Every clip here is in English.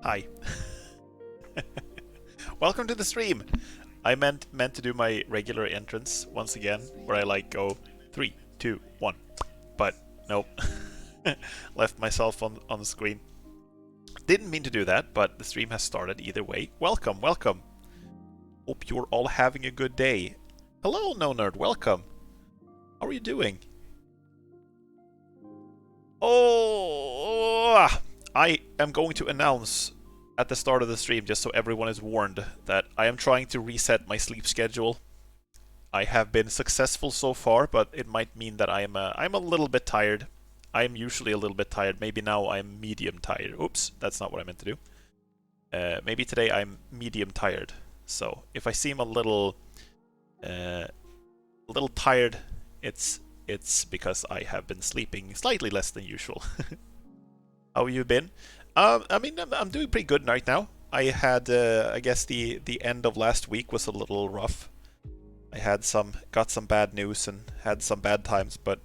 Hi. Welcome to the stream. I meant to do my regular entrance once again, where I like go 3, 2, 1, but nope. Left myself on the screen. Didn't mean to do that, but the stream has started either way. Welcome, welcome. Hope you're all having a good day. Hello, No Nerd. Welcome. How are you doing? Oh, I am going to announce at the start of the stream, just so everyone is warned, that I am trying to reset my sleep schedule. I have been successful so far, but it might mean that I'm a little bit tired. I am usually a little bit tired. Maybe now I'm medium tired. Oops, that's not what I meant to do. Maybe today I'm medium tired. So if I seem a little tired, it's because I have been sleeping slightly less than usual. How have you been? I mean, I'm doing pretty good right now. I had, I guess the end of last week was a little rough. I had got some bad news and had some bad times, but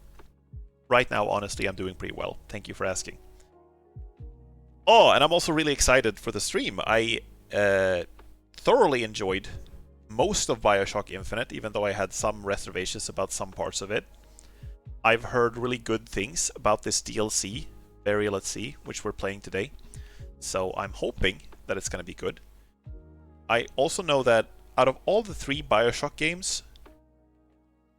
right now, honestly, I'm doing pretty well. Thank you for asking. Oh, and I'm also really excited for the stream. I thoroughly enjoyed most of Bioshock Infinite, even though I had some reservations about some parts of it. I've heard really good things about this DLC, Burial at Sea, which we're playing today. So I'm hoping that it's going to be good. I also know that out of all the 3 Bioshock games,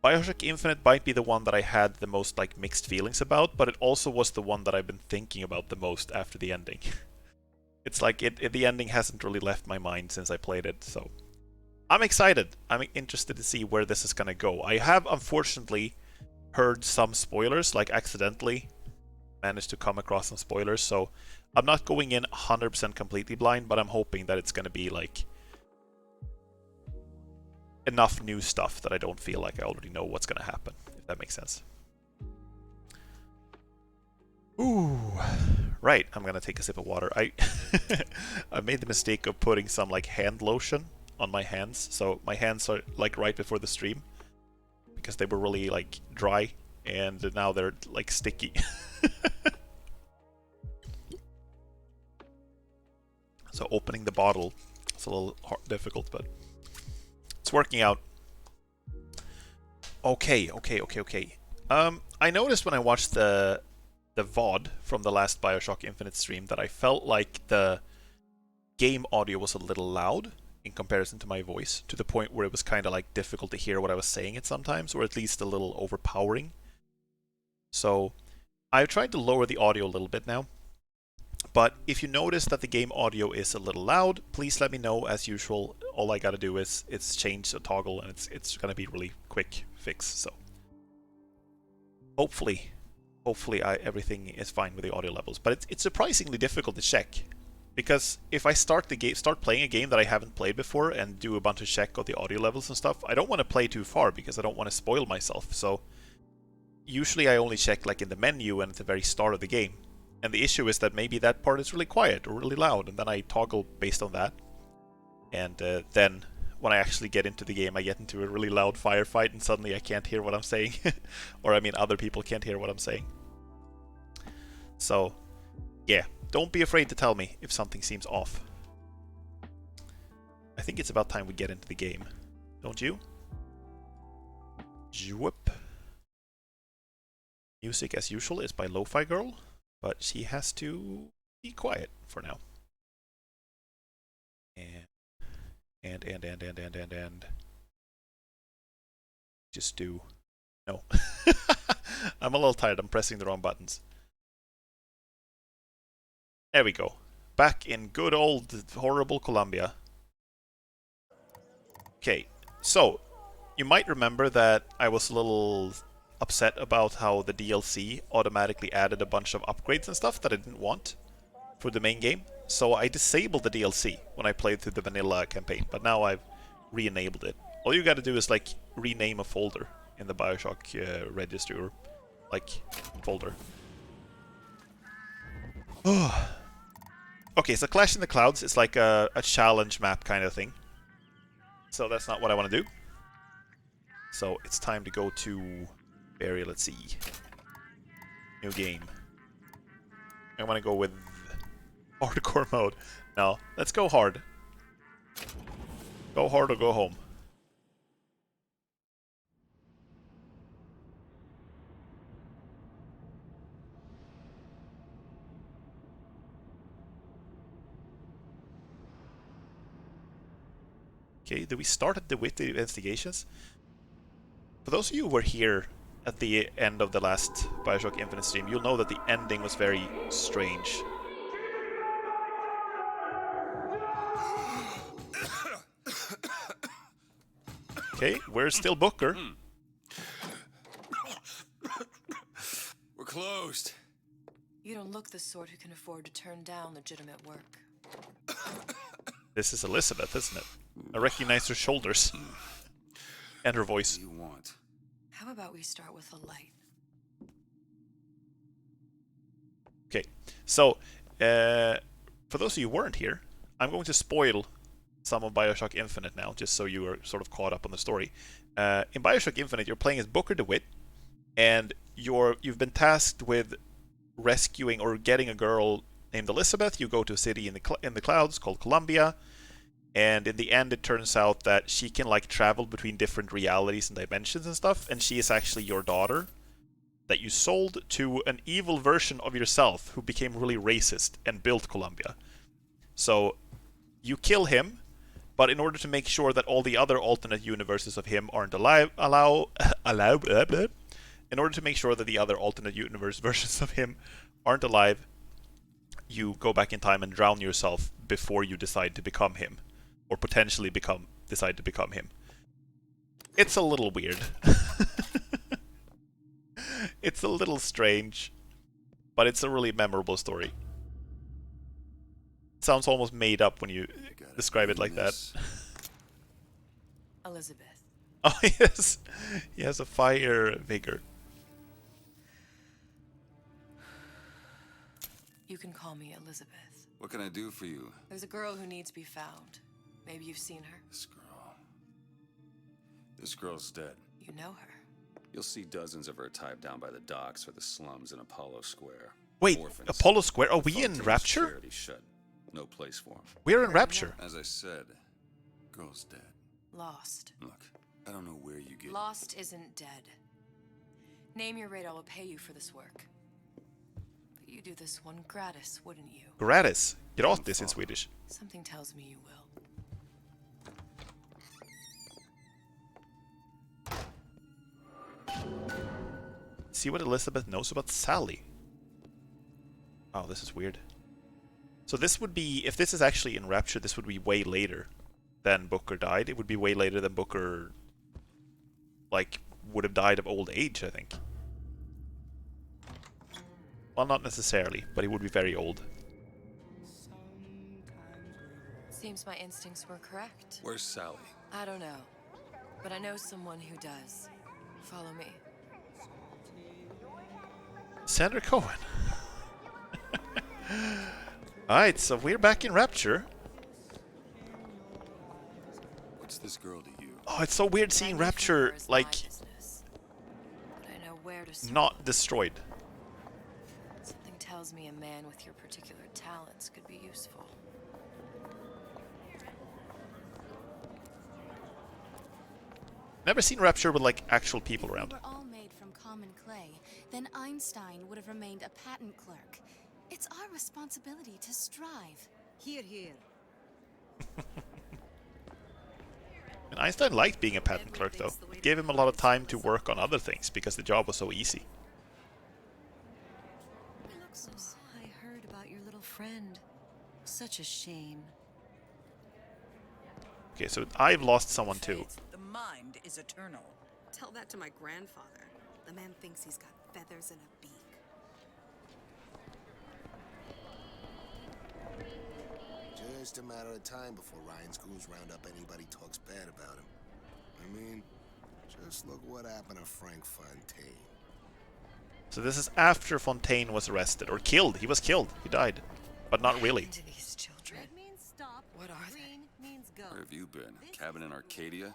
Bioshock Infinite might be the one that I had the most mixed feelings about, but it also was the one that I've been thinking about the most after the ending. It's like the ending hasn't really left my mind since I played it, so I'm excited. I'm interested to see where this is going to go. I have unfortunately heard some spoilers, accidentally managed to come across some spoilers, so I'm not going in 100% completely blind, but I'm hoping that it's going to be enough new stuff that I don't feel like I already know what's going to happen, if that makes sense. Ooh, right, I'm going to take a sip of water. I made the mistake of putting some hand lotion on my hands, so my hands are right before the stream because they were really dry, and now they're sticky. So opening the bottle is a little difficult, but it's working out. Okay. I noticed when I watched the VOD from the last Bioshock Infinite stream that I felt like the game audio was a little loud in comparison to my voice, to the point where it was kind of difficult to hear what I was saying at sometimes, or at least a little overpowering. So I've tried to lower the audio a little bit now. But if you notice that the game audio is a little loud, please let me know. As usual, all I gotta do is change a toggle, and it's gonna be really quick fix. So hopefully everything is fine with the audio levels. But it's surprisingly difficult to check, because if I start playing a game that I haven't played before and do a bunch of check of the audio levels and stuff, I don't want to play too far because I don't want to spoil myself. So usually I only check in the menu and at the very start of the game. And the issue is that maybe that part is really quiet or really loud, and then I toggle based on that. And then when I actually get into the game, I get into a really loud firefight, and suddenly I can't hear what I'm saying. Or I mean, other people can't hear what I'm saying. So, yeah, don't be afraid to tell me if something seems off. I think it's about time we get into the game. Don't you? Whoop. Music, as usual, is by Lo-Fi Girl, but she has to be quiet for now. And just do... No. I'm a little tired. I'm pressing the wrong buttons. There we go. Back in good old horrible Colombia. Okay, so you might remember that I was a little upset about how the DLC automatically added a bunch of upgrades and stuff that I didn't want for the main game. So I disabled the DLC when I played through the vanilla campaign, but now I've re-enabled it. All you gotta do is rename a folder in the Bioshock registry, or folder. Okay, so Clash in the Clouds is like a challenge map kind of thing. So that's not what I want to do. So it's time to go to Burial at Sea. New game. I want to go with Hardcore mode. No, let's go hard. Go hard or go home. Okay, do we start at the with the investigations? For those of you who were here at the end of the last Bioshock Infinite stream, you'll know that the ending was very strange. Okay, we're still Booker. We're closed. You don't look the sort who can afford to turn down legitimate work. This is Elizabeth, isn't it? I recognize her shoulders. And her voice. What do you want? How about we start with a light? Okay, so, for those of you who weren't here, I'm going to spoil some of Bioshock Infinite now, just so you are sort of caught up on the story. In Bioshock Infinite, you're playing as Booker DeWitt, and you've been tasked with rescuing or getting a girl named Elizabeth. You go to a city in the clouds called Columbia, and in the end, it turns out that she can like travel between different realities and dimensions and stuff, and she is actually your daughter that you sold to an evil version of yourself who became really racist and built Columbia. So you kill him, but in order to make sure that all the other alternate universes of him aren't in order to make sure that the other alternate universe versions of him aren't alive, you go back in time and drown yourself before you decide to become him, or potentially decide to become him. It's a little weird. It's a little strange, but it's a really memorable story. It sounds almost made up when you describe it like that. Elizabeth. Oh yes, he has a fire vigor. You can call me Elizabeth. What can I do for you? There's a girl who needs to be found. Maybe you've seen her. This girl's dead. You know her. You'll see dozens of her tied down by the docks or the slums in Apollo Square. Wait, Orphans. Apollo Square? Are we in Fontaine's Rapture? charity shut. No place for them. We're in Rapture. As I said, girl's dead. Lost. Look, I don't know where you get... Lost isn't dead. Name your rate, I will pay you for this work. But you do this one gratis, wouldn't you? Gratis. Gratis in Swedish. Something tells me you will. See what Elizabeth knows about Sally. Oh, this is weird. So this would be, if this is actually in Rapture, this would be way later than Booker died. It would be way later than Booker, like, would have died of old age, I think. Well, not necessarily, but he would be very old. Seems my instincts were correct. Where's Sally? I don't know, but I know someone who does. Follow me. Sandra Cohen. Alright, so we're back in Rapture. What's this girl to you? Oh, it's so weird seeing Rapture, like, But I know where to start. not destroyed. Something tells me a man with your particular talents could be useful. Never seen Rapture with, like, actual people around. If we were all made from common clay, then Einstein would have remained a patent clerk. It's our responsibility to strive. Here, here. And Einstein liked being a patent clerk, though. It gave him a lot of time to work on other things, because the job was so easy. I heard about your little friend. Such a shame. Okay, so I've lost someone too. The mind is eternal. Tell that to my grandfather. The man thinks he's got feathers and a beak. Just a matter of time before Ryan's goons round up anybody talks bad about him. I mean, just look what happened to Frank Fontaine. So this is after Fontaine was arrested, or killed. He was killed. He died. But not really. To these children. Red means stop. What are they? Green means go. Where have you been? Cabin in Arcadia?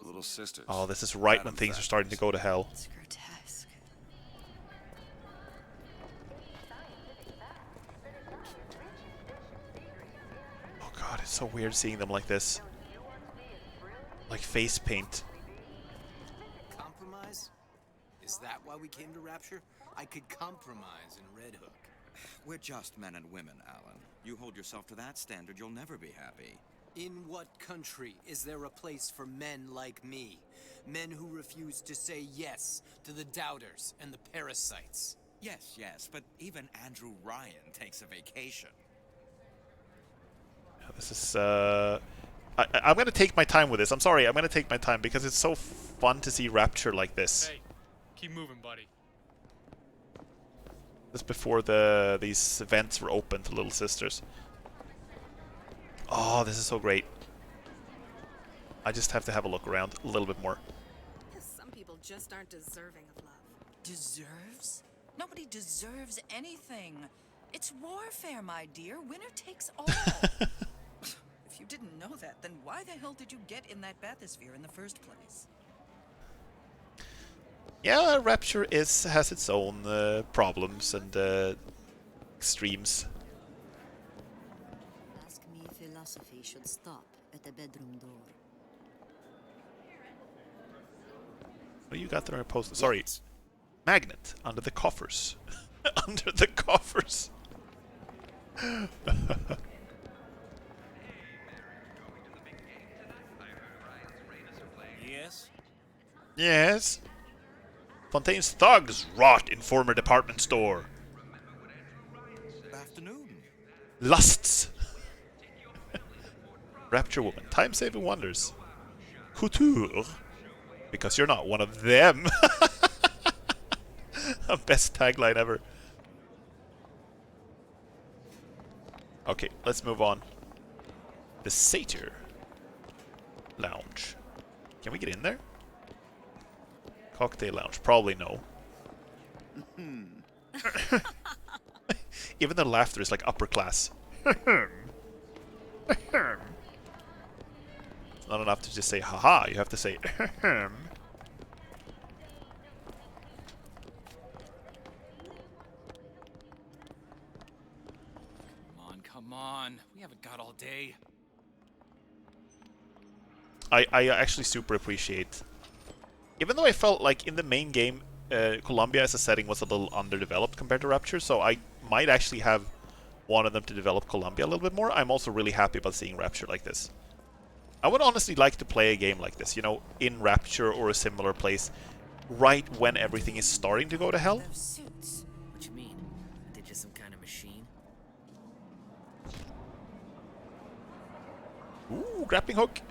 Little sisters. Oh, this is right when things are starting to go to hell. It's grotesque. It's so weird seeing them like this. Like face paint. Compromise? Is that why we came to Rapture? I could compromise in Red Hook. We're just men and women, Alan. You hold yourself to that standard, you'll never be happy. In what country is there a place for men like me? Men who refuse to say yes to the doubters and the parasites. Yes, but even Andrew Ryan takes a vacation. This is, I'm gonna take my time with this. I'm sorry, I'm gonna take my time because it's so fun to see Rapture like this. Hey, keep moving, buddy. This before these events were open to Little Sisters. Oh, this is so great. I just have to have a look around a little bit more. Some people just aren't deserving of love. Deserves? Nobody deserves anything. It's warfare, my dear. Winner takes all. If you didn't know that, then why the hell did you get in that bathysphere in the first place? Yeah, Rapture has its own problems and extremes. Ask me, philosophy should stop at the bedroom door. What do you got there? Post? Sorry, magnet under the coffers. Under the coffers. Yes? Yes. Fontaine's thugs rot in former department store. Afternoon. Lusts. Rapture woman. Time-saving wonders. Couture. Because you're not one of them. Best tagline ever. Okay, let's move on. The Satyr Lounge. Can we get in there? Cocktail Lounge. Probably no. Even the laughter is like upper class. It's not enough to just say haha, you have to say Come on. We haven't got all day. I actually super appreciate. Even though I felt like in the main game, Columbia as a setting was a little underdeveloped compared to Rapture, so I might actually have wanted them to develop Columbia a little bit more. I'm also really happy about seeing Rapture like this. I would honestly like to play a game like this, you know, in Rapture or a similar place, right when everything is starting to go to hell. Those suits. What you mean? They're just some kind of machine? Ooh, grappling hook.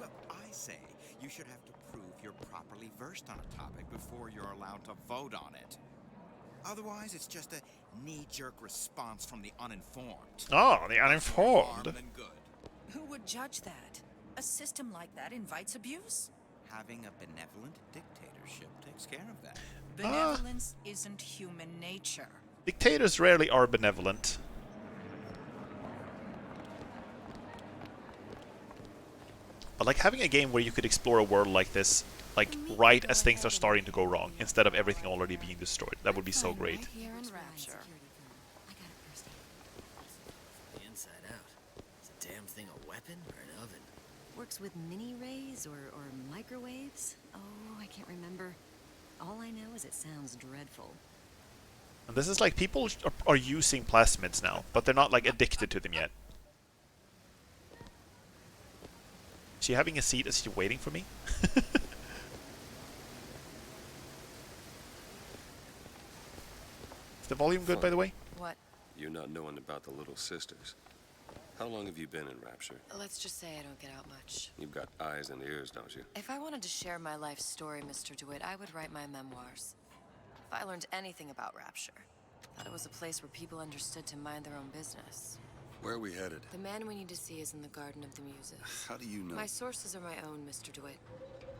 Well, I say you should have to prove you're properly versed on a topic before you're allowed to vote on it. Otherwise, it's just a knee-jerk response from the uninformed. Oh, the Harm uninformed. than good. Who would judge that? A system like that invites abuse? Having a benevolent dictatorship takes care of that. Benevolence isn't human nature. Dictators rarely are benevolent. But like having a game where you could explore a world like this, like right as things are starting to go wrong, instead of everything already being destroyed, that would be so great. Here in Rapture. I got it first aid. The inside out. Is a damn thing a weapon or an oven? Works with mini rays or microwaves? Oh, I can't remember. All I know is it sounds dreadful. And this is like people are using plasmids now, but they're not like addicted to them yet. Is she having a seat? Is she waiting for me? Is the volume good, by the way? What? You not knowing about the Little Sisters. How long have you been in Rapture? Let's just say I don't get out much. You've got eyes and ears, don't you? If I wanted to share my life story, Mr. DeWitt, I would write my memoirs. If I learned anything about Rapture, thought it was a place where people understood to mind their own business. Where are we headed? The man we need to see is in the Garden of the Muses. How do you know? My sources are my own, Mr. DeWitt.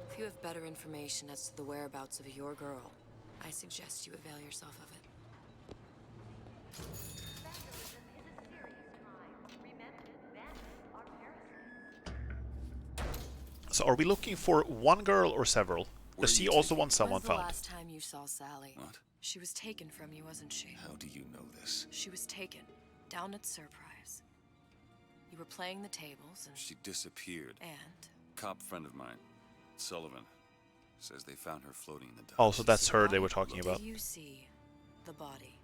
If you have better information as to the whereabouts of your girl, I suggest you avail yourself of it. So are we looking for one girl or several? Does she also want someone When's the found? last time you saw Sally? What? She was taken from you, wasn't she? How do you know this? She was taken. Down at Surprise. You were playing the tables and... She disappeared. And? Cop friend of mine, Sullivan, says they found her floating in the docks. Oh, so that's her they were talking about. Do you see the body?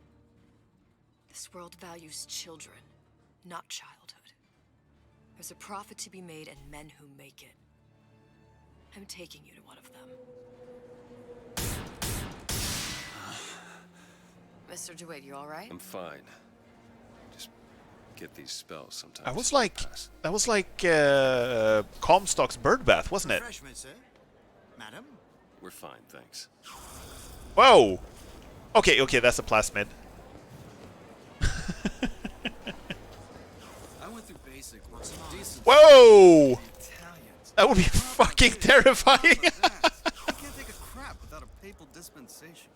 This world values children, not childhood. There's a profit to be made and men who make it. I'm taking you to one of them. Mr. DeWitt, you alright? I'm fine. Just get these spells sometimes. That was like Comstock's bird bath, wasn't it? Refreshment, sir. Madam? We're fine, thanks. Whoa! Okay, that's a plasmid. I went through basic, worked some decent. Whoa! Italians. That would be fucking terrifying. You can't take a crap without a papal dispensation.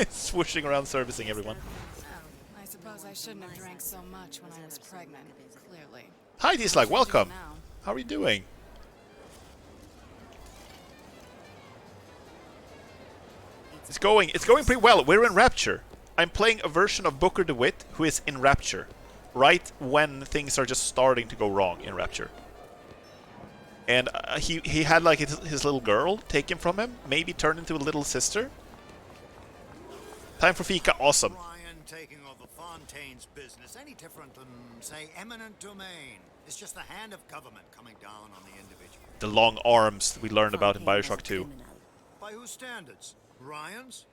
Swooshing around servicing everyone. I suppose I shouldn't have drank so much when I was pregnant, clearly. Hi, Dislike, welcome. How are you doing? It's going pretty well. We're in Rapture. I'm playing a version of Booker DeWitt who is in Rapture, right when things are just starting to go wrong in Rapture. And he had like his little girl taken from him, maybe turned into a little sister. Time for Fika, awesome. Ryan taking over Fontaine's business, any different than, say, eminent domain? It's just the hand of government coming down on the individual. The long arms that we learned about in Bioshock 2. By whose standards? Ryan's?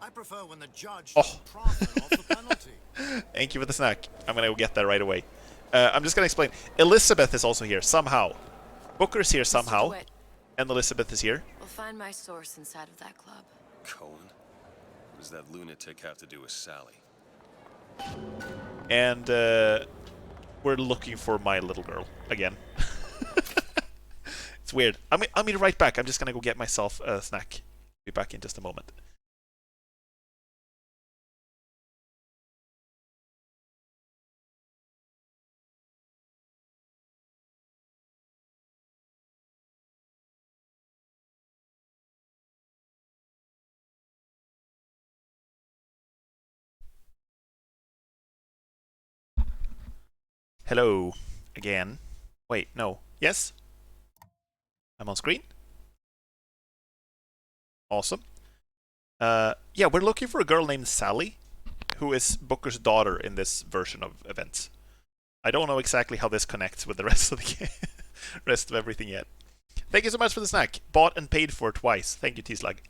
I prefer when the judge Oh. doesn't profit off the penalty. Thank you for the snack. I'm gonna go get that right away. I'm just gonna explain. Elizabeth is also here, somehow. Booker's here somehow. DeWitt, And Elizabeth is here. we'll find my source inside of that club. Cohen? What does that lunatic have to do with Sally? And we're looking for my little girl again. It's weird. I'll be right back. I'm just gonna go get myself a snack. Be back in just a moment. Hello again. Wait, no. Yes? I'm on screen? Awesome. Yeah, we're looking for a girl named Sally, who is Booker's daughter in this version of events. I don't know exactly how this connects with the rest of the game, rest of everything yet. Thank you so much for the snack. Bought and paid for twice. Thank you, T-Slug.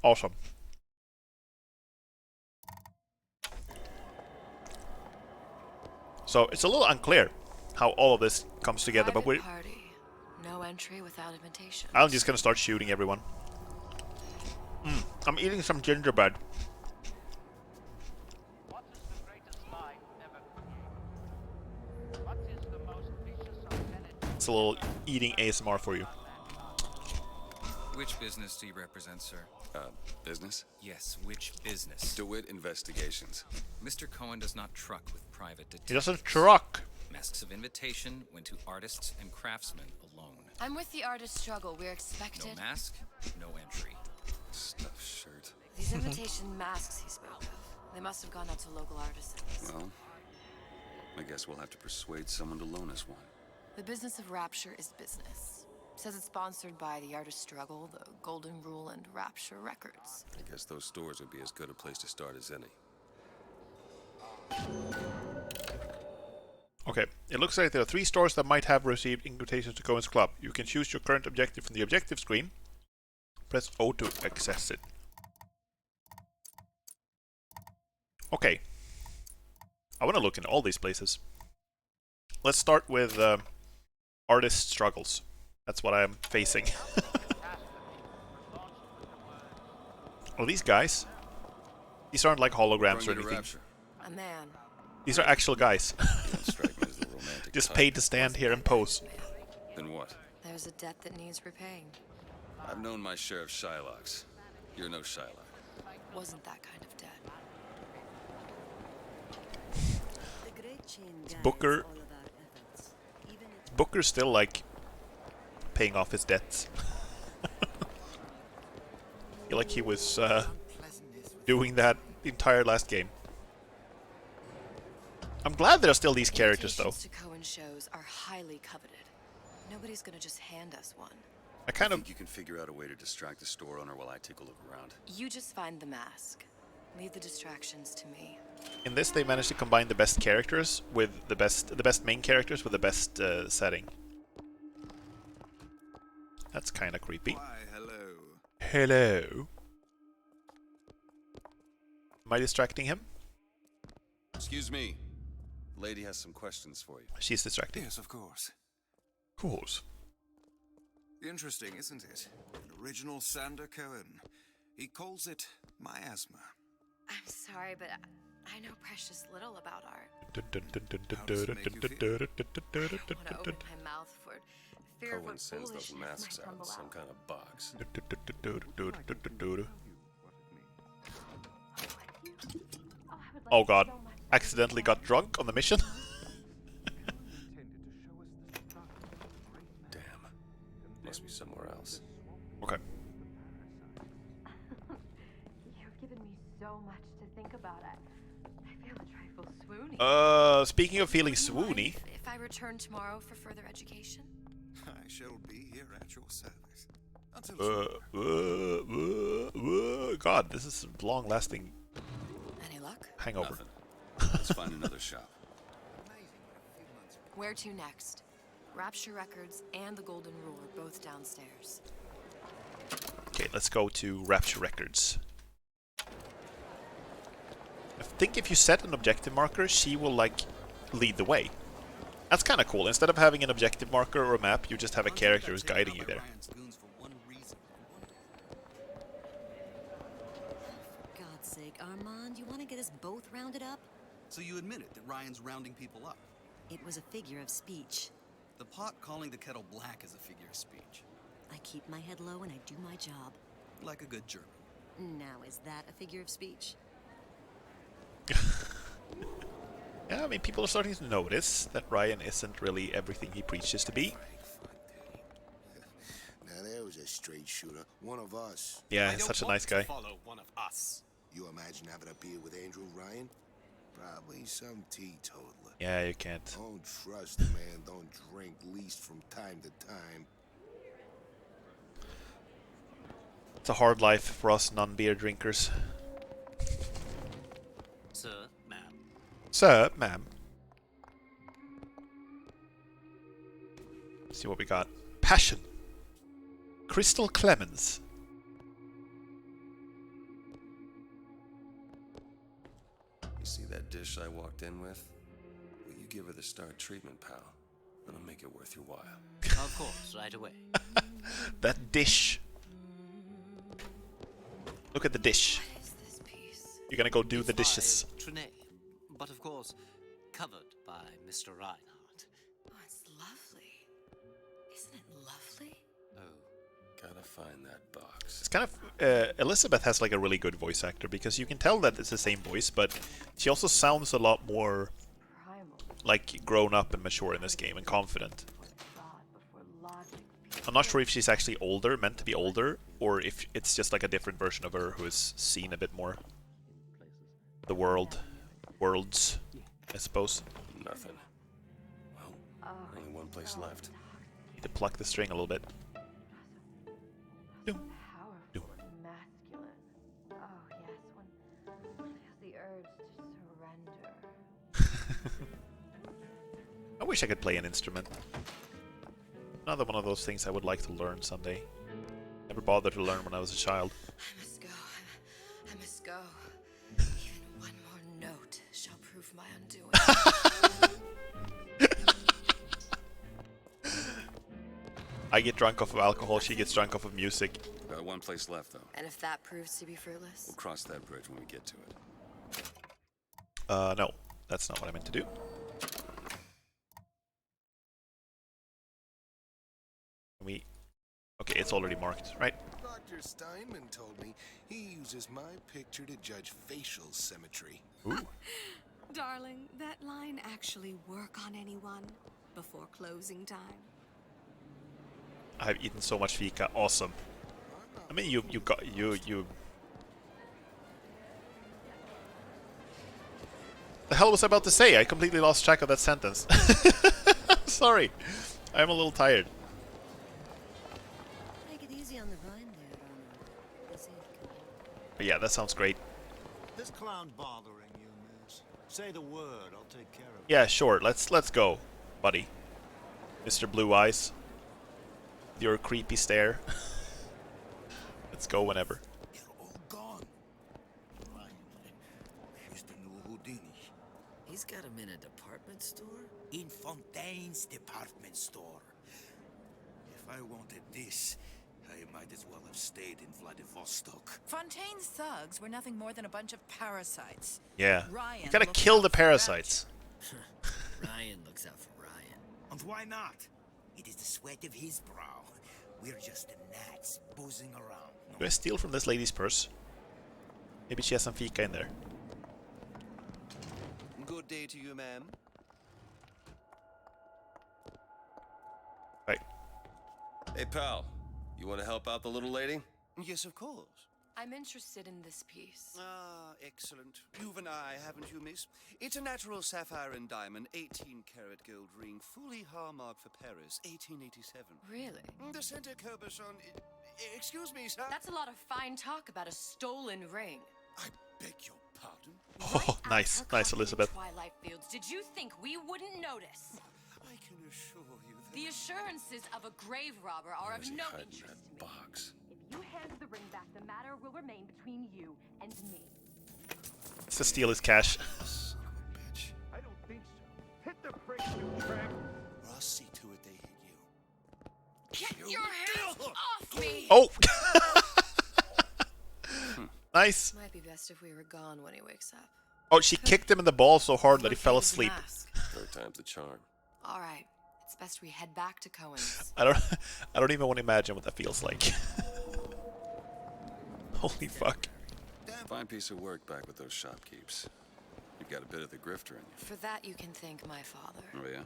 Awesome. So it's a little unclear how all of this comes together, but Private party. No entry without invitation. I'm just gonna start shooting everyone. I'm eating some gingerbread. It's a little eating ASMR for you. Which business do you represent, sir? Business? Yes, which business? DeWitt Investigations. Mr. Cohen does not truck with private detectives. He doesn't truck. Masks of invitation went to artists and craftsmen alone. I'm with the artist struggle. We're expected. No mask, no entry. Stuffed shirt. These invitation masks he spoke of. They must have gone out to local artisans. Well, I guess we'll have to persuade someone to loan us one. The business of Rapture is business. Says it's sponsored by the Artist Struggle, the Golden Rule, and Rapture Records. I guess those stores would be as good a place to start as any. Okay, it looks like there are 3 stores that might have received invitations to Cohen's Club. You can choose your current objective from the objective screen. Press O to access it. Okay. I want to look in all these places. Let's start with Artist Struggles. That's what I'm facing. Oh, these guys? These aren't like holograms or anything. A man. These are actual guys. Strike me as the romantic Just type. paid to stand here and pose. Then what? There's a debt that needs repaying. I've known my share of Shylocks. You're no Shylock. Wasn't that kind of debt. Booker. Booker's still like paying off his debts. I feel like he was doing that the entire last game. I'm glad there are still these characters, though. Invitations to Cohen shows are highly coveted. Nobody's gonna just hand us one. I kind of think you can figure out a way to distract the store owner while I take a look around. You just find the mask. Leave the distractions to me. in this they managed to combine the best characters with the best main characters with the best setting. That's kind of creepy. Why, hello. Hello. Am I distracting him? Excuse me. Lady has some questions for you. She's distracting. Yes, of course. Course. Interesting, isn't it? An original Sander Cohen. He calls it miasma. I'm sorry, but I know precious little about art. How does it make you feel? I want to open my mouth for fear of Cohen what sends those foolishness masks might out in tumble some out. kind of box. Oh god. Accidentally got drunk on the mission. Damn. Must be somewhere else. Okay. You've given me so much to think about. I feel a trifle swoony. Speaking of feeling Would you mind swoony. if I return tomorrow for further education? I shall be here at your service. Until God, this is a long-lasting Any luck? hangover. Nothing. Let's find another shop. Where to next? Rapture Records and the Golden Rule are both downstairs. Okay, let's go to Rapture Records. I think if you set an objective marker, she will, like, lead the way. That's kind of cool. Instead of having an objective marker or a map, you just have a character who's guiding you there. For God's sake, Armand, you want to get us both rounded up? So you admitted that Ryan's rounding people up? It was a figure of speech. The pot calling the kettle black is a figure of speech. I keep my head low and I do my job. Like a good German. Now, is that a figure of speech? Yeah, I mean, people are starting to notice that Ryan isn't really everything he preaches to be. Now there was a straight shooter, one of us. Yeah, he's such a nice guy. Follow one of us. You imagine having a beer with Andrew Ryan? Probably some teetotaler. Yeah, you can't. Don't trust a man, don't drink, least from time to time. It's a hard life for us non-beer drinkers. Sir, ma'am. Sir, ma'am. Let's see what we got. Passion. Crystal Clemens. You see that dish I walked in with? Will you give her the star treatment, pal? That'll make it worth your while. Of course, right away. That dish. Look at the dish. What is this piece? You're gonna go do the dishes. Trine, but of course, covered by Mr. Reinhardt. Oh, it's lovely. Isn't it lovely? Oh. Gotta find that box. It's kind of... Elizabeth has like a really good voice actor because you can tell that it's the same voice, but she also sounds a lot more like grown up and mature in this game and confident. I'm not sure if she's actually older, meant to be older, or if it's just like a different version of her who has seen a bit more the worlds, I suppose. Nothing. Well, only one place left. Need to pluck the string a little bit. Doom. Doom. Masculine. Oh, yes, when feels the urge to surrender. I wish I could play an instrument. Another one of those things I would like to learn someday. Never bothered to learn when I was a child. I must go. I must go. Even one more note shall prove my undoing. I get drunk off of alcohol, she gets drunk off of music. Got one place left, though. And if that proves to be fruitless? We'll cross that bridge when we get to it. No, that's not what I meant to do. Okay, it's already marked, right? Dr. Steinman told me he uses my picture to judge facial symmetry. Ooh. Darling, that line actually work on anyone before closing time? I've eaten so much fika. Awesome. I mean, you got you. The hell was I about to say? I completely lost track of that sentence. Sorry, I'm a little tired. Take it easy on the vine there, Donald. But yeah, that sounds great. This clown bothering you, miss? Say the word, I'll take care of it. Yeah, sure. Let's go, buddy. Mr. Blue Eyes. Your creepy stare. Let's go whenever. They're all gone. Right. He's the new Houdini. He's got him in a department store? In Fontaine's department store. If I wanted this, I might as well have stayed in Vladivostok. Fontaine's thugs were nothing more than a bunch of parasites. Yeah. Ryan You gotta looks kill out the for parasites. Ryan looks out for Ryan. And why not? It is the sweat of his brow. We're just the gnats buzzing around. Do I steal from this lady's purse? Maybe she has some fika in there. Good day to you, ma'am. Right. Hey, pal. You want to help out the little lady? Yes, of course. I'm interested in this piece. Ah, excellent. You've an eye, haven't you, miss? It's a natural sapphire and diamond, 18-karat gold ring, fully hallmarked for Paris, 1887. Really? The center Kerberson... Excuse me, sir? That's a lot of fine talk about a stolen ring. I beg your pardon? Oh, nice. Nice, Elizabeth. Twilight Fields. Did you think we wouldn't notice? I can assure you that... The assurances of a grave robber are of no hiding interest that to me. box? If you hand the ring back, the matter will remain between you and me. To steal his cash. Son of a bitch. I don't think so. Hit the brakes, you tramp. Or I'll see to it they hit you. Get your hands off me! Oh! Nice. Might be best if we were gone when he wakes up. Oh, she kicked him in the ball so hard that he fell Located the asleep. mask. Third time's the charm. All right, it's best we head back to Cohen's. I don't even want to imagine what that feels like. Holy fuck. Fine piece of work back with those shopkeepers. You've got a bit of the grifter in you. For that, you can thank my father. Oh, yeah?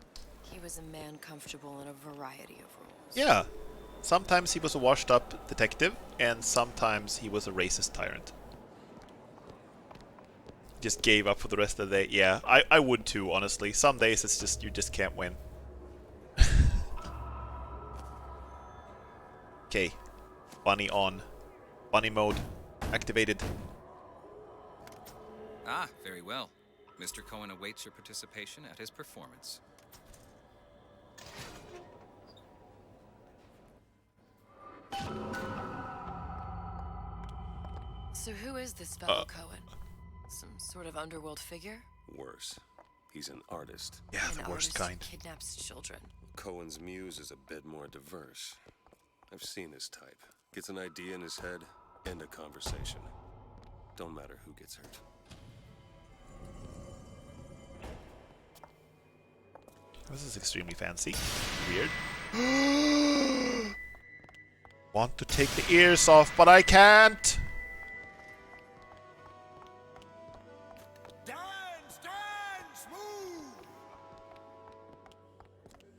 He was a man comfortable in a variety of roles. Yeah. Sometimes he was a washed-up detective, and sometimes he was a racist tyrant. Just gave up for the rest of the day. Yeah, I would too, honestly. Some days it's just, you just can't win. Okay. Bunny on. Bunny mode activated. Ah, very well. Mr. Cohen awaits your participation at his performance. So who is this fellow Cohen? Some sort of underworld figure? Worse. He's an artist. Yeah, An the worst artist kind. who kidnaps children. Cohen's muse is a bit more diverse. I've seen his type. Gets an idea in his head, end a conversation. Don't matter who gets hurt. This is extremely fancy. Weird. Want to take the ears off, but I can't! Dance, dance, move!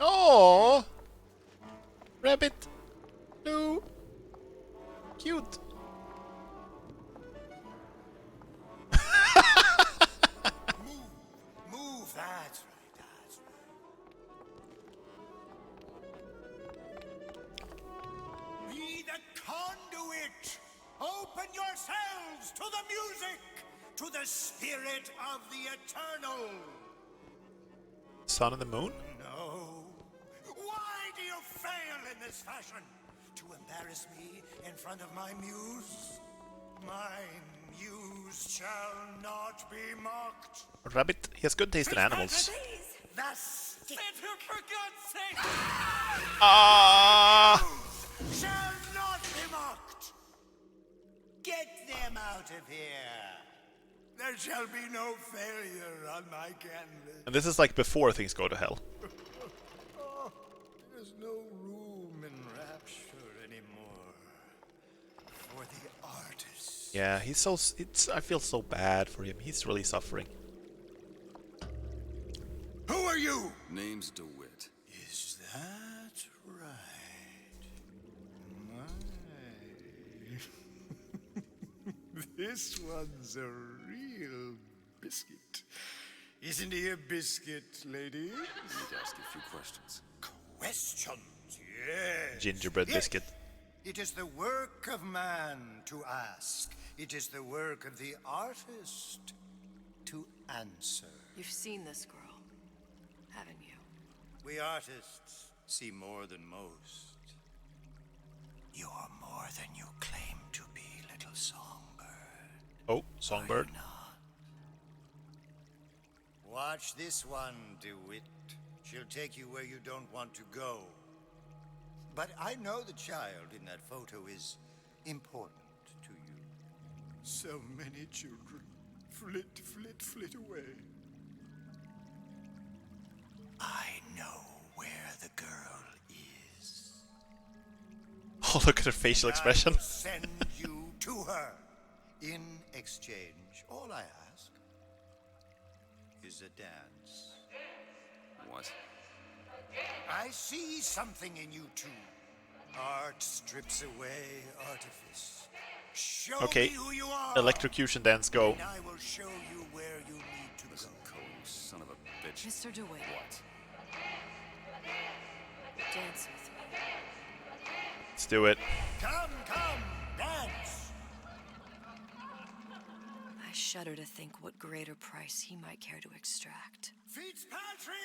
Oh, rabbit, no, cute. Move, that's right, that's right. Be the conduit! Open yourselves to the music, to the spirit of the eternal! Sun and the moon? No. Why do you fail in this fashion? To embarrass me in front of my muse? My muse shall not be mocked. Rabbit, he has good taste in animals. Thus, for God's sake! Ah! Shall not be mocked. Get them out of here. There shall be no failure on my canvas. And this is like before things go to hell. Oh, there's no room in rapture anymore for the artist. Yeah, he's so. I feel so bad for him. He's really suffering. Who are you? Name's DeWitt. Is that right? This one's a real biscuit. Isn't he a biscuit, ladies? I need to ask you a few questions. Questions, yes. Gingerbread Yes. biscuit. It is the work of man to ask. It is the work of the artist to answer. You've seen this girl, haven't you? We artists see more than most. You are more than you claim to be, little songbird. Oh, songbird. Watch this one, DeWitt. She'll take you where you don't want to go. But I know the child in that photo is important to you. So many children flit, flit, flit away. I know where the girl is. Oh, look at her facial expression. I will send you to her. In exchange, all I ask is a dance. What? I see something in you two. Art strips away artifice. Show Okay, me who you are. electrocution dance, go. And I will show you where you need to Listen, go. Cole, you son of a bitch. Mr. DeWitt. What? Dance with me. Let's do it. Come, dance. I shudder to think what greater price he might care to extract. Fitzpatrick!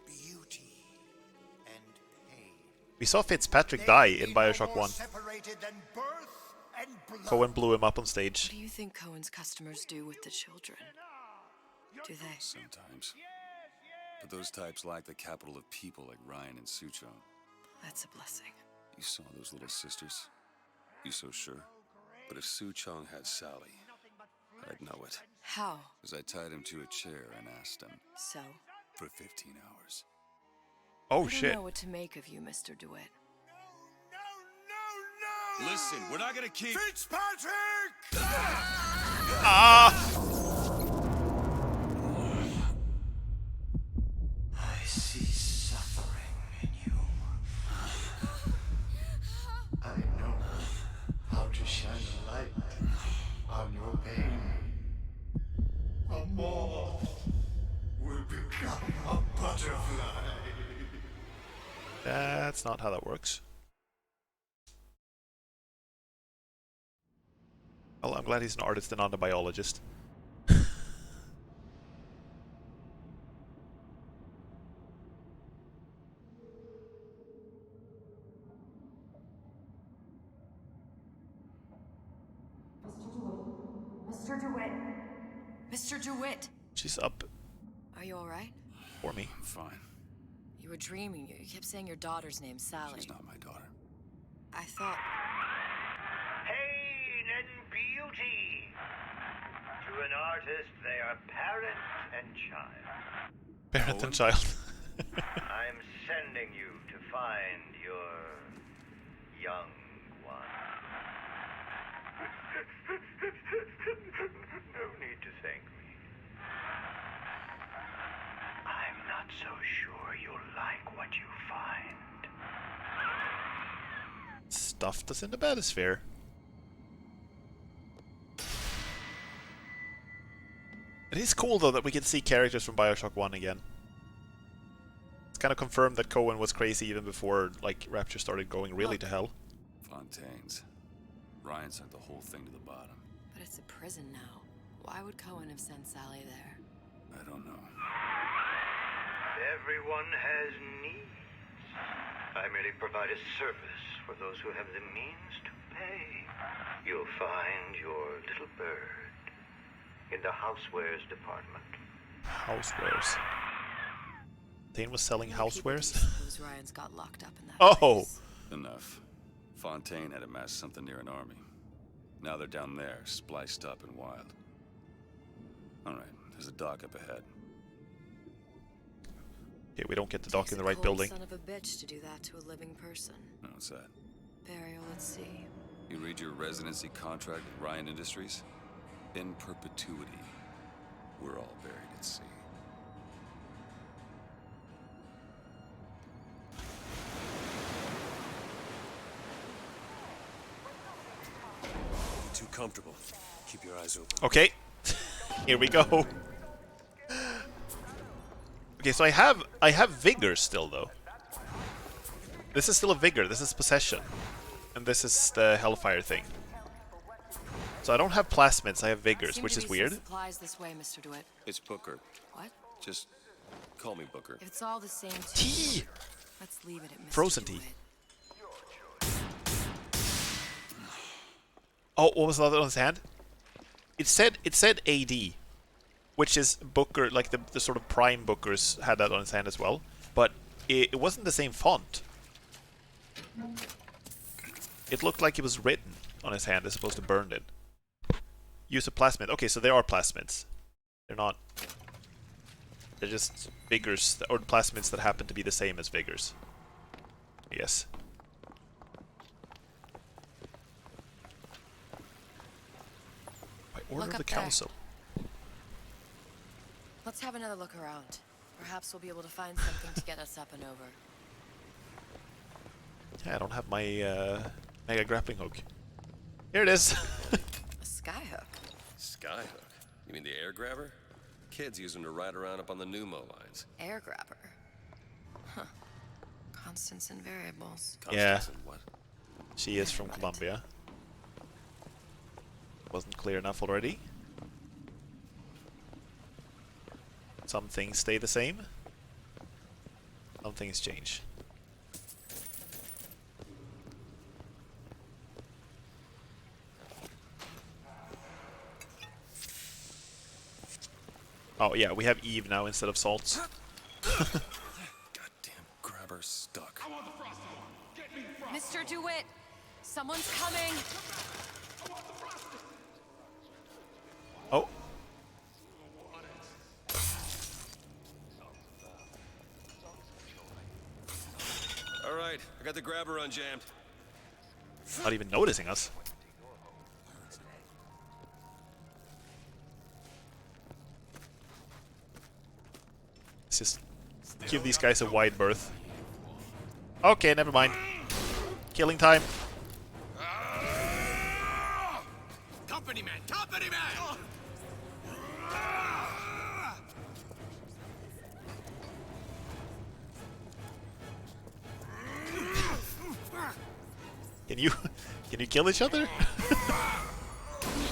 Beauty and pain. We saw Fitzpatrick die in Bioshock More 1. separated than birth and blood. Cohen blew him up on stage. What do you think Cohen's customers do with the children? Do they? Sometimes. But those types lack the capital of people like Ryan and Suchong. That's a blessing. You saw those little sisters? You so sure? But if Suchong had Sally, I'd know it. How? Because I tied him to a chair and asked him So? for 15 hours. Oh, I shit. don't know what to make of you, Mr. DeWitt. Listen, we're not gonna keep... Fitzpatrick! I see suffering in you. I know how to shine a light on your pain. A moth will become a butterfly. That's not how that works. Well, I'm glad he's an artist and not a biologist. Mr. DeWitt! Mr. DeWitt! She's up Are you alright? for me. I'm fine. You were dreaming. You kept saying your daughter's name, Sally. She's not my daughter. I thought... Pain and beauty. To an artist, they are parent and child. Parent and child. I'm sending you to find your young one. No need to thank me. I'm not so sure you'll like what you find. Stuffed us in the bathysphere. It is cool though that we can see characters from Bioshock 1 again. It's kind of confirmed that Cohen was crazy even before like Rapture started going really to hell. Fontaine's. Ryan sent the whole thing to the bottom. But it's a prison now. Why would Cohen have sent Sally there? I don't know. Everyone has needs. I merely provide a service for those who have the means to pay. You'll find your little bird in the housewares department. Housewares. Fontaine was selling housewares? Suppose Ryan's got locked up in that Oh! place. Enough. Fontaine had amassed something near an army. Now they're down there, spliced up and wild. Alright, there's a dock up ahead. Okay, we don't get the dock Takes in the a right cold building. Son of a bitch to do that to a living person. No, what's that? Burial at sea. You read your residency contract at Ryan Industries? In perpetuity, we're all buried at sea. too comfortable. Keep your eyes open. Okay. Here we go. Okay, so I have vigor still though. This is still a vigor. This is possession, and this is the hellfire thing. So I don't have plasmids. I have vigors, which is weird. Supplies this way, Mr. DeWitt. It's Booker. What? Just call me Booker. If it's all the same to Tea. you, let's leave it at Mr. Frozen DeWitt. tea. Oh, what was the other on his hand? It said AD, which is Booker, like the sort of prime Bookers had that on his hand as well, but it wasn't the same font. It looked like it was written on his hand as opposed to burned in. Use a plasmid. Okay, so there are plasmids. They're not. They're just vigors, or plasmids that happen to be the same as vigors. Yes. By order of the council. Let's have another look around. Perhaps we'll be able to find something to get us up and over. Yeah, I don't have my mega grappling hook. Here it is. A skyhook. Skyhook? You mean the air grabber? Kids use them to ride around up on the pneumo lines. Air grabber. Huh. Constants and variables. Yeah. And what? She is from Colombia. Wasn't clear enough already. Some things stay the same. Some things change. Oh yeah, we have Eve now instead of salts. Goddamn grabber stuck. Mr. DeWitt, someone's coming. Oh. All right, I got the grabber unjammed. Not even noticing us. Let's just give these guys a wide berth. Okay, never mind. Killing time. Company man! Company man! Can you kill each other?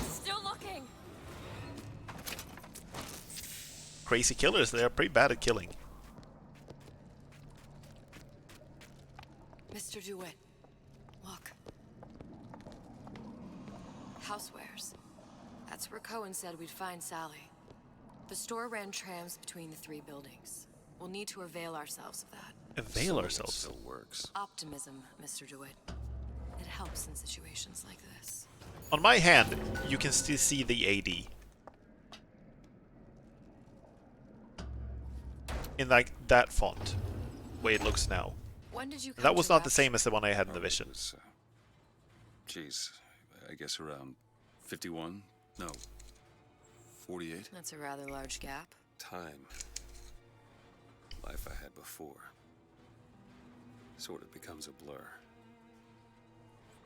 Still looking. Crazy killers, they are pretty bad at killing. Mr. DeWitt, look. Housewares. That's where Cohen said we'd find Sally. The store ran trams between the three buildings. We'll need to avail ourselves of that. Avail ourselves? Still works. Optimism, Mr. DeWitt. It helps in situations like this. On my hand, you can still see the AD. In like that font, the way it looks now. When did you come That was to not the Rapture? same as the one I had in the vision. Geez, I guess around 51? No, 48? That's a rather large gap. Time. Life I had before. Sort of becomes a blur.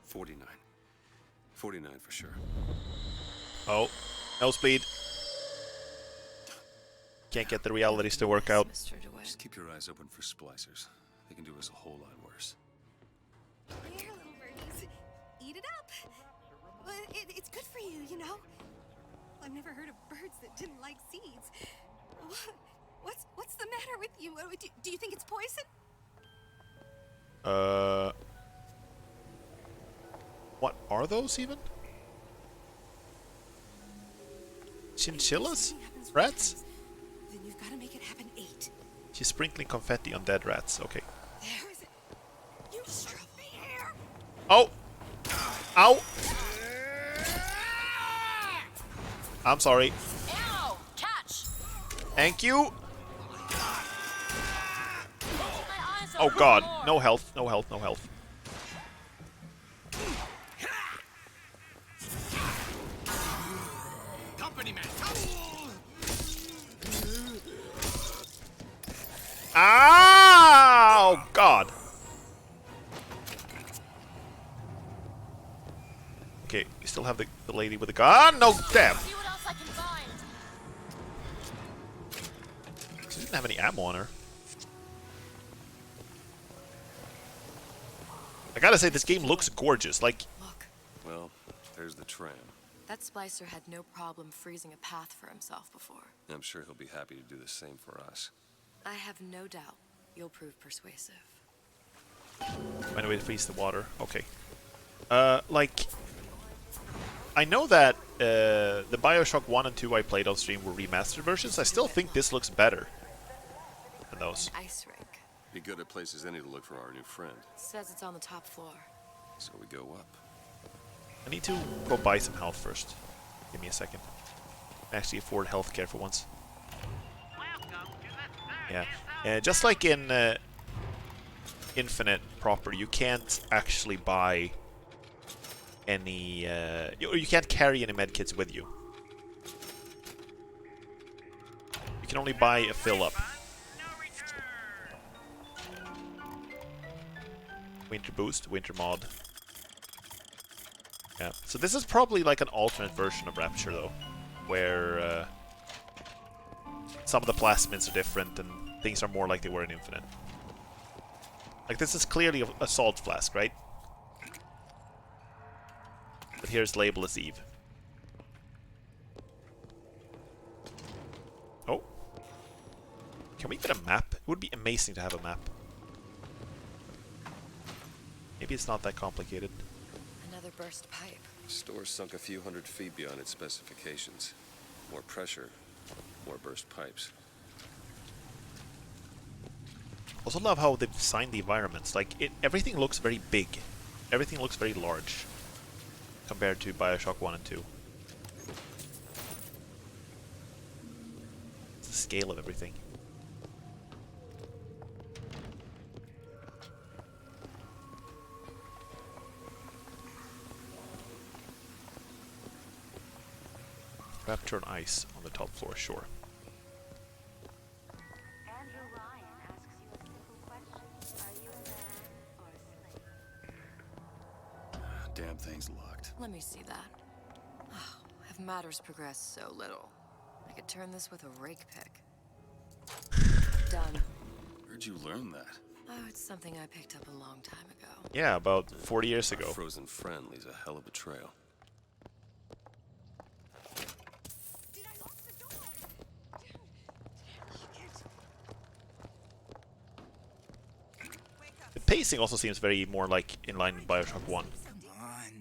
49. 49 for sure. Oh, nosebleed. Can't get the realities to work out. Mr. DeWitt. Just keep your eyes open for splicers. They can do us a whole lot worse. Here, little birdies. Eat it up. Well, it's good for you, you know. I've never heard of birds that didn't like seeds. What's the matter with you? Do you think it's poison? What are those even? Chinchillas? Rats? Then you've got to make it happen 8. She's sprinkling confetti on dead rats. Okay. There is it. You struck me here. Oh! Ow! I'm sorry. Ow! Catch! Thank you! Oh god, no health, no health, no health. Company man! Ow! God. Okay, still have the lady with the gun. No, damn. See what else I can find. She didn't have any ammo on her. I gotta say, this game looks gorgeous. Like, Look, Well, there's the tram. that splicer had no problem freezing a path for himself before. I'm sure he'll be happy to do the same for us. I have no doubt you'll prove persuasive. find a way to freeze the water. Okay. Like, I know that the Bioshock 1 and 2 I played on stream were remastered versions. I still think this looks better than those. An ice rink. Be good at places any to look for our new friend. Says it's on the top floor. So we go up. I need to go buy some health first. Give me a second. I can actually afford healthcare for once. Yeah. Just like in Infinite proper, you can't actually buy any... you can't carry any medkits with you. You can only buy a fill-up. Winter boost, winter mod. Yeah, so this is probably like an alternate version of Rapture though, where some of the plasmids are different and things are more like they were in Infinite. Like this is clearly a salt flask, right? But here's label as Eve. Oh. Can we get a map? It would be amazing to have a map. Maybe it's not that complicated. Another burst pipe. Store sunk a few 100 feet beyond its specifications. More pressure, more burst pipes. Also love how they've designed the environments. Like, everything looks very big. Everything looks very large compared to Bioshock 1 and 2. It's the scale of everything. Rapture on ice on the top floor, sure. Damn thing's locked. Let me see that. Oh, have matters progressed so little? I could turn this with a rake pick. Done. Where'd you learn that? Oh, it's something I picked up a long time ago. Yeah, about 40 years ago. Our frozen friend leaves a hell of a trail. The pacing also seems very more like in line with Bioshock 1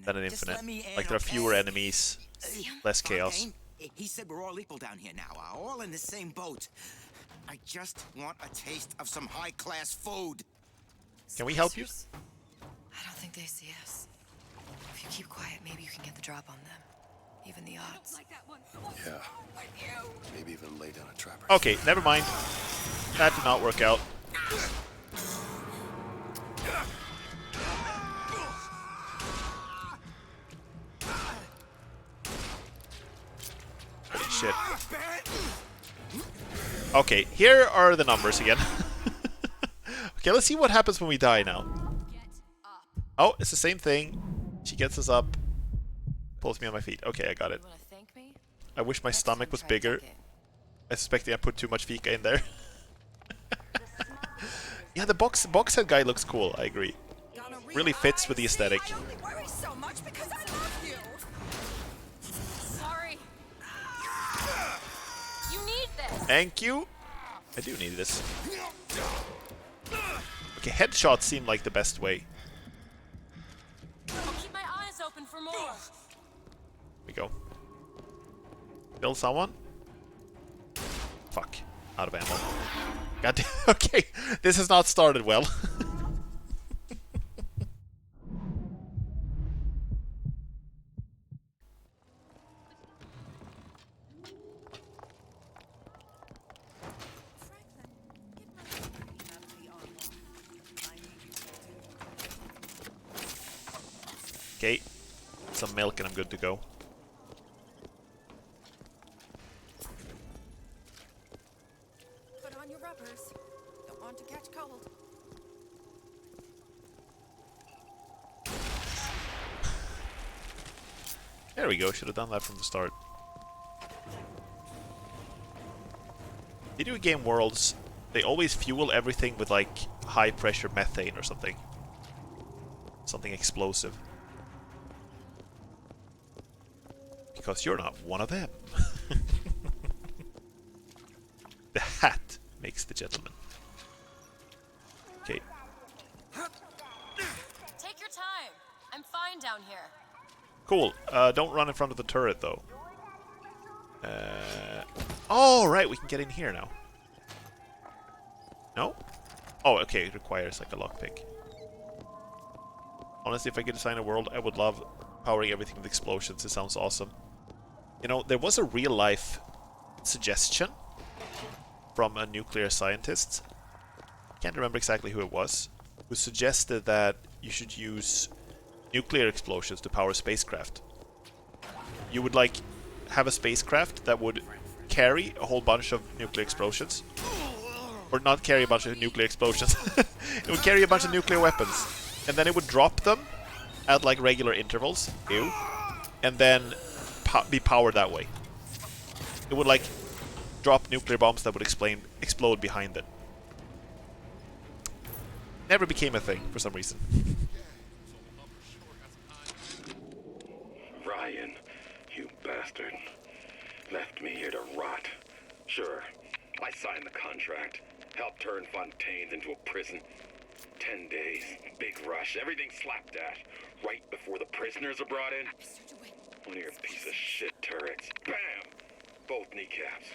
than in Infinite. Like there are fewer enemies, less chaos. He said we're all equal down here now, all in the same boat. I just want a taste of some high-class food. Can we help you? I don't think they see us. If you keep quiet, maybe you can get the drop on them. Even the odds. Yeah. Maybe even lay down a trapper. Okay, never mind. That did not work out. Holy shit. Okay, here are the numbers again. Okay, let's see what happens when we die now. Oh, it's the same thing. She gets us up, pulls me on my feet. Okay, I got it. I wish my stomach was bigger. I suspect I put too much fika in there. Yeah, the box head guy looks cool, I agree. Really fits with the aesthetic. I only worry so much because I love you. Sorry. You need this. Thank you. I do need this. Okay, headshots seem like the best way. I'll keep my eyes open for more. Here we go. Kill someone. Fuck. Out of ammo. God damn. Okay, this has not started well. Okay, some milk and I'm good to go. Put on your rubbers. Don't want to catch cold. There we go, should have done that from the start. Video game worlds, they always fuel everything with like high pressure methane or something. Something explosive. Because you're not one of them. The hat makes the gentleman. Okay. Take your time. I'm fine down here. Cool. Don't run in front of the turret, though. Oh, right. We can get in here now. No? Oh, okay. It requires, like, a lockpick. Honestly, if I could design a world, I would love powering everything with explosions. It sounds awesome. You know, there was a real-life suggestion from a nuclear scientist. Can't remember exactly who it was. Who suggested that you should use nuclear explosions to power spacecraft. You would like have a spacecraft that would carry a whole bunch of nuclear explosions. Or not carry a bunch of nuclear explosions. It would carry a bunch of nuclear weapons. And then it would drop them at like regular intervals. Ew. And then be powered that way. It would like drop nuclear bombs that would explode behind it. Never became a thing for some reason. Ryan, you bastard. Left me here to rot. Sure, I signed the contract. Helped turn Fontaine's into a prison. 10 days, big rush, everything slapdash. Right before the prisoners are brought in. One of your piece of shit turrets. Bam! Both kneecaps.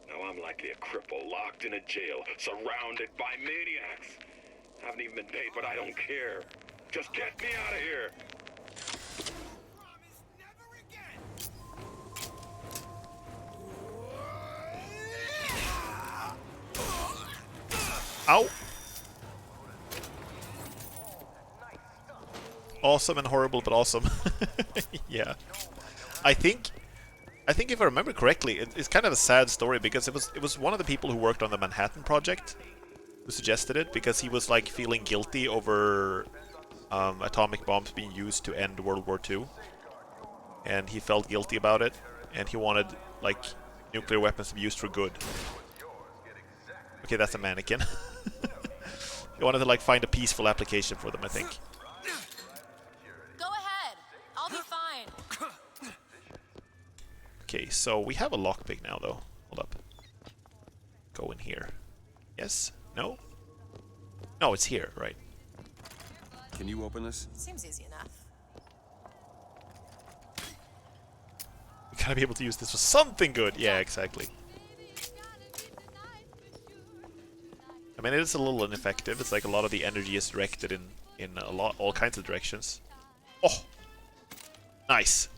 Now I'm likely a cripple locked in a jail, surrounded by maniacs. Haven't even been paid, but I don't care. Just get me out of here. Ow! Awesome and horrible, but awesome. Yeah. I think if I remember correctly, it's kind of a sad story because it was one of the people who worked on the Manhattan Project who suggested it because he was like feeling guilty over atomic bombs being used to end World War II, and he felt guilty about it, and he wanted like nuclear weapons to be used for good. Okay, that's a mannequin. He wanted to like find a peaceful application for them, I think. Go ahead. I'll be fine. Okay, so we have a lockpick now, though. Hold up. Go in here. Yes? No? No, it's here, right? Can you open this? Seems easy enough. We gotta be able to use this for something good. Yeah, exactly. I mean, it is a little ineffective. It's like a lot of the energy is directed in all kinds of directions. Oh! Nice!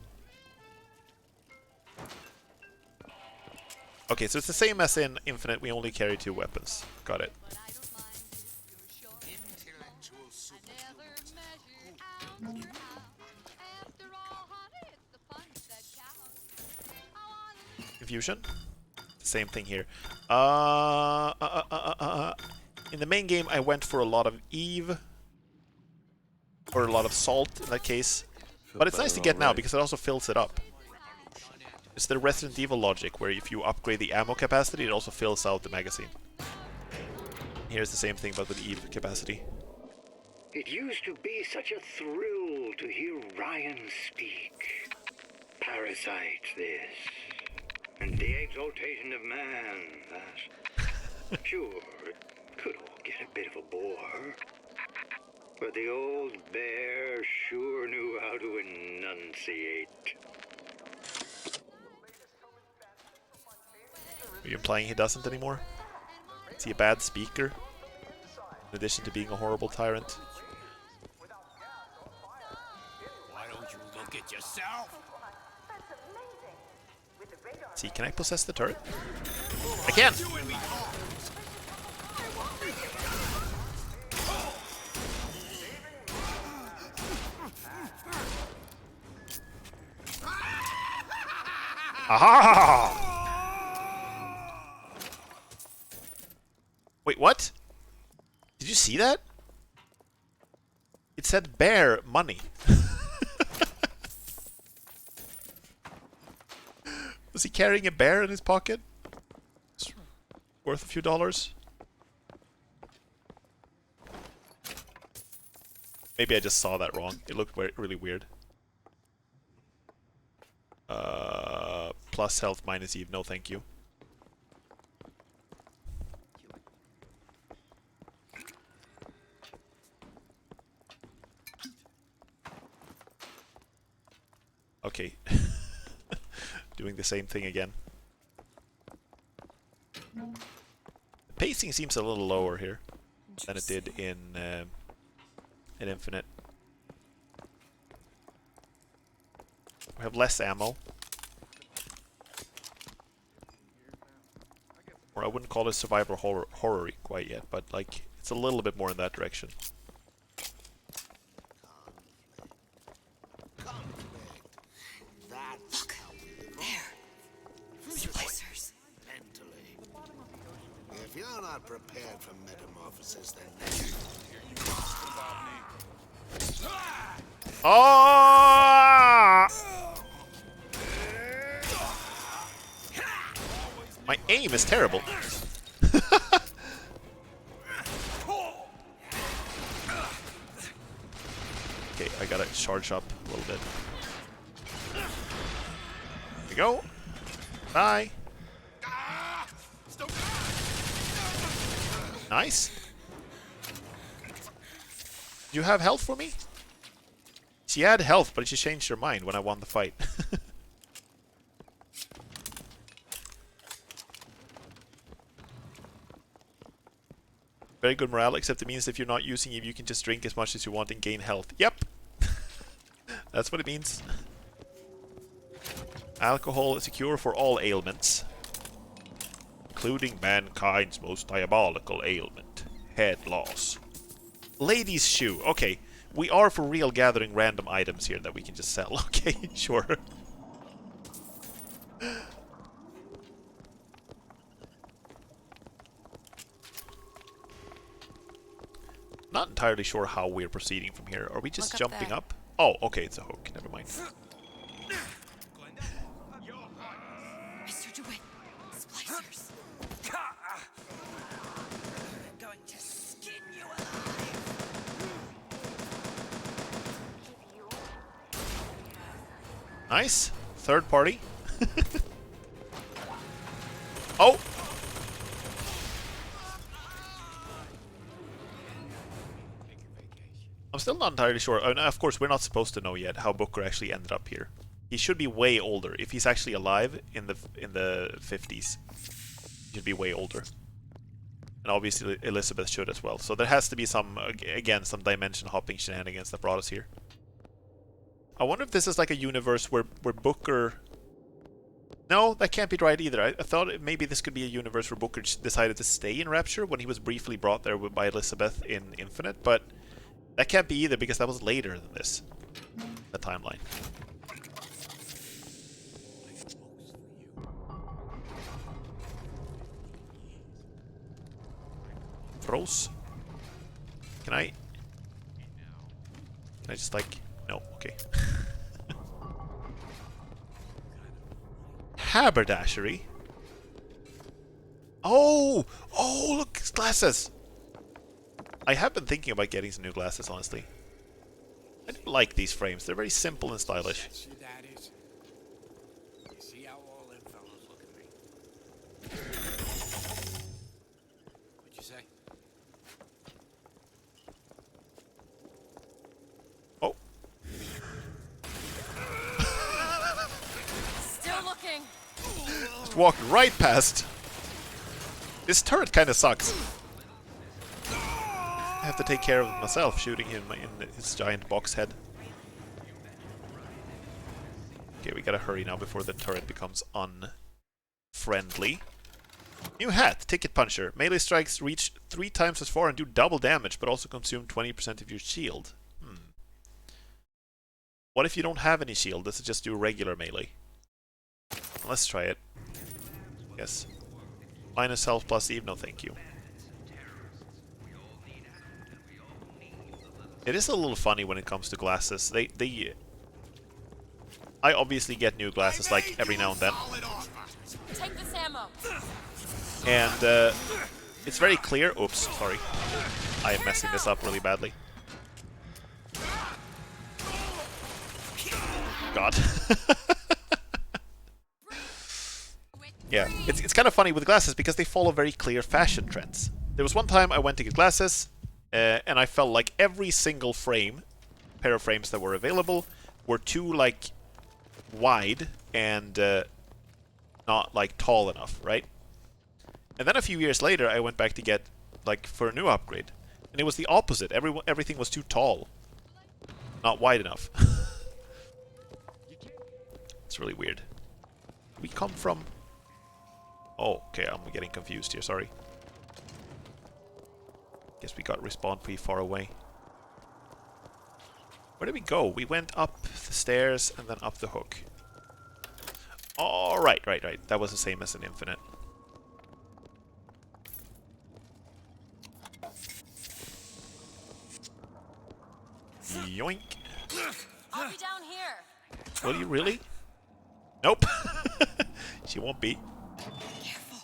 Okay, so it's the same as in Infinite, we only carry 2 weapons. Got it. Confusion? Same thing here. In the main game, I went for a lot of Eve. Or a lot of salt, in that case. But it's nice to get now, because it also fills it up. It's the Resident Evil logic, where if you upgrade the ammo capacity, it also fills out the magazine. Here's the same thing, but with Eve capacity. It used to be such a thrill to hear Ryan speak. Parasite, this. And the exaltation of man, that. Sure, it could all get a bit of a bore. But the old bear sure knew how to enunciate. Are you implying he doesn't anymore? Is he a bad speaker? In addition to being a horrible tyrant? Why don't you look at yourself? See, can I possess the turret? I can! Aha! Wait, what? Did you see that? It said bear money. Was he carrying a bear in his pocket? It's worth a few dollars. Maybe I just saw that wrong. It looked really weird. Plus health, minus Eve. No, thank you. Okay. Doing the same thing again. The pacing seems a little lower here than it did in Infinite. We have less ammo. Or I wouldn't call it survival horror quite yet, but like it's a little bit more in that direction. Look, there. Splicers. Mentally. If you're not prepared for metamorphosis, then Oh! My aim is terrible. Okay, I gotta charge up a little bit. Here we go. Bye. Nice. Do you have health for me? She had health, but she changed her mind when I won the fight. Very good morale, except it means if you're not using it, you can just drink as much as you want and gain health. Yep. That's what it means. Alcohol is a cure for all ailments, including mankind's most diabolical ailment, head loss. Lady's shoe. Okay, we are for real gathering random items here that we can just sell. Okay, sure. Not entirely sure how we're proceeding from here. Are we just jumping up? Oh, okay, it's a hook. Never mind. Mr. DeWitt, splicers. I'm going to skin you alive. Nice. Third party. Oh! I'm still not entirely sure. Oh, no, of course, we're not supposed to know yet how Booker actually ended up here. He should be way older. If he's actually alive in the 50s, he should be way older. And obviously Elizabeth should as well. So there has to be some, again, some dimension hopping shenanigans that brought us here. I wonder if this is like a universe where Booker... No, that can't be right either. I thought maybe this could be a universe where Booker decided to stay in Rapture when he was briefly brought there by Elizabeth in Infinite, but that can't be either because that was later than this, the timeline. Throws. Can I just like... No, okay. Haberdashery? Oh! Oh, look, his glasses! I have been thinking about getting some new glasses, honestly. I do like these frames. They're very simple and stylish. You see how all them fellows look at me? What'd you say? Oh. Still looking. Just walked right past. This turret kind of sucks. I have to take care of it myself, shooting him in his giant box head. Okay, we gotta hurry now before the turret becomes unfriendly. New hat, Ticket Puncher. Melee strikes reach 3 times as far and do double damage, but also consume 20% of your shield. What if you don't have any shield? Does it just do regular melee? Let's try it. Yes. Minus health plus Eve, no thank you. It is a little funny when it comes to glasses. I obviously get new glasses like every now and then. And it's very clear. Oops, sorry. I am messing this up really badly. God. Yeah, it's kind of funny with glasses because they follow very clear fashion trends. There was one time I went to get glasses, and I felt like every single pair of frames that were available were too like wide and not like tall enough, right? And then a few years later, I went back to get like for a new upgrade, and it was the opposite. Everything was too tall, not wide enough. It's really weird. We come from. Oh, okay, I'm getting confused here, sorry. Guess we got respawned pretty far away. Where did we go? We went up the stairs and then up the hook. Oh, right. That was the same as in Infinite. Yoink. I'll be down here. Will you really? Nope. She won't be. Careful.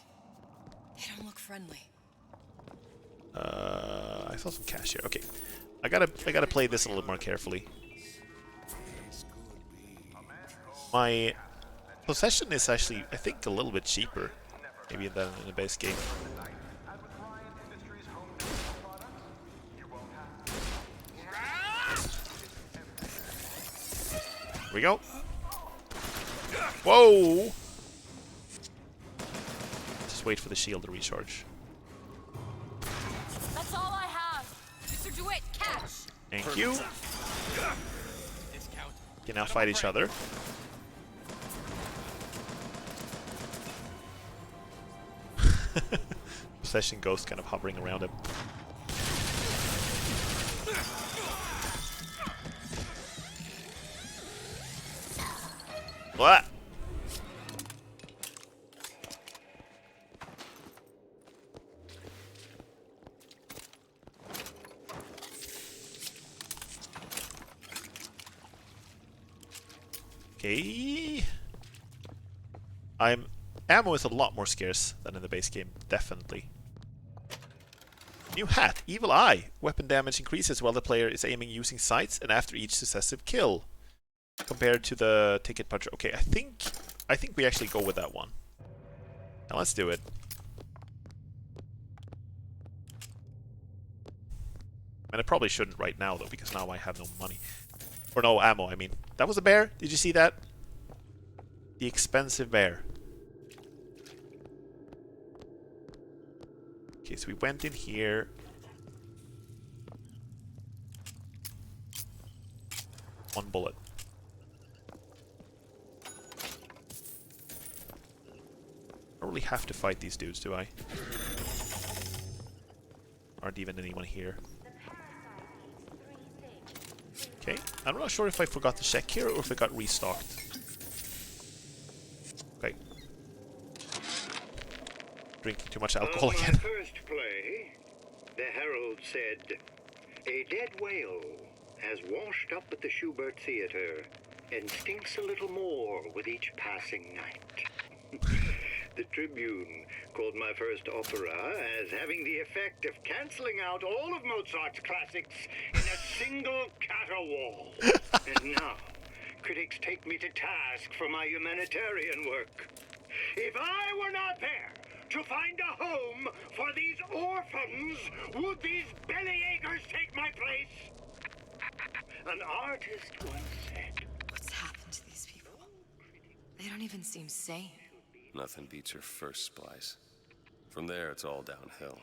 They don't look friendly. I saw some cash here. Okay. I gotta play this a little more carefully. My possession is actually, I think, a little bit cheaper, maybe than in the base game. Here we go. Whoa! Just wait for the shield to recharge. That's all I have. Mr. DeWitt, catch. Thank you. Can now fight each other. Possession Ghost kind of hovering around him. What? Okay. Ammo is a lot more scarce than in the base game, definitely. New hat, Evil Eye. Weapon damage increases while the player is aiming using sights and after each successive kill. Compared to the Ticket Puncher. Okay, I think we actually go with that one. Now let's do it. And I probably shouldn't right now though, because now I have no money. Or no ammo, I mean. That was a bear? Did you see that? The expensive bear. Okay, so we went in here. One bullet. I don't really have to fight these dudes, do I? Aren't even anyone here. Okay, I'm not sure if I forgot to check here or if it got restocked. Okay. Drinking too much alcohol again. On my first play, the Herald said, "A dead whale has washed up at the Schubert Theater and stinks a little more with each passing night." The Tribune called my first opera as having the effect of cancelling out all of Mozart's classics in a single caterwaul. And now, critics take me to task for my humanitarian work. If I were not there to find a home for these orphans, would these bellyachers take my place? An artist once said, What's happened to these people? They don't even seem sane. Nothing beats your first splice. From there, it's all downhill.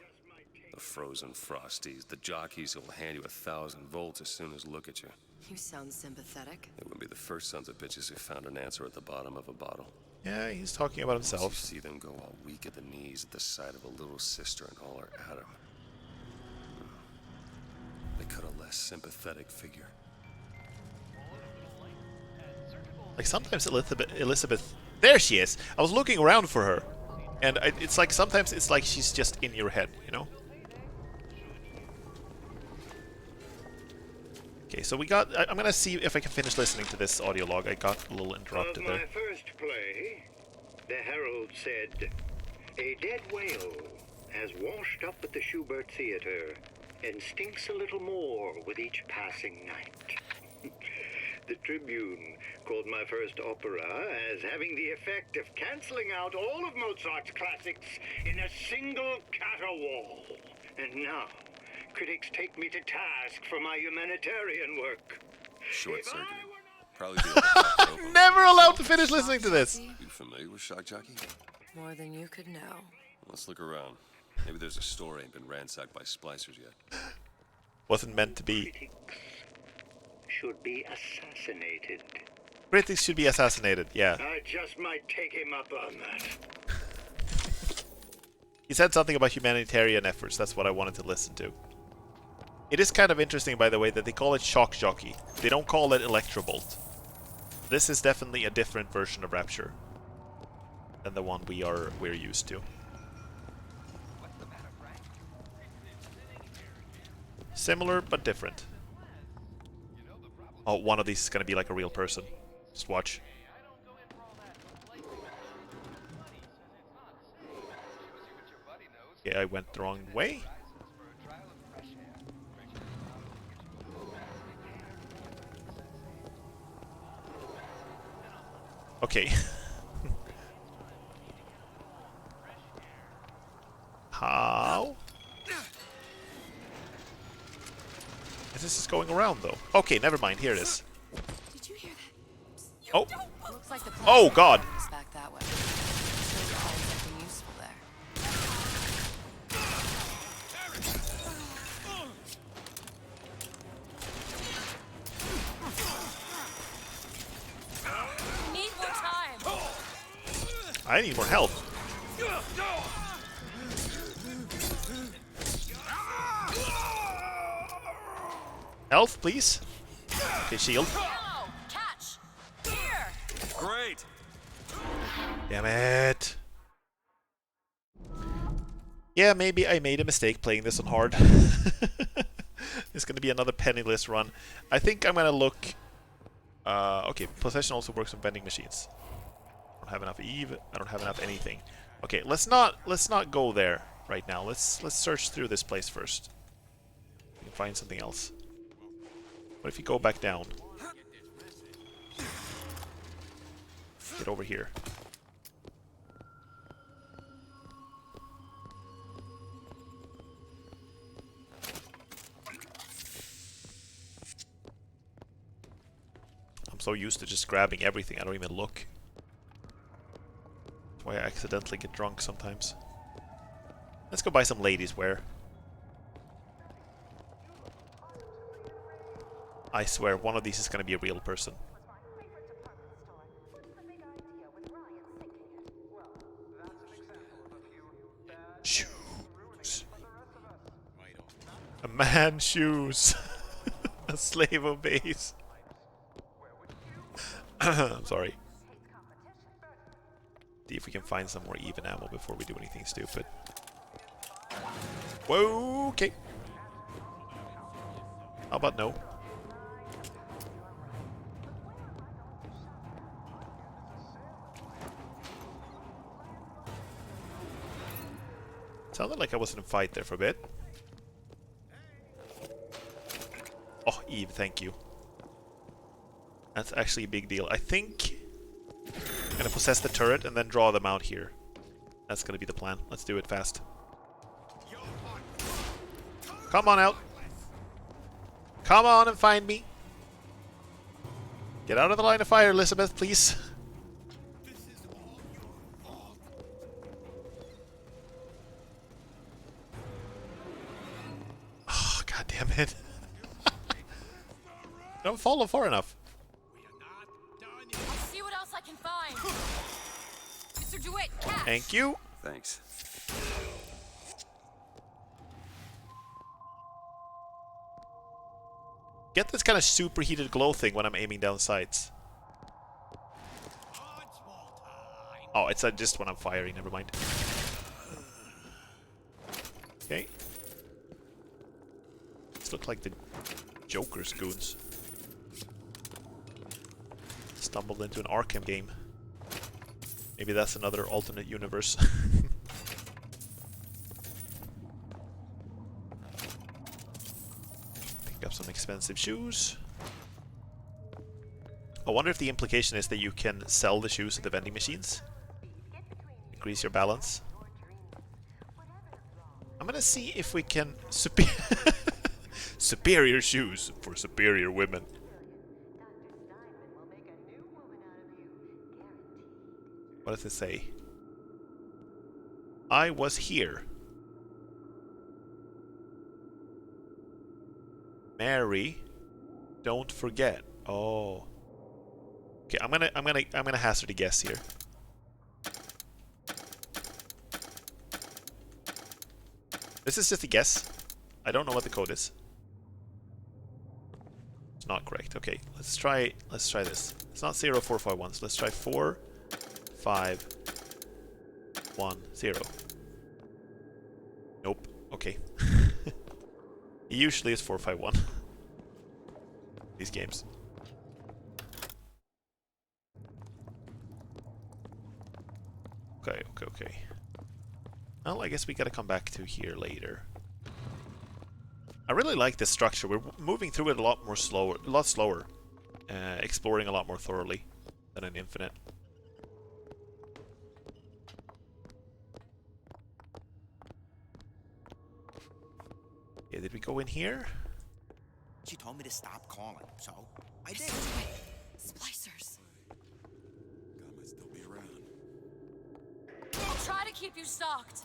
The frozen frosties, the jockeys who'll hand you 1,000 volts as soon as look at you. You sound sympathetic. They wouldn't be the first sons of bitches who found an answer at the bottom of a bottle. Yeah, he's talking about himself. You see them go all weak at the knees at the sight of a little sister and all her Adam. They cut a less sympathetic figure. Like sometimes Elizabeth, there she is. I was looking around for her, and it's like sometimes it's like she's just in your head, you know. Okay, so we got. I'm gonna see if I can finish listening to this audio log. I got a little interrupted of my there. first play, the Herald said, A dead whale has washed up at the Schubert Theater and stinks a little more with each passing night. The Tribune called my first opera as having the effect of canceling out all of Mozart's classics in a single caterwaul. And now, critics take me to task for my humanitarian work. Short circuit. Probably be able to Never allowed to finish listening to this. You familiar with Shock Jockey? More than you could know. Let's look around. Maybe there's a store ain't been ransacked by splicers yet. Wasn't meant to be. Should be assassinated. Critics should be assassinated, yeah. I just might take him up on that. He said something about humanitarian efforts, that's what I wanted to listen to. It is kind of interesting, by the way, that they call it Shock Jockey. They don't call it Electrobolt. This is definitely a different version of Rapture than the one we're used to. Similar, but different. Oh, one of these is gonna be like a real person. Just watch. Okay, I went the wrong way. Okay. How? This is going around though. Okay, never mind. Here it is. Did you hear that? Oh. Looks like the Oh God. is back that way. Sure we'll find something useful there. We need more time. I need more help. Health, please. Okay, shield. Ammo! Catch! Here! Great! Damn it. Yeah, maybe I made a mistake playing this on hard. It's gonna be another penniless run. I think I'm gonna look... okay, possession also works on vending machines. I don't have enough Eve. I don't have enough anything. Okay, let's not go there right now. Let's search through this place first. We can find something else. What if you go back down? Get over here. I'm so used to just grabbing everything, I don't even look. That's why I accidentally get drunk sometimes. Let's go buy some ladies' wear. I swear, one of these is gonna be a real person. Shoes. A man shoes. A slave obeys. I'm sorry. See if we can find some more even ammo before we do anything stupid. Whoa, okay. How about no? Sounded like I was in a fight there for a bit. Oh, Eve, thank you. That's actually a big deal. I think I'm gonna possess the turret and then draw them out here. That's gonna be the plan. Let's do it fast. Come on out. Come on and find me. Get out of the line of fire, Elizabeth, please. Oh, God damn it. Don't follow far enough. I'll see what else I can find. Mr. DeWitt, catch! Thank you. Thanks. Get this kind of superheated glow thing when I'm aiming down sights. Oh, it's just when I'm firing, never mind. Okay. These look like the Joker's goons. Stumbled into an Arkham game. Maybe that's another alternate universe. up some expensive shoes. I wonder if the implication is that you can sell the shoes at the vending machines. Increase your balance. I'm gonna see if we can superior shoes for superior women. What does it say? I was here. Mary, don't forget. Oh. Okay, I'm gonna hazard a guess here. This is just a guess. I don't know what the code is. It's not correct. Okay, let's try this. It's not 0451, so let's try 4510. Nope. Okay. It usually is 451. These games. Okay. Well, I guess we gotta come back to here later. I really like this structure. We're moving through it a lot slower. Exploring a lot more thoroughly than in Infinite. Yeah, did we go in here? She told me to stop calling, so I did. Splicers. God might still be around. I'll try to keep you stocked.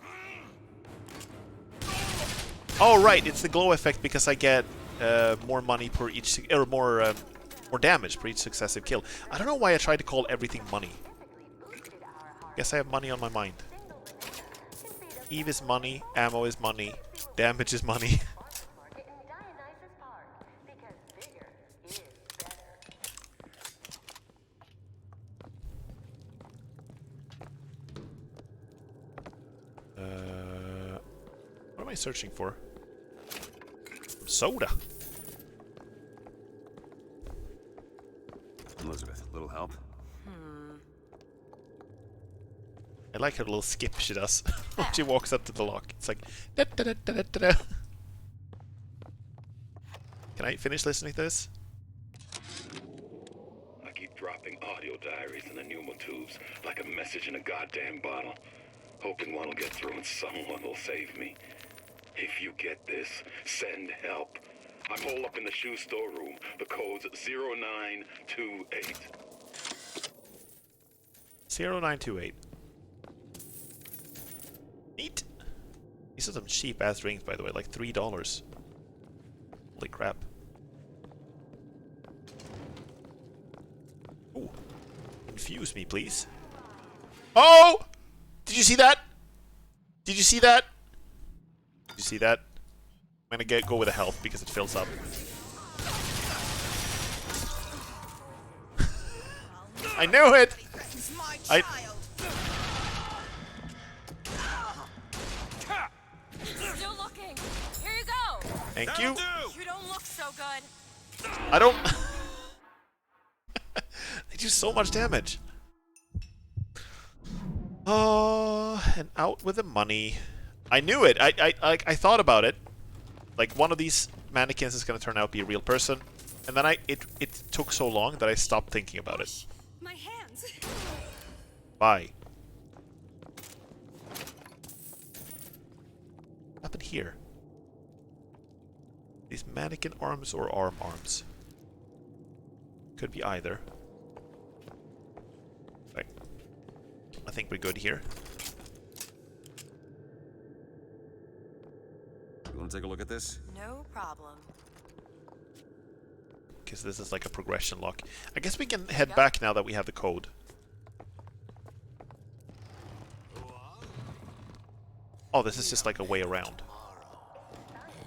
Oh right, it's the glow effect because I get more money per each, or more damage per each successive kill. I don't know why I tried to call everything money. Guess I have money on my mind. Eve is money, ammo is money, damage is money. What am I searching for? Soda. Elizabeth, little help? I like her little skip she does when she walks up to the lock. It's like da, da, da, da, da, da. Can I finish listening to this? I keep dropping audio diaries in the pneumo tubes like a message in a goddamn bottle, hoping one will get through and someone will save me. If you get this, send help. I'm holed up in the shoe storeroom. The code's 0928. 0928. Neat. These are some cheap ass rings, by the way, like $3. Holy crap. Ooh. Infuse me, please. Oh! Did you see that? Did you see that? Did you see that? I'm gonna go with a health because it fills up. I knew it! Still looking. Here you go. Thank you. You don't look so good. I don't... They do so much damage. Oh, and out with the money. I knew it. I thought about it. Like, one of these mannequins is going to turn out to be a real person. And then it took so long that I stopped thinking about it. My hands. Bye. What happened here? These mannequin arms or arms? Could be either. Right. I think we're good here. You want to take a look at this? No problem. Because this is like a progression lock. I guess we can head back now that we have the code. Oh, this is just like a way around.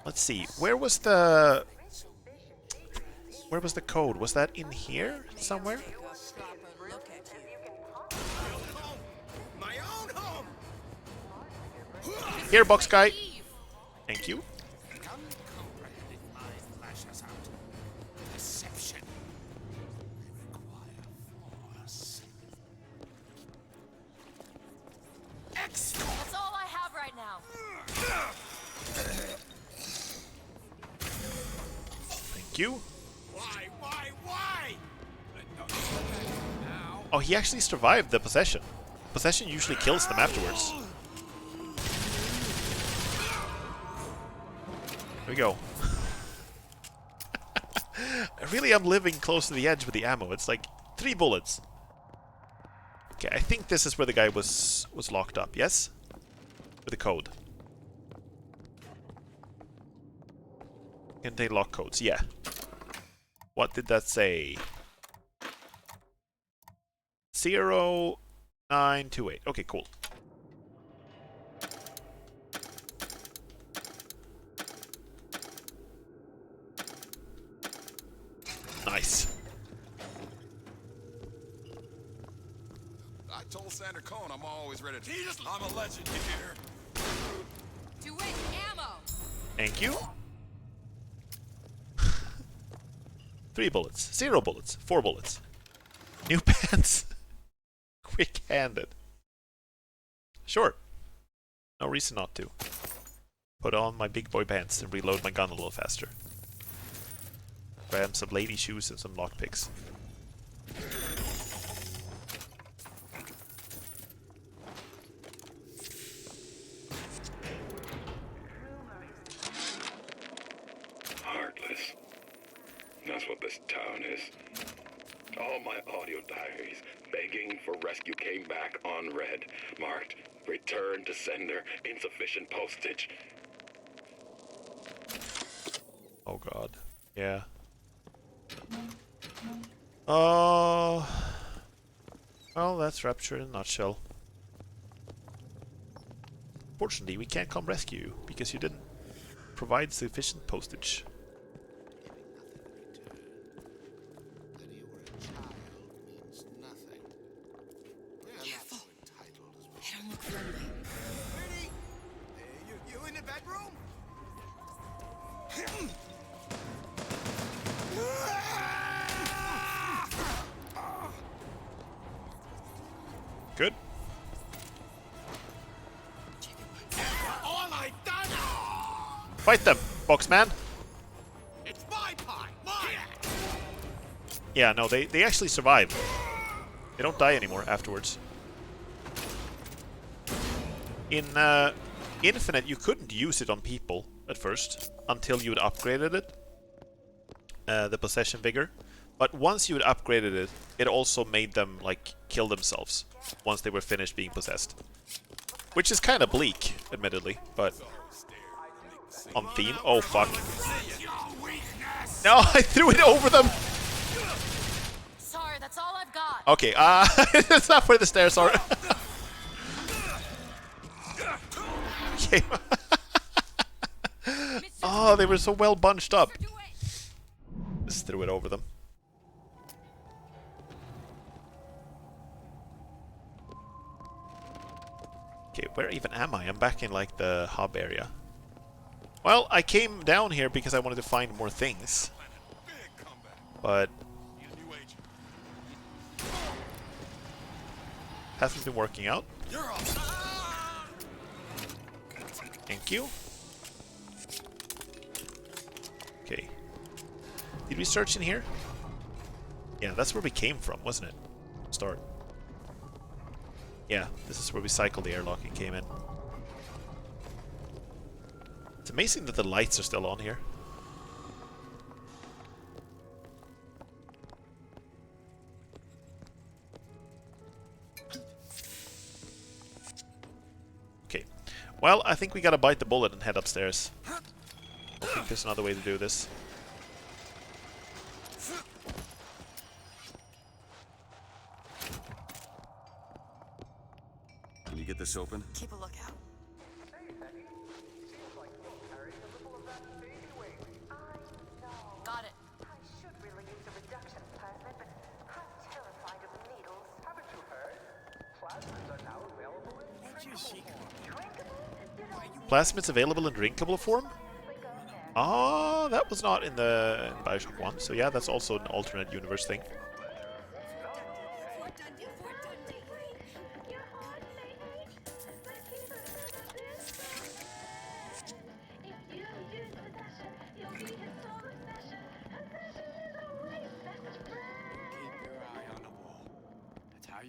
Let's see. Where was the code? Was that in here somewhere? Here, box guy. Thank you. That's all I have right now. Thank you. Why? Oh, he actually survived the possession. Possession usually kills them afterwards. There we go. Really, I'm living close to the edge with the ammo. It's like 3 bullets. Okay, I think this is where the guy was locked up, yes? With the code. Contain lock codes, yeah. What did that say? 0928. Okay, cool. Nice. I told Sander Cohen I'm always ready to... I'm a legend, you hear? To it, ammo! Thank you. 3 bullets. 0 bullets. 4 bullets. New pants. Quick-handed. Sure. No reason not to. Put on my big boy pants and reload my gun a little faster. Grab some lady shoes and some lockpicks. Heartless. That's what this town is. All my audio diaries begging for rescue came back unread, marked return to sender, insufficient postage. Oh god. Yeah. Oh. Well, that's Rapture in a nutshell. Fortunately, we can't come rescue you because you didn't provide sufficient postage. Careful. They don't look friendly. Pretty? You in the bedroom? Good. All I done! Fight them, Boxman! It's my pie! Mine! Yeah, no, they actually survive. They don't die anymore afterwards. In Infinite, you couldn't use it on people at first until you had upgraded it, the possession vigor. But once you had upgraded it, it also made them like kill themselves once they were finished being possessed, which is kind of bleak, admittedly, but on theme. Oh fuck! No, I threw it over them. Sorry, that's all I've got. Okay, that's not where the stairs are. Okay. Oh, they were so well bunched up. Just threw it over them. Okay, where even am I? I'm back in like the hub area. Well, I came down here because I wanted to find more things. But hasn't been working out. Thank you. Okay. Did we search in here? Yeah, that's where we came from, wasn't it? Start. Yeah, this is where we cycled the airlock and came in. It's amazing that the lights are still on here. Okay. Well, I think we gotta bite the bullet and head upstairs. I don't think there's another way to do this. Can you get this open? Keep a lookout. Got it. Plasmids available in drinkable form? Ah, that was not in the Bioshock 1, so yeah, that's also an alternate universe thing.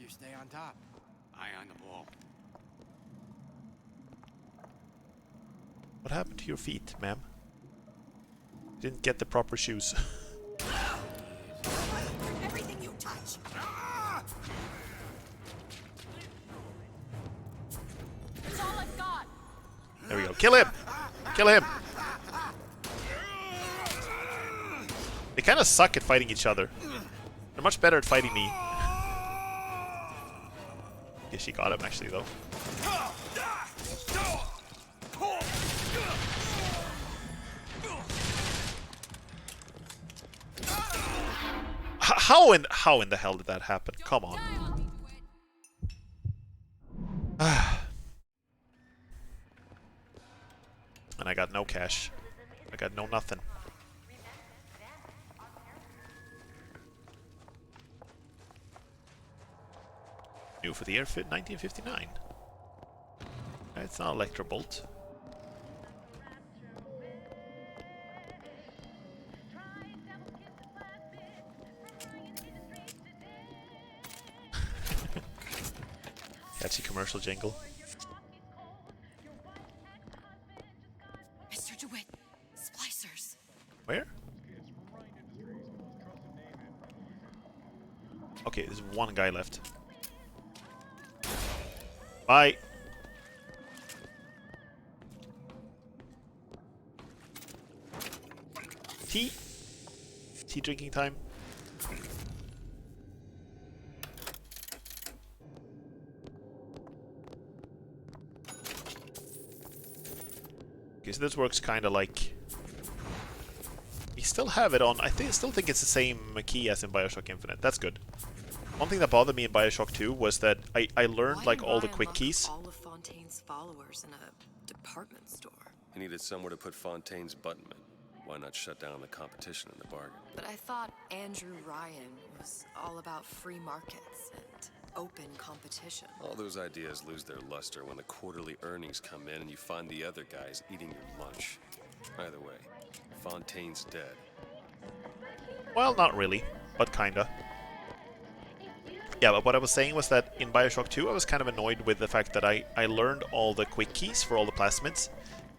You stay on top. Eye on the ball. What happened to your feet, ma'am? Didn't get the proper shoes. Everything you touch. It's all I've got. There we go. Kill him! Kill him! They kind of suck at fighting each other. They're much better at fighting me. Yeah, she got him actually though. How in the hell did that happen? Come on. And I got no cash. I got no nothing. New for the year 1959. It's not Electrobolt. Catchy commercial jingle. Mr. DeWitt, splicers. Where? Okay, there's one guy left. Bye. Tea? Tea drinking time? Okay, so this works kind of like... We still have it on... I still think it's the same key as in Bioshock Infinite. That's good. One thing that bothered me in Bioshock 2 was that I learned like all the quick keys. All of Fontaine's followers in a department store. He needed somewhere to put Fontaine's button in. Why not shut down the competition in the bargain? But I thought Andrew Ryan was all about free markets and open competition. All those ideas lose their luster when the quarterly earnings come in and you find the other guys eating your lunch. Either way, Fontaine's dead. Well, not really, but kinda. Yeah, but what I was saying was that in Bioshock 2 I was kind of annoyed with the fact that I learned all the quick keys for all the plasmids,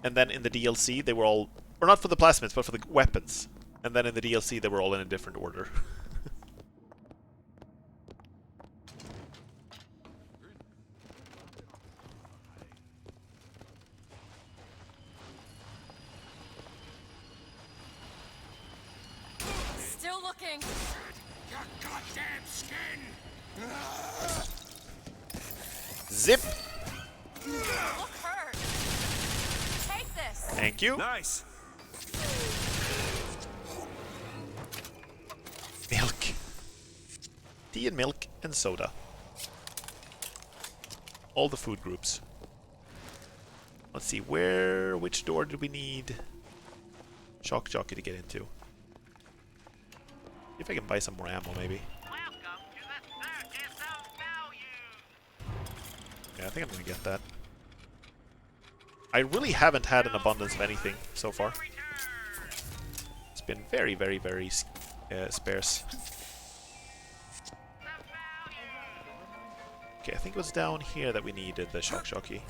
and then in the DLC they were all... Or not for the plasmids, but for the weapons. And then in the DLC they were all in a different order. Still looking. Your goddamn skin! Zip! Look hurt. Take this. Thank you. Nice! Milk. Tea and milk and soda. All the food groups. Let's see, which door did we need Shock Jockey to get into? See if I can buy some more ammo, maybe. Yeah, I think I'm gonna get that. I really haven't had an abundance of anything so far. It's been very, very, very sparse. Okay, I think it was down here that we needed the Shock Jockey.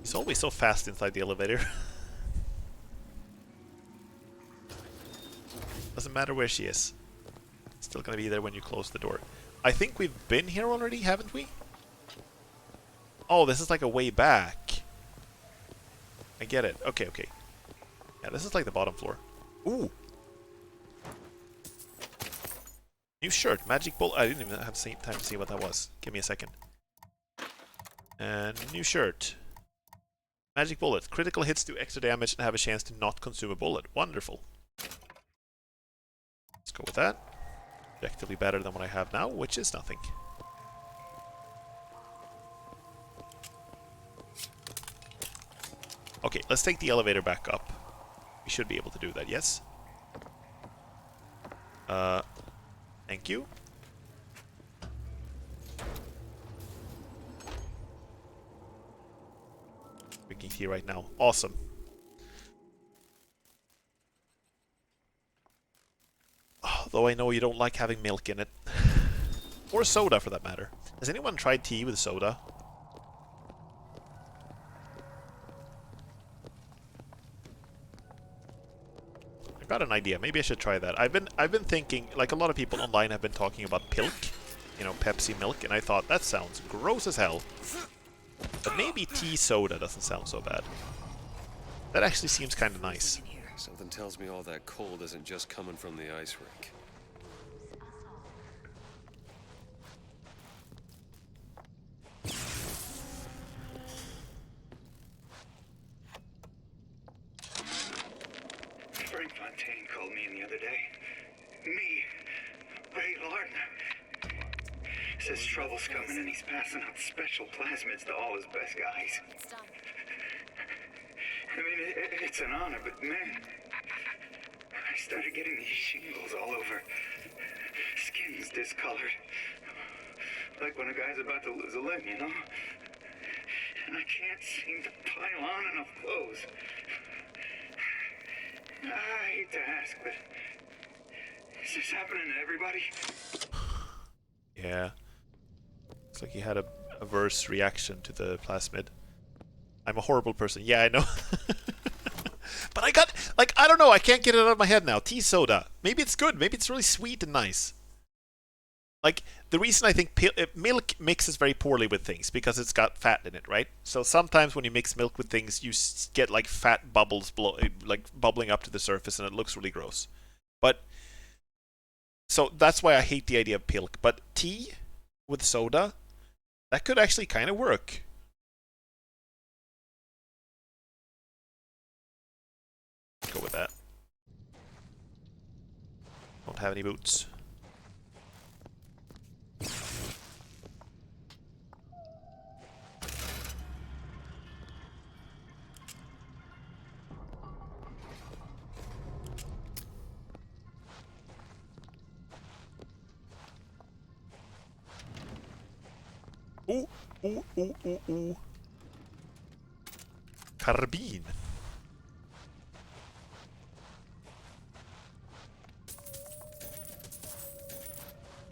He's always so fast inside the elevator. Doesn't matter where she is. Still gonna be there when you close the door. I think we've been here already, haven't we? Oh, this is like a way back. I get it. Okay, okay. Yeah, this is like the bottom floor. Ooh! New shirt, magic bullet. I didn't even have time to see what that was. Give me a second. And new shirt. Magic bullet. Critical hits do extra damage and have a chance to not consume a bullet. Wonderful. Let's go with that. Objectively better than what I have now, which is nothing. Okay, let's take the elevator back up. We should be able to do that, yes? Thank you. drinking tea right now. Awesome. Though I know you don't like having milk in it. Or soda, for that matter. Has anyone tried tea with soda? I got an idea. Maybe I should try that. I've been thinking, like a lot of people online have been talking about pilk, you know, Pepsi milk, and I thought that sounds gross as hell. But maybe tea soda doesn't sound so bad. That actually seems kind of nice. Something tells me all that cold isn't just coming from the ice rink. Frank Fontaine called me in the other day. Me, Ray Lardner. Says trouble's coming and he's passing out special plasmids to all his best guys. I mean, it's an honor, but man, I started getting these shingles all over. Skin's discolored. Like when a guy's about to lose a limb, you know? And I can't seem to pile on enough clothes. I hate to ask, but is this happening to everybody? Yeah. Looks like he had a adverse reaction to the plasmid. I'm a horrible person. Yeah, I know. But I got, like, I don't know. I can't get it out of my head now. Tea soda. Maybe it's good. Maybe it's really sweet and nice. Like, the reason I think milk mixes very poorly with things, because it's got fat in it, right? So sometimes when you mix milk with things, you get, like, fat bubbles, like, bubbling up to the surface, and it looks really gross. But, so that's why I hate the idea of pilk. But tea with soda, that could actually kind of work. Go with that. Don't have any boots. Ooh, ooh, ooh, ooh, ooh. Carbine.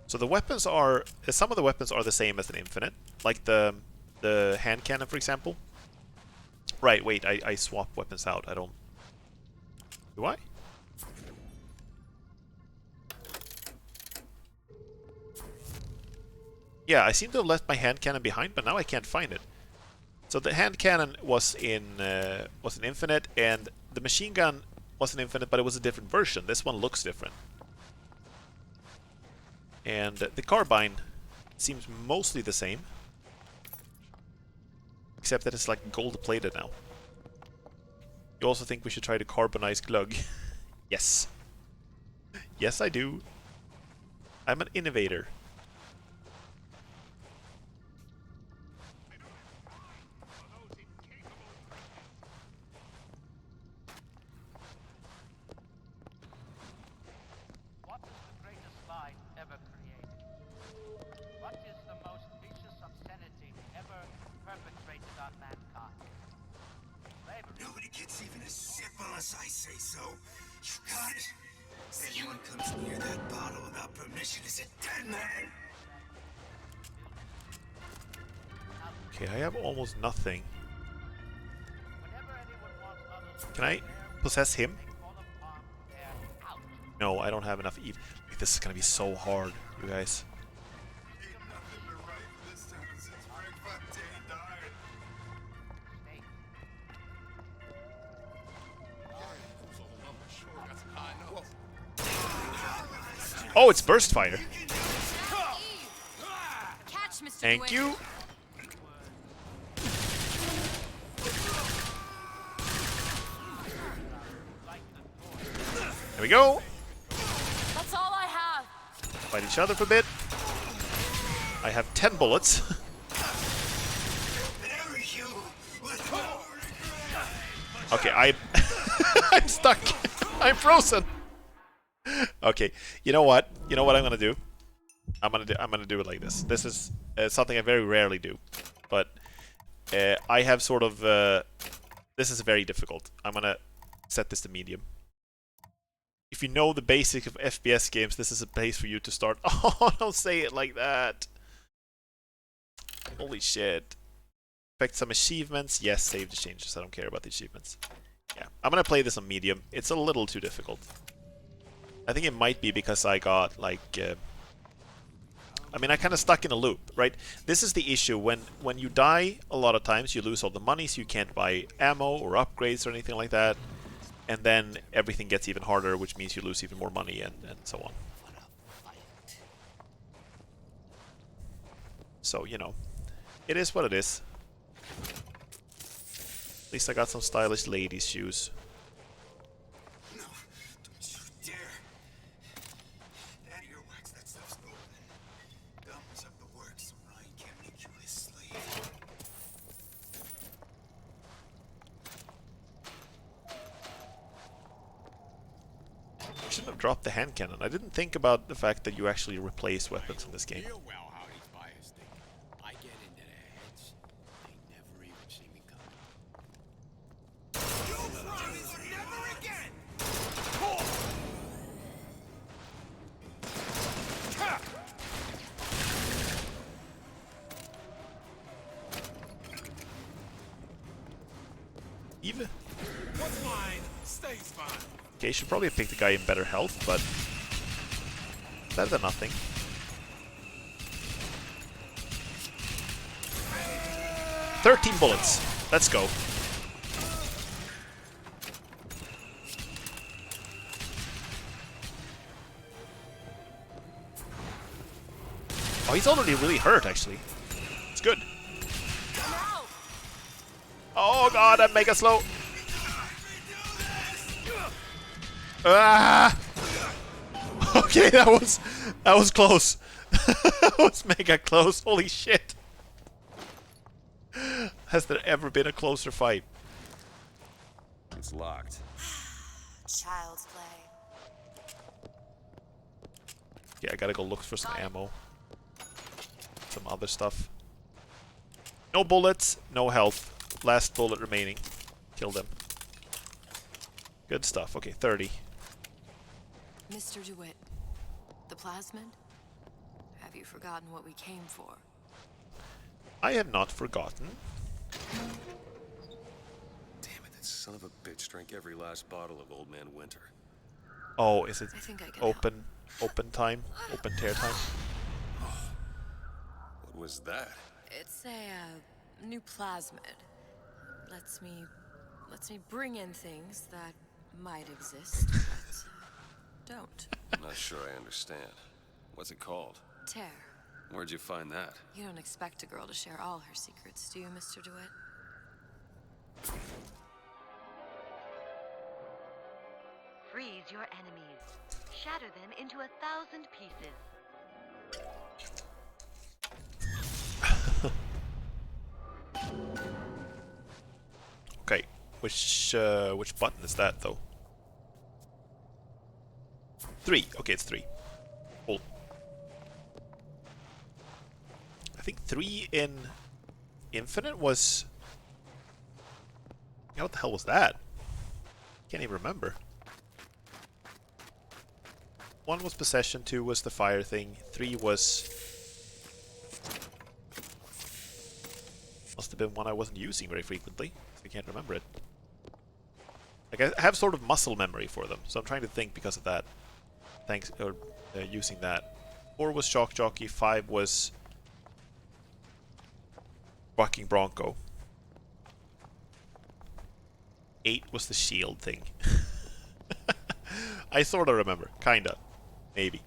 So the weapons are, some of the weapons are the same as an Infinite, like the hand cannon, for example. Right, wait, I swap weapons out. I don't. Do I? Yeah, I seem to have left my hand cannon behind, but now I can't find it. So the hand cannon was an Infinite, and the machine gun was an Infinite, but it was a different version. This one looks different. And the carbine seems mostly the same, except that it's like gold-plated now. You also think we should try to carbonize Glug? Yes. Yes, I do. I'm an innovator. Nobody gets even a sip unless I say so. You got it? Anyone comes near that bottle without permission is a dead man. Okay, I have almost nothing. Can I possess him? No, I don't have enough Eve. This is gonna be so hard, you guys. Oh, it's Burst Fire. Thank you. There we go. That's all I have. Fight each other for a bit. I have 10 bullets. Okay, I'm stuck. I'm frozen. Okay, you know what? You know what I'm gonna do? I'm gonna do it like this. This is something I very rarely do, but I have sort of This is very difficult. I'm gonna set this to medium. If you know the basics of FPS games, this is a place for you to start. Oh, don't say it like that. Holy shit. Expect some achievements. Yes, save the changes. I don't care about the achievements. Yeah, I'm gonna play this on medium. It's a little too difficult. I think it might be because I got, like... I mean, I kind of stuck in a loop, right? This is the issue. When you die, a lot of times, you lose all the money, so you can't buy ammo or upgrades or anything like that. And then everything gets even harder, which means you lose even more money and so on. So, you know, it is what it is. At least I got some stylish ladies' shoes. No, don't you dare. That earwax, that stuff's open. Gums up the works so Ryan can't make you his slave. I shouldn't have dropped the hand cannon. I didn't think about the fact that you actually replace weapons in this game. Well, how these buyers think. I get into their heads. They never even see me coming. You promise never again! Even? What's mine stays mine. Okay, should probably have picked a guy in better health, but better than nothing. "13 bullets. Let's go. Oh, he's already really hurt, actually. It's good. Oh god, I'm mega slow. Ah! Okay, that was close. That was mega close. Holy shit. Has there ever been a closer fight? It's locked. Child's play. Yeah, I gotta go look for some ammo. Some other stuff. No bullets, no health. Last bullet remaining. Kill them. Good stuff. Okay, 30. Mr. DeWitt, the plasmid? Have you forgotten what we came for? I have not forgotten. Damn it, that son of a bitch drank every last bottle of Old Man Winter. Oh, is it I think I can open time? Open tear time? What was that? It's a new plasmid. Lets me bring in things that might exist, but don't. I'm not sure I understand. What's it called? Tear. Where'd you find that? You don't expect a girl to share all her secrets, do you, Mr. DeWitt? Freeze your enemies. Shatter them into 1,000 pieces. Okay, which button is that though? 3. Okay, it's 3. Cool. I think 3 in Infinite was... Yeah, what the hell was that? Can't even remember. 1 was possession, 2 was the fire thing, 3 was... Must have been one I wasn't using very frequently, so I can't remember it. Like, I have sort of muscle memory for them, so I'm trying to think because of that. Thanks, or using that. 4 was Shock Jockey, 5 was Bucking Bronco. 8 was the shield thing. I sort of remember, kinda, maybe.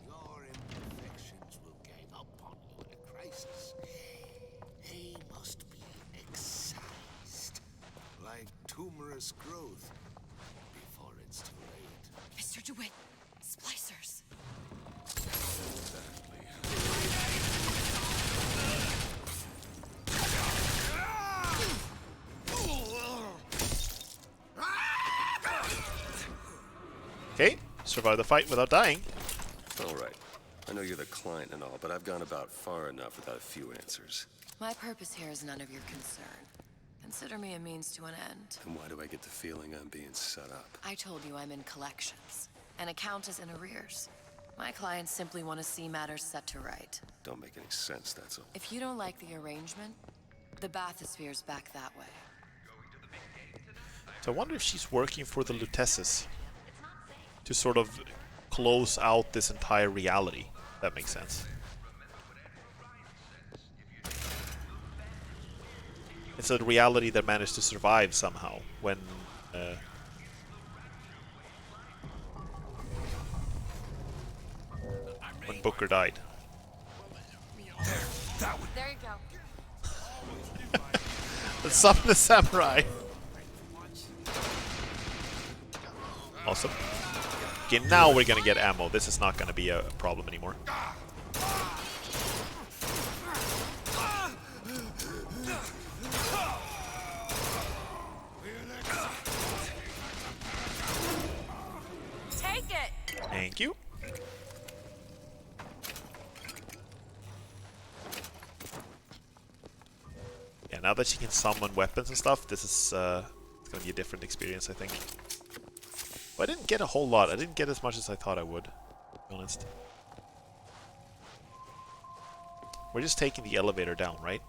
Your imperfections will give up on you in a crisis. They must be excised, like tumorous growth, before it's too late. Mr. DeWitt, splicers. Okay, survive the fight without dying. Alright. I know you're the client and all, but I've gone about far enough without a few answers. My purpose here is none of your concern. Consider me a means to an end. Then why do I get the feeling I'm being set up? I told you I'm in collections. An account is in arrears. My clients simply want to see matters set to right. Don't make any sense, that's all. If you don't like the arrangement, the bathysphere's back that way. So I wonder if she's working for the Luteces to sort of close out this entire reality. That makes sense. It's a reality that managed to survive somehow when Booker died. There you go. Let's summon the samurai. Awesome. Okay, now we're gonna get ammo. This is not gonna be a problem anymore. Take it. Thank you. Yeah, now that she can summon weapons and stuff, this is it's gonna be a different experience, I think. But I didn't get a whole lot. I didn't get as much as I thought I would, to be honest. We're just taking the elevator down, right?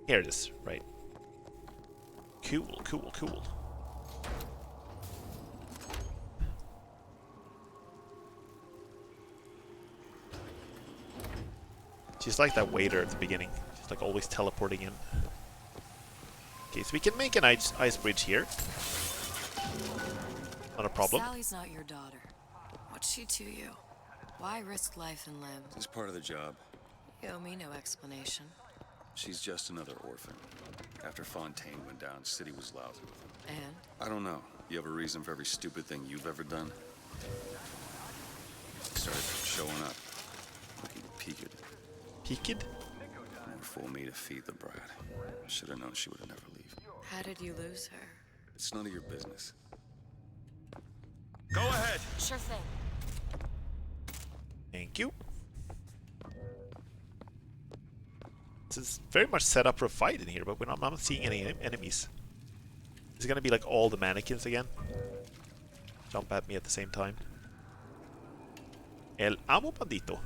Here it is, right. Cool, cool, cool. She's like that waiter at the beginning. She's like always teleporting in. Okay, so we can make an ice bridge here. Not a problem. Sally's not your daughter. What's she to you? Why risk life and limb? It's part of the job. You owe me no explanation. She's just another orphan. After Fontaine went down, City was lousy with him. And? I don't know. You have a reason for every stupid thing you've ever done? He started showing up. Looking peaked. Peaked? More fool me to feed the brat. Should have known she would have never leave. How did you lose her? It's none of your business. Go ahead. Sure thing. Thank you. This is very much set up for a fight in here, but I'm not seeing any enemies. Is it gonna be like all the mannequins again? Jump at me at the same time. El amo bandito.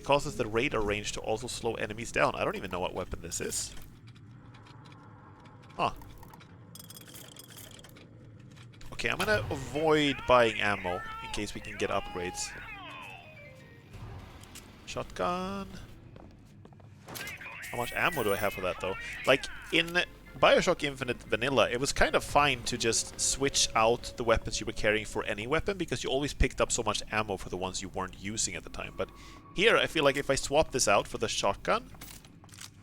Causes the radar range to also slow enemies down. I don't even know what weapon this is. Huh. Okay, I'm gonna avoid buying ammo in case we can get upgrades. Shotgun. How much ammo do I have for that though? Like in Bioshock Infinite Vanilla, it was kind of fine to just switch out the weapons you were carrying for any weapon because you always picked up so much ammo for the ones you weren't using at the time. But here, I feel like if I swap this out for the shotgun,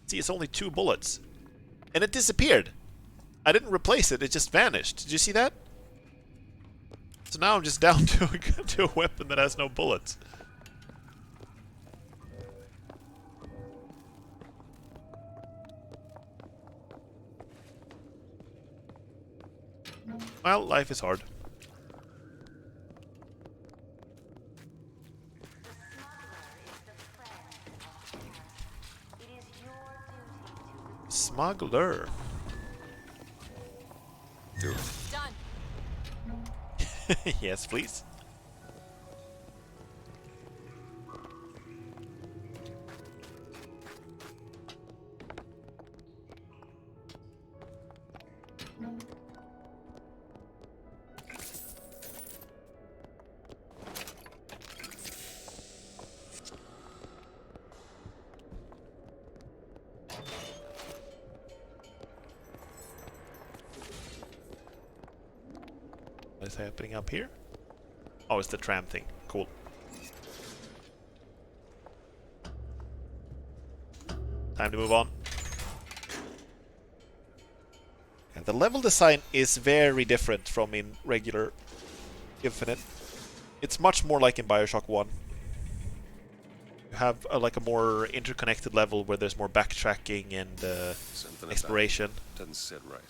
see, it's only 2 bullets. And it disappeared. I didn't replace it, it just vanished. Did you see that? So now I'm just down to a weapon that has no bullets. Well, life is hard. Smuggler. Do it. Done. Yes, please. What is happening up here? Oh, it's the tram thing. Cool. Time to move on. And The level design is very different from in regular Infinite. It's much more like in Bioshock 1. You have like a more interconnected level where there's more backtracking and exploration. Doesn't sit right.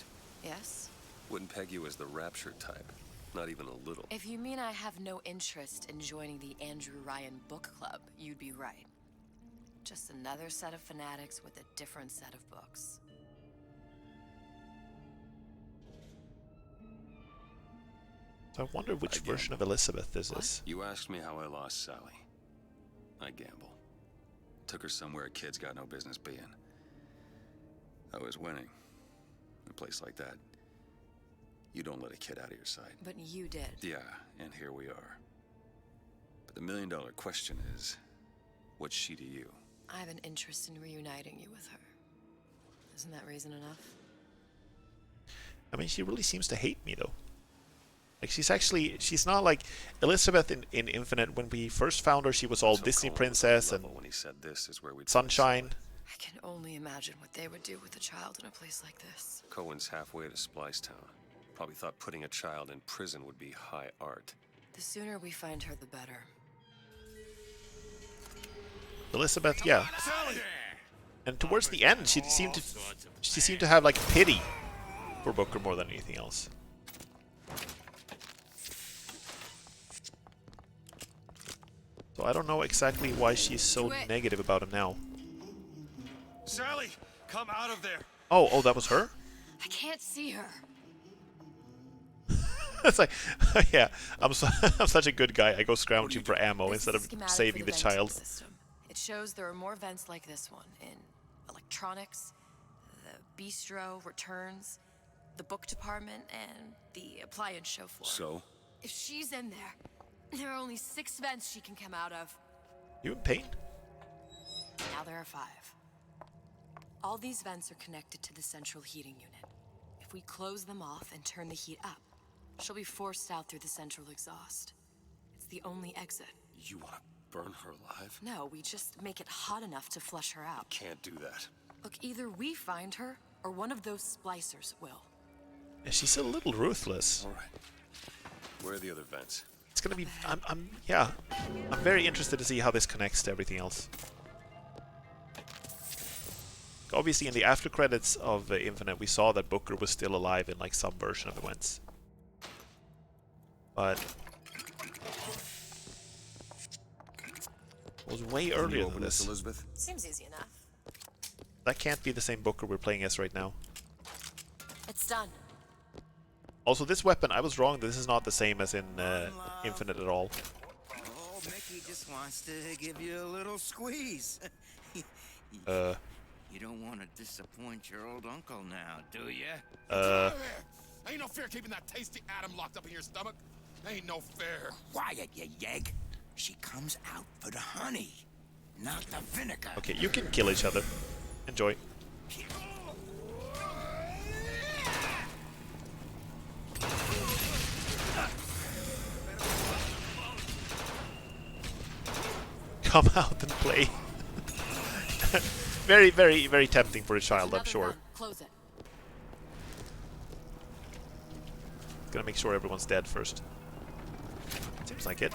Yes? Wouldn't peg you as the rapture type. Not even a little. If you mean I have no interest in joining the Andrew Ryan book club, you'd be right. Just another set of fanatics with a different set of books. So I wonder which version of Elizabeth this is. You asked me how I lost Sally. I gamble. Took her somewhere kids got no business being. I was winning. In a place like that, you don't let a kid out of your sight. But you did. Yeah, and here we are. But the million-dollar question is, what's she to you? I have an interest in reuniting you with her. Isn't that reason enough? I mean, she really seems to hate me, though. Like, she's not like Elizabeth in Infinite. When we first found her, she was all Disney princess and when he said this is where we'd sunshine. I can only imagine what they would do with a child in a place like this. Cohen's halfway to Splicetown. Probably thought putting a child in prison would be high art. The sooner we find her, the better. Elizabeth, yeah. And towards the end, she seemed to have like pity for Booker more than anything else. So I don't know exactly why she's so negative about him now. Sally, come out of there. Oh, that was her? I can't see her. It's like, yeah, I'm such a good guy. I go scrounging for ammo instead of saving the child. System. It shows there are more vents like this one in electronics, the bistro, returns, the book department, and the appliance show floor. So? If she's in there are only 6 vents she can come out of. You in pain? Now there are 5. All these vents are connected to the central heating unit. If we close them off and turn the heat up, she'll be forced out through the central exhaust. It's the only exit. You want to burn her alive? No, we just make it hot enough to flush her out. Can't do that. Look, either we find her, or one of those splicers will. Yeah, she's a little ruthless. All right. Where are the other vents? It's gonna be. I'm very interested to see how this connects to everything else. Obviously, in the after credits of Infinite, we saw that Booker was still alive in like some version of events. But it was way earlier than this. Elizabeth? Seems easy enough. That can't be the same Booker we're playing as right now. It's done. Also, this weapon, I was wrong. This is not the same as in Infinite at all. Oh, Mickey just wants to give you a little squeeze. You don't want to disappoint your old uncle now, do you? Ain't no fair keeping that tasty atom locked up in your stomach. Ain't no fair. Quiet, you yegg. She comes out for the honey, not the vinegar. Okay, you can kill each other. Enjoy. Come out and play. Very, very, very tempting for a child, I'm sure. Close it. Gonna make sure everyone's dead first. Seems like it.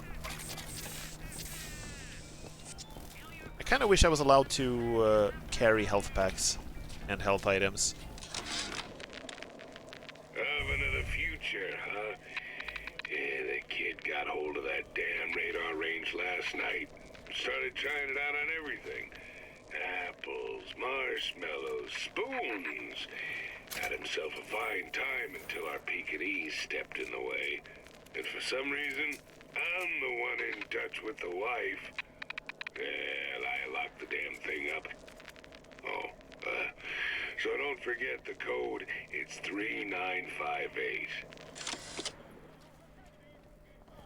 I kind of wish I was allowed to carry health packs and health items. Oven of the future, huh? Yeah, that kid got hold of that damn radar range last night. Started trying it out on everything. Apples, marshmallows, spoons. Had himself a fine time until our Pekingese stepped in the way. And for some reason, I'm the one in touch with the wife. Well, I locked the damn thing up. Oh, so don't forget the code. It's 3958.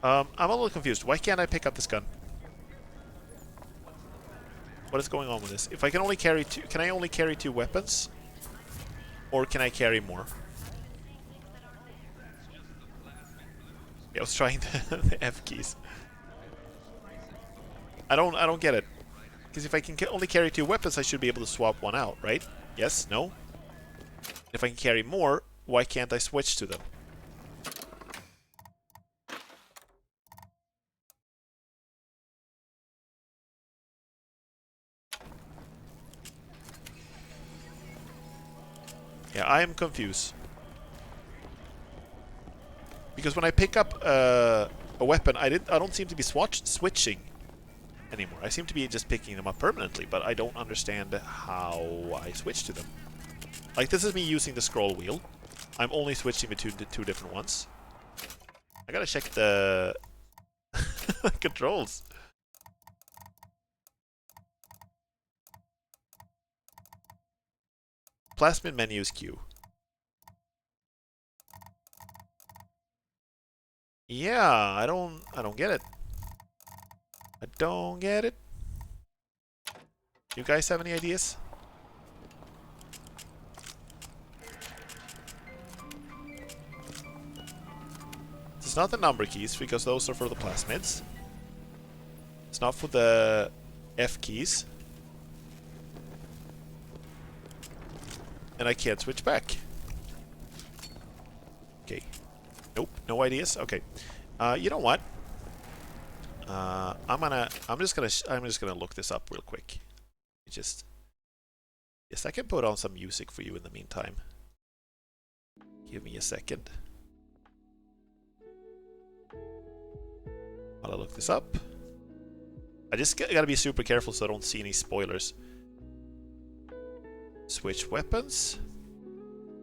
I'm a little confused. Why can't I pick up this gun? What is going on with this? If I can only carry 2, can I only carry 2 weapons? Or can I carry more? Yeah, I was trying the F keys. I don't get it. Because if I can only carry 2 weapons, I should be able to swap one out, right? Yes? No? If I can carry more, why can't I switch to them? Yeah, I am confused. Because when I pick up a weapon, I don't seem to be switching anymore. I seem to be just picking them up permanently, but I don't understand how I switch to them. Like, this is me using the scroll wheel. I'm only switching between the two different ones. I gotta check the controls. Plasmid menus Q. Yeah, I don't get it. I don't get it. You guys have any ideas? It's not the number keys, because those are for the plasmids. It's not for the F keys. And I can't switch back. Okay. Nope, no ideas. Okay. You know what? I'm just gonna look this up real quick. Yes, I can put on some music for you in the meantime. Give me a second. While I look this up. I just gotta be super careful so I don't see any spoilers. Switch weapons.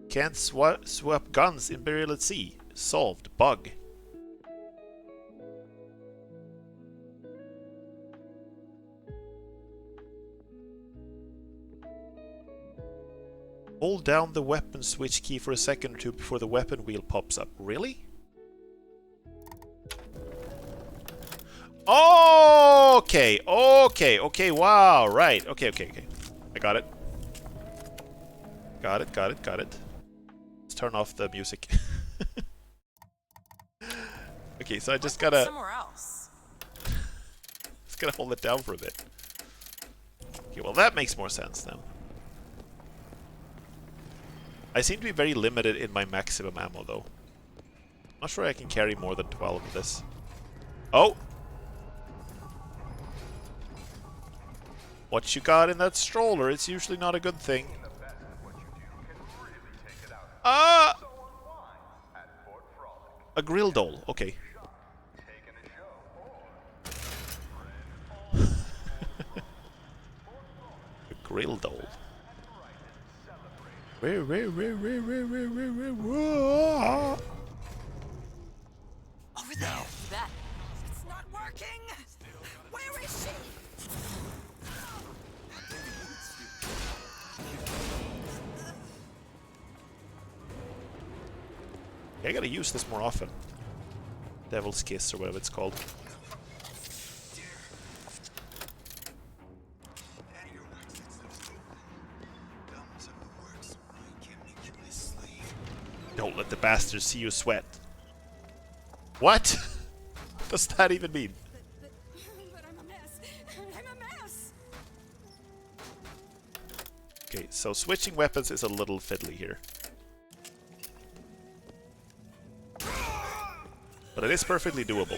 Can't swap guns in Burial at Sea. Solved. Bug. Hold down the weapon switch key for a second or two before the weapon wheel pops up. Really? Okay, wow, right. Okay. I got it. Got it. Let's turn off the music. Okay, so I just gotta... somewhere else. Just gotta hold it down for a bit. Okay, well that makes more sense now. I seem to be very limited in my maximum ammo, though. Not sure I can carry more than 12 of this. Oh! What you got in that stroller? It's usually not a good thing. Ah! A grill doll. Okay. A grill doll. Where? Over there. That. It's not working. Where is she? I gotta use this more often. Devil's Kiss or whatever it's called. Don't let the bastards see you sweat. What? What does that even mean? But I'm a mess. I'm a mess. Okay, so switching weapons is a little fiddly here. But it is perfectly doable.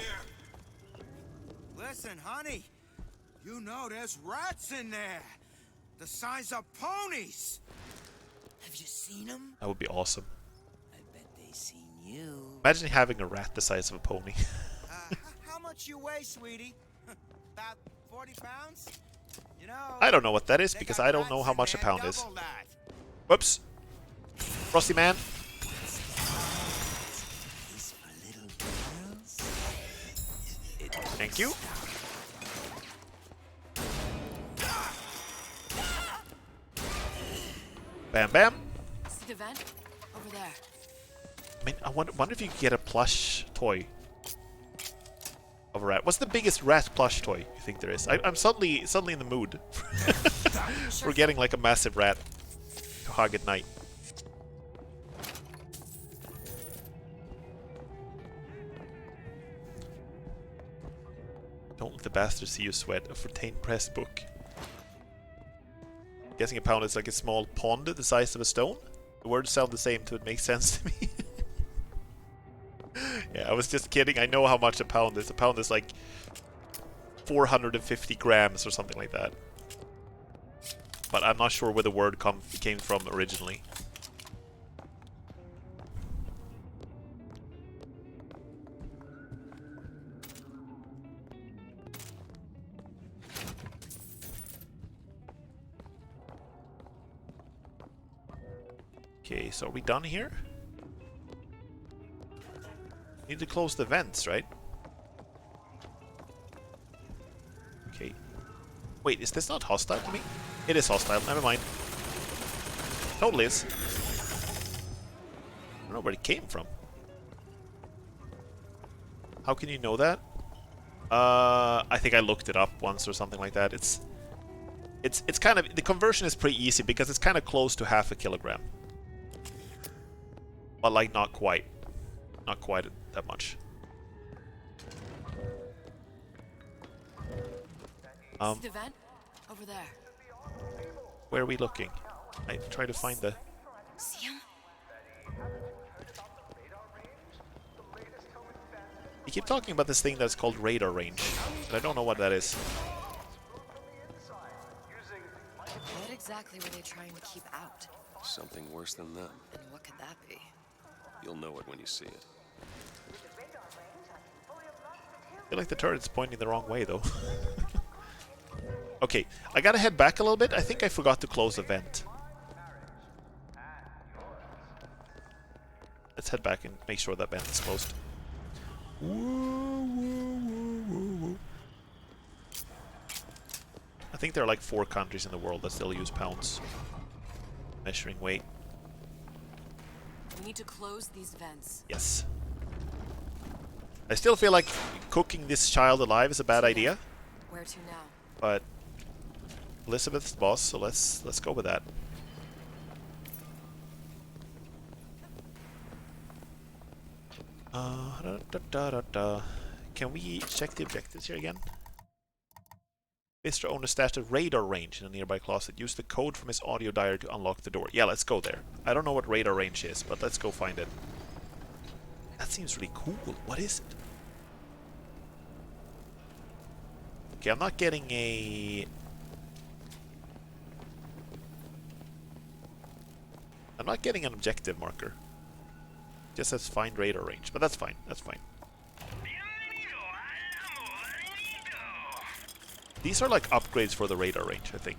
Listen, honey. You know there's rats in there. The size of ponies. Have you seen them? That would be awesome. I bet they seen you. Imagine having a rat the size of a pony. How much you weigh, sweetie? About 40 pounds? You know, I don't know what that is because I don't know how much a pound is. Whoops. Frosty man. Thank you. Bam bam. See the vent? Over there. I mean, I wonder if you could get a plush toy of a rat. What's the biggest rat plush toy you think there is? I'm suddenly in the mood for getting like a massive rat to hug at night. Don't let the bastards see you sweat. A Fontaine Press book. Guessing a pound is like a small pond the size of a stone? The words sound the same, so it makes sense to me. Yeah, I was just kidding. I know how much a pound is. A pound is like 450 grams or something like that. But I'm not sure where the word came from originally. Okay, so are we done here? Need to close the vents, right? Okay. Wait, is this not hostile to me? It is hostile, never mind. Totally is. I don't know where it came from. How can you know that? I think I looked it up once or something like that. It's kind of, the conversion is pretty easy because it's kind of close to 1/2 kilogram. But like not quite. Not quite that much. See the vent? Over there. Where are we looking? I try to find the... See him? You keep talking about this thing that's called radar range, but I don't know what that is. What exactly were they trying to keep out? Something worse than them. And what could that be? You'll know it when you see it. I feel like the turret's pointing the wrong way, though. Okay, I gotta head back a little bit. I think I forgot to close the vent. Let's head back and make sure that vent is closed. I think there are like 4 countries in the world that still use pounds. Measuring weight. We need to close these vents. Yes. I still feel like cooking this child alive is a bad idea. Where to now? But Elizabeth's the boss, so let's go with that. Can we check the objectives here again? Visitor owner stashed a radar range in a nearby closet. Use the code from his audio diary to unlock the door. Yeah, let's go there. I don't know what radar range is, but let's go find it. That seems really cool. What is it? Okay, I'm not getting a... I'm not getting an objective marker. It just says find radar range, but that's fine. That's fine. These are like upgrades for the radar range, I think.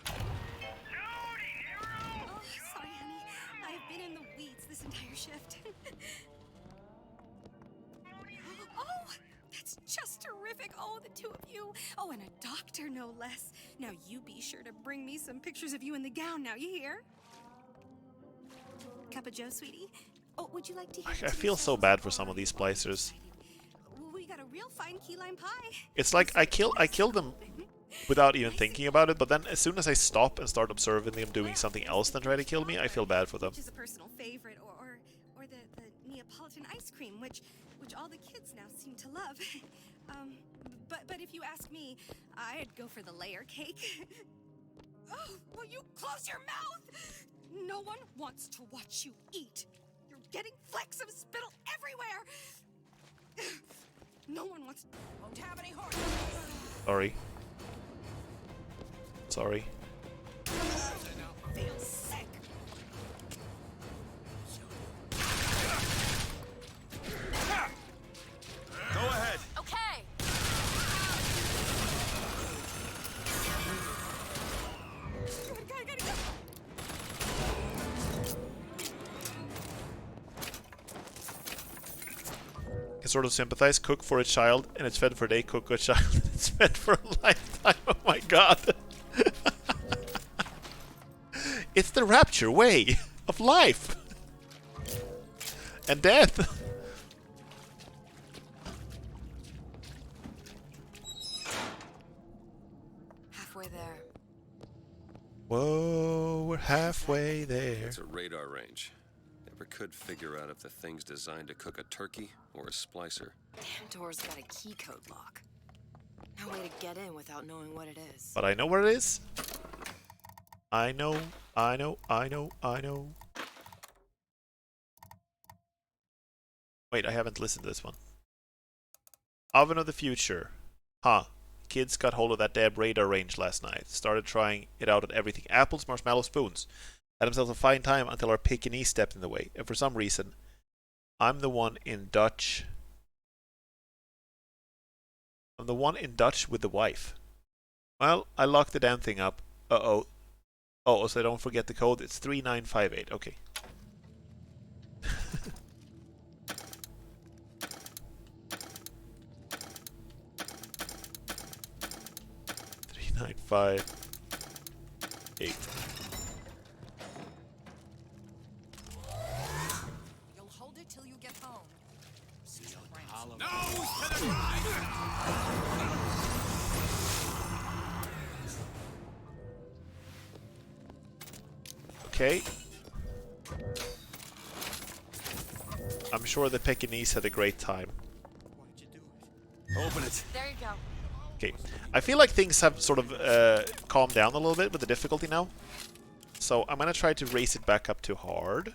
Oh, sorry, honey. I have been in the weeds this entire shift. Oh, that's just terrific. Oh, the two of you. Oh, and a doctor, no less. Now, you be sure to bring me some pictures of you in the gown now, you hear? Cup of joe, sweetie? Oh, would you like to hear I feel so bad for some of these splicers. We got a real fine key lime pie. It's like I kill them without even thinking about it, but then as soon as I stop and start observing them doing something else than try to kill me, I feel bad for them. Which is a personal favorite, or the Neapolitan ice cream, which all the kids now seem to love. But if you ask me, I'd go for the layer cake. Oh, will you close your mouth? No one wants to watch you eat. You're getting flecks of spittle everywhere. No one wants. Won't have any horse. Sorry. Sorry. Feel sick. Go ahead. Okay. Gotta go. Can sort of sympathize. Cook for a child, and it's fed for a day. Cook a child, and it's fed for a lifetime. Oh my god. It's the rapture way of life and death. Halfway there. Whoa, we're halfway there. It's a radar range. Never could figure out if the thing's designed to cook a turkey or a splicer. Damn door's got a key code lock. No way to get in without knowing what it is. But I know where it is. I know, I know, I know, I know. Wait, I haven't listened to this one. Oven of the future. Huh. Kids got hold of that damn radar range last night. Started trying it out at everything. Apples, marshmallow, spoons. Had themselves a fine time until our Pekingese stepped in the way. And for some reason, I'm the one in Dutch. I'm the one in Dutch with the wife. Well, I locked the damn thing up. Uh-oh. Oh, so don't forget the code. It's 3958. Okay. 3958. You'll hold it till you get home. Nose to the right! Okay. I'm sure the Pekingese had a great time. Open it. There you go. Okay. I feel like things have sort of calmed down a little bit with the difficulty now. So I'm gonna try to raise it back up to hard.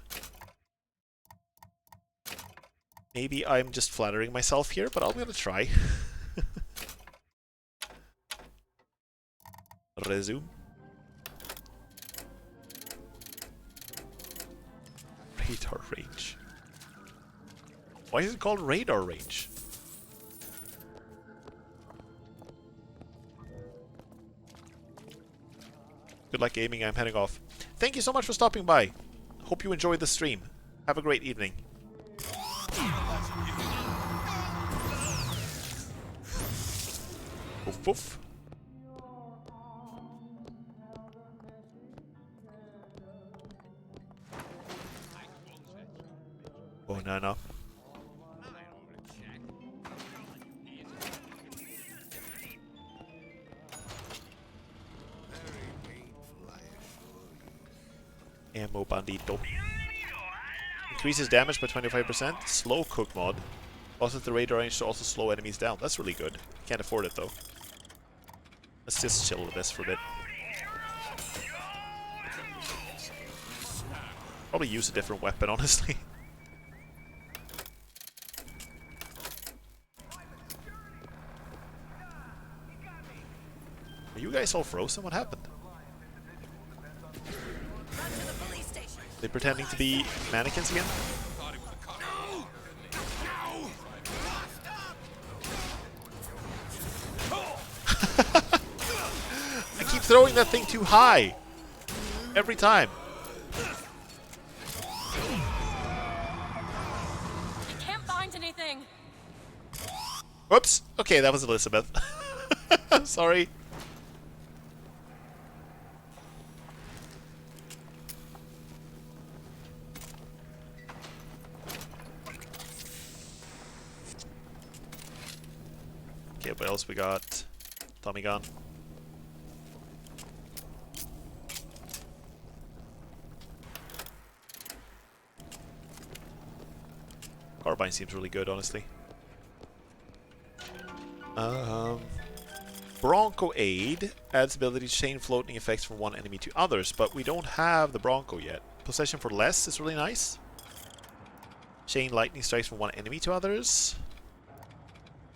Maybe I'm just flattering myself here, but I'm gonna try. Resume. Radar range. Why is it called radar range? Good luck aiming, I'm heading off. Thank you so much for stopping by. Hope you enjoyed the stream. Have a great evening. Woof woof. Oh, no. Ammo bandito. Increases damage by 25%. Slow cook mod. Causes the radar range to also slow enemies down. That's really good. Can't afford it though. Let's just chill with this for a bit. Probably use a different weapon, honestly. Are you guys all frozen? What happened? They pretending to be mannequins again? I keep throwing that thing too high. Every time. I can't find anything. Whoops. Okay, that was Elizabeth. Sorry. Okay, what else we got? Tommy gun. Carbine seems really good, honestly. Bronco Aid adds ability to chain floating effects from one enemy to others, but we don't have the Bronco yet. Possession for less is really nice. Chain lightning strikes from one enemy to others.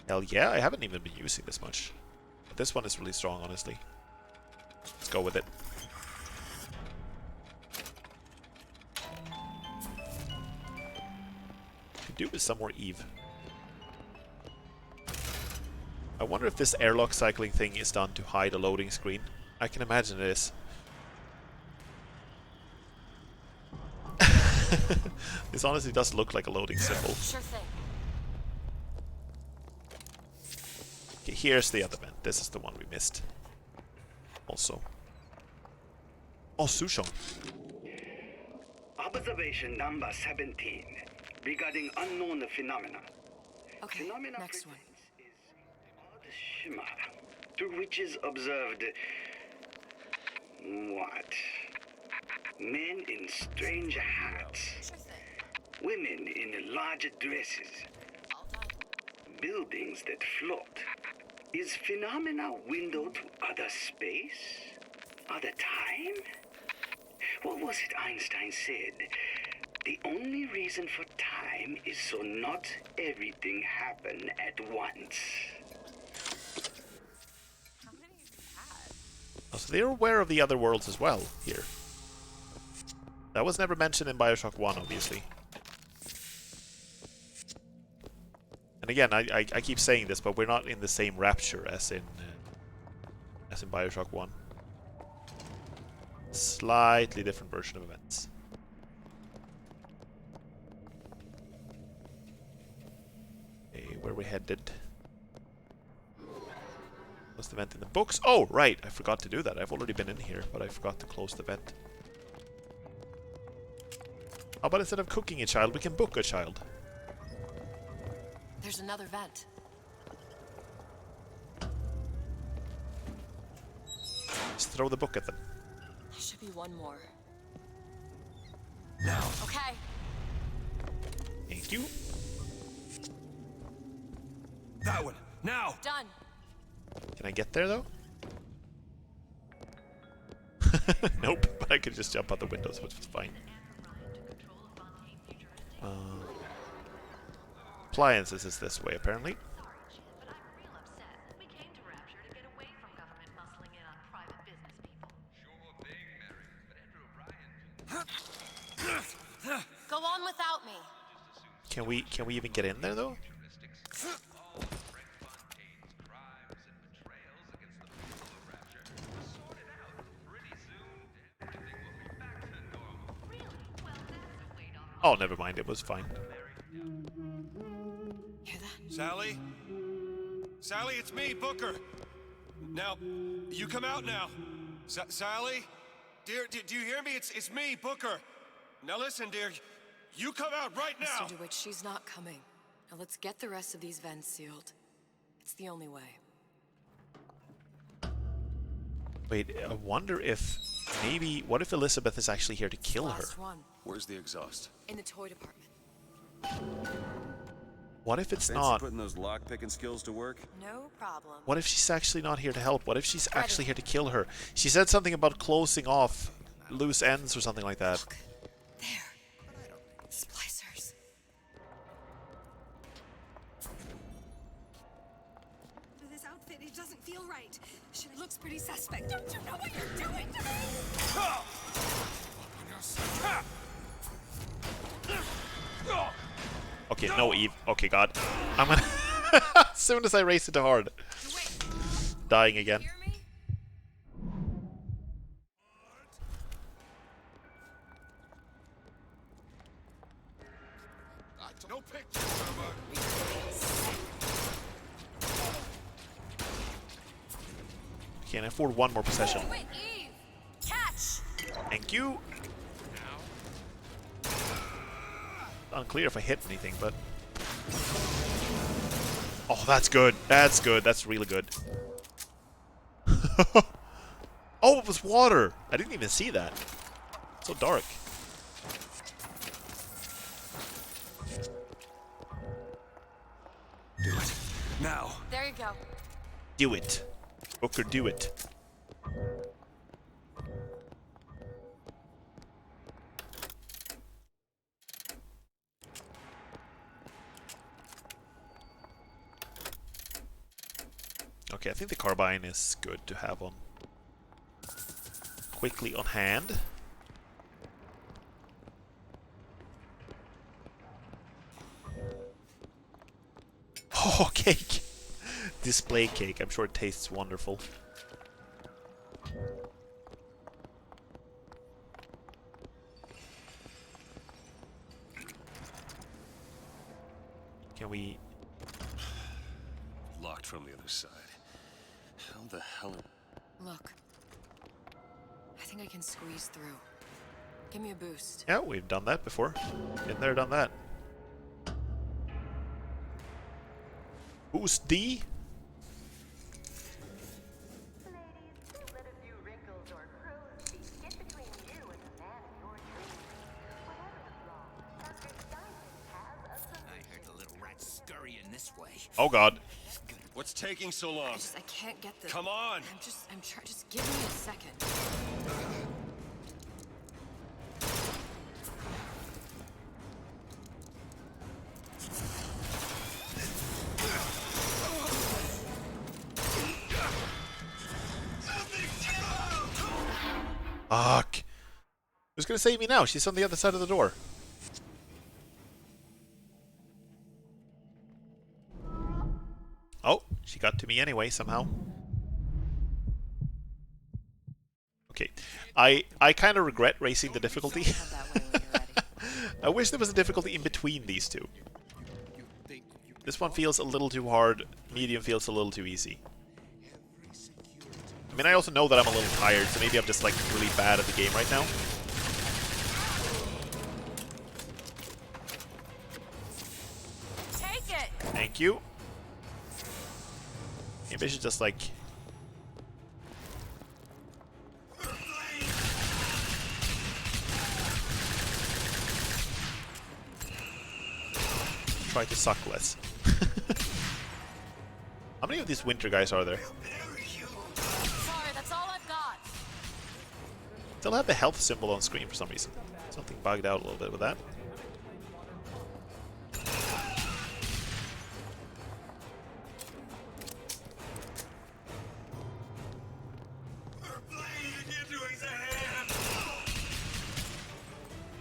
Hell yeah, I haven't even been using this much. But this one is really strong, honestly. Let's go with it. Could do with some more Eve. I wonder if this airlock cycling thing is done to hide a loading screen. I can imagine it is. This honestly does look like a loading symbol. Sure thing. Okay, here's the other vent. This is the one we missed. Also. Oh, Sushon. Observation number 17 regarding unknown phenomena. Okay, Phenomena next one. odd shimmer through which is observed what? Men in strange hats, women in large dresses, buildings that float. Is phenomena window to other space? Other time? What was it Einstein said? The only reason for time is so not everything happen at once. Oh, so they're aware of the other worlds as well here. That was never mentioned in Bioshock 1, obviously. And again, I keep saying this, but we're not in the same rapture as in Bioshock 1. Slightly different version of events. Okay, where we headed? Close the vent in the books. Oh, right! I forgot to do that. I've already been in here, but I forgot to close the vent. How about instead of cooking a child, we can book a child? There's another vent. Just throw the book at them. There should be one more. Now. Okay. Thank you. That one. Now. Done. Can I get there though? Nope, but I could just jump out the windows, which was fine. Appliances is this way, apparently. Go on without me. Can we even get in there though? Oh, never mind. It was fine. Hear that? Sally? Sally, it's me, Booker. Now, you come out now. Sally? Dear, do you hear me? It's me, Booker. Now listen, dear. You come out right now. Mr. DeWitt, she's not coming. Now let's get the rest of these vents sealed. It's the only way. Wait, I wonder if maybe... What if Elizabeth is actually here to kill her? Last one. Where's the exhaust? In the toy department. What if it's Fancy not? putting those lock-picking skills to work? No problem. What if she's actually not here to help? What if she's actually here to kill her? She said something about closing off loose ends or something like that. Look, there. Splicers. This outfit, it doesn't feel right. She looks pretty suspect. Don't you know what you're doing to me? Okay, no Eve. Okay, God. I'm gonna... As soon as I race it to hard. Dying again. No pictures, Can't afford one more possession. Wait, Eve! Catch! Thank you. Unclear if I hit anything, but... Oh, that's good. That's good. That's really good. Oh, it was water. I didn't even see that. So dark. Do it. Now. There you go. Do it. Booker, do it. Okay, I think the carbine is good to have on. Quickly on hand. Oh, cake! Display cake. I'm sure it tastes wonderful. Can we... Locked from the other side. How the hell... Look. I think I can squeeze through. Give me a boost. Yeah, we've done that before. Been there, done that. Boost D? Oh God. What's taking so long? I can't get the... Come on! I'm just give me a second. Fuck. Who's gonna save me now? She's on the other side of the door. Oh, she got to me anyway, somehow. Okay. I kind of regret raising the difficulty. I wish there was a difficulty in between these two. This one feels a little too hard. Medium feels a little too easy. I mean, I also know that I'm a little tired, so maybe I'm just like really bad at the game right now. Take it. Thank you. Maybe I should just like... try to suck less. How many of these winter guys are there? Sorry, that's all I've got. Still have the health symbol on screen for some reason. Something bugged out a little bit with that.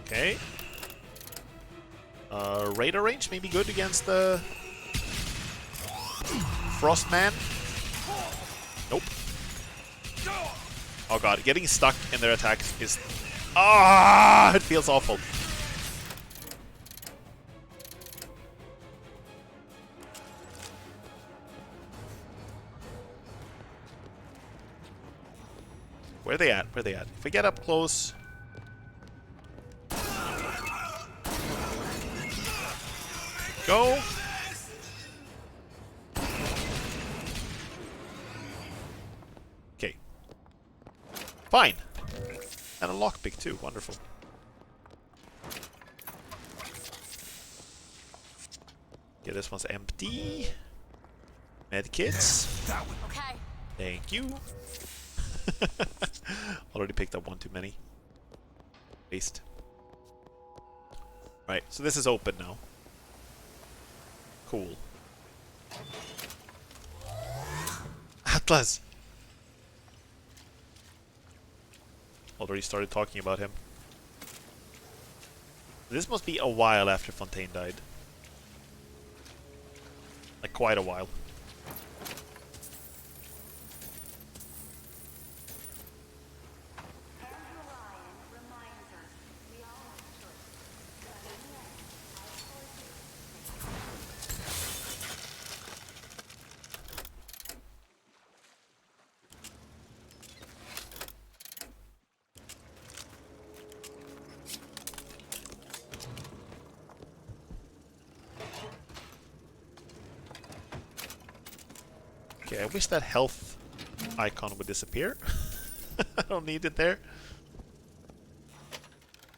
Okay. Radar range may be good against the Frostman. Nope. Oh god, getting stuck in their attacks is... ah, it feels awful. Where are they at? Where are they at? If we get up close... go! Okay. Fine. And a lockpick too. Wonderful. Okay, this one's empty. Medkits. Okay. Thank you. Already picked up one too many. Waste. Right, so this is open now. Cool. Atlas! Already started talking about him. This must be a while after Fontaine died. Like, quite a while. Okay, I wish that health icon would disappear. I don't need it there.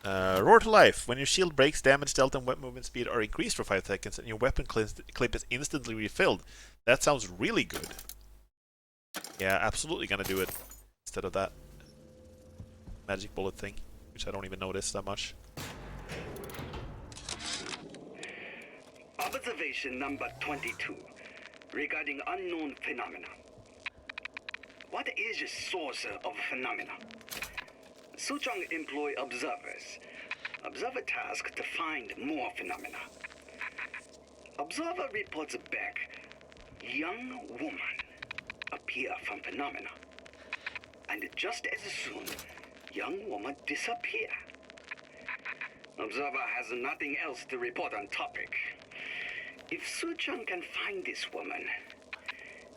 Roar to life. When your shield breaks, damage, stealth, and weapon movement speed are increased for 5 seconds, and your weapon clip is instantly refilled. That sounds really good. Yeah, absolutely gonna do it instead of that magic bullet thing, which I don't even notice that much. Observation number 22. Regarding unknown phenomena. What is the source of phenomena? Suchong employ observers. Observer task to find more phenomena. Observer reports back. Young woman appear from phenomena. And just as soon, young woman disappear. Observer has nothing else to report on topic. If Suchong can find this woman,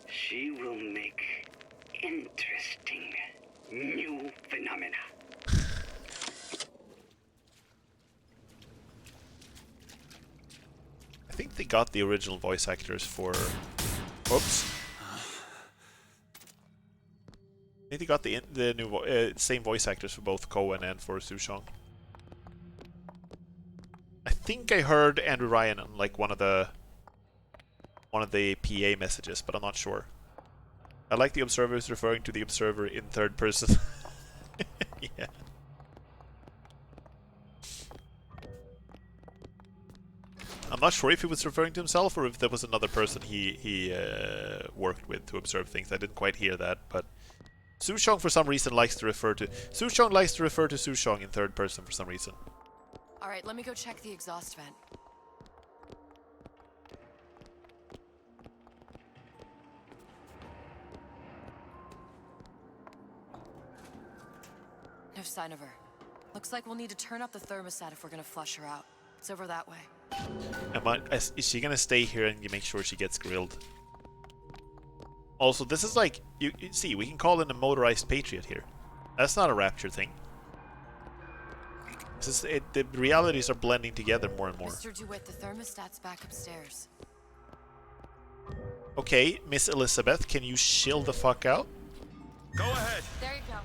she will make interesting new phenomena. I think they got the original voice actors for... oops. I think they got the new same voice actors for both Cohen and for Suchong. I think I heard Andrew Ryan on like one of the PA messages, but I'm not sure. I like the observers referring to the observer in third person. Yeah. I'm not sure if he was referring to himself or if there was another person he worked with to observe things. I didn't quite hear that, but Sushong for some reason likes to refer to Sushong in third person for some reason. All right, let me go check the exhaust vent. No sign of her. Looks like we'll need to turn up the thermostat if we're gonna flush her out. It's over that way. Is she gonna stay here and you make sure she gets grilled? Also, this is like you see, we can call in a motorized Patriot here. That's not a Rapture thing. This is the realities are blending together more and more. Mr. DeWitt, the thermostat's back upstairs. Okay, Miss Elizabeth, can you chill the fuck out? Go ahead. There you go.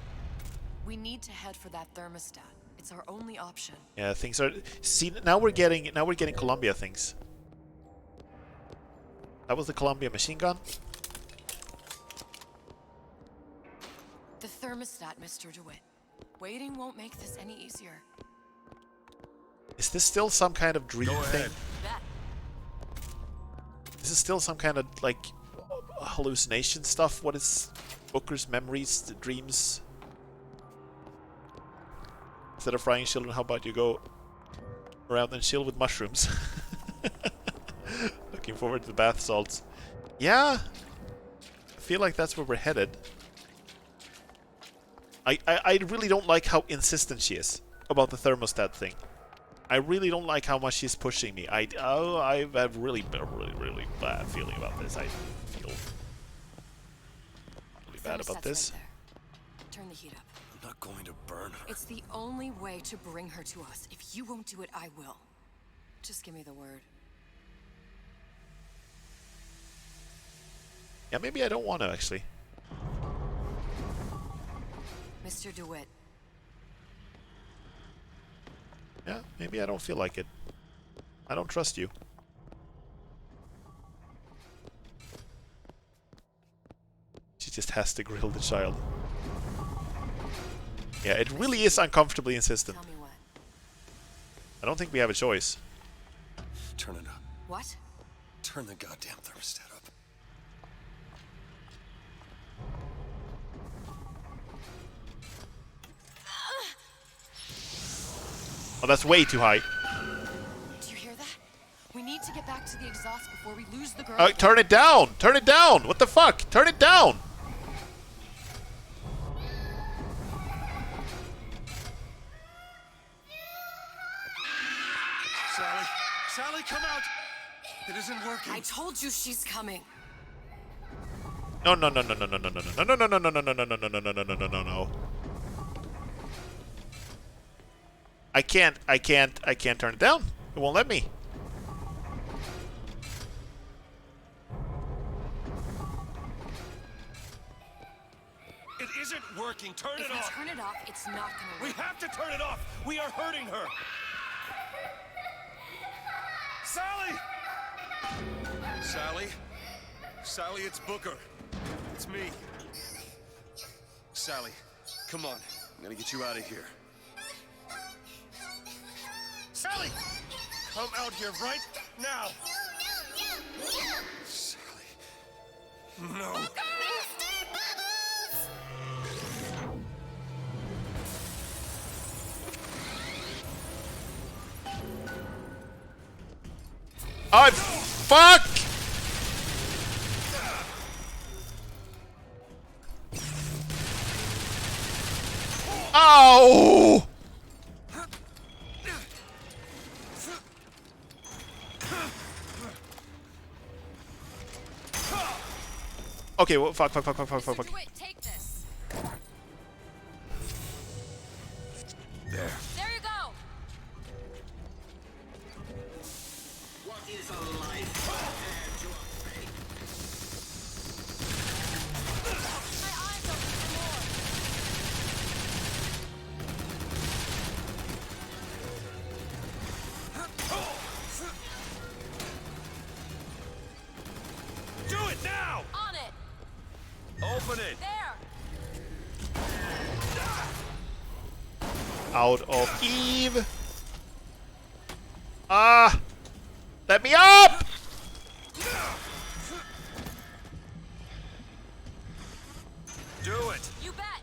We need to head for that thermostat. It's our only option. Yeah, things are. See, now we're getting Columbia things. That was the Columbia machine gun. The thermostat, Mr. DeWitt. Waiting won't make this any easier. Is this still some kind of dream thing? That. Is this still some kind of like hallucination stuff? What is Booker's memories, the dreams? Instead of frying children, how about you go around and chill with mushrooms? Looking forward to the bath salts. Yeah, I feel like that's where we're headed. I really don't like how insistent she is about the thermostat thing. I really don't like how much she's pushing me. I have really bad feeling about this. I feel really bad about this. Right there. Turn the heat up. I'm not going to burn her. It's the only way to bring her to us. If you won't do it, I will. Just give me the word. Yeah, maybe I don't want to actually. Mr. DeWitt. Yeah, maybe I don't feel like it. I don't trust you. She just has to grill the child. Yeah, it really is uncomfortably insistent. Tell me what? I don't think we have a choice. Turn it up. What? Turn the goddamn thermostat up. Oh, that's way too high. Do you hear that? We need to get back to the exhaust before we lose the girl. Turn it down! Turn it down! What the fuck? Turn it down! Sally, come out! It isn't working. I told you she's coming. No. I can't turn it down. It won't let me. It isn't working. Turn it off. If we turn it off, it's not gonna work. We have to turn it off. We are hurting her. Sally! Sally, it's Booker. It's me. Sally, come on. I'm gonna get you out of here. Sally! Come out here right now! Sally. No. Oh, fuck! Ow! Okay, well, fuck. Take this. There. There you go. What is a life compared to a fate? My eyes open for more. Do it now! On it. Open it! There. Out of Eve. Ah! Let me up! Do it! You bet.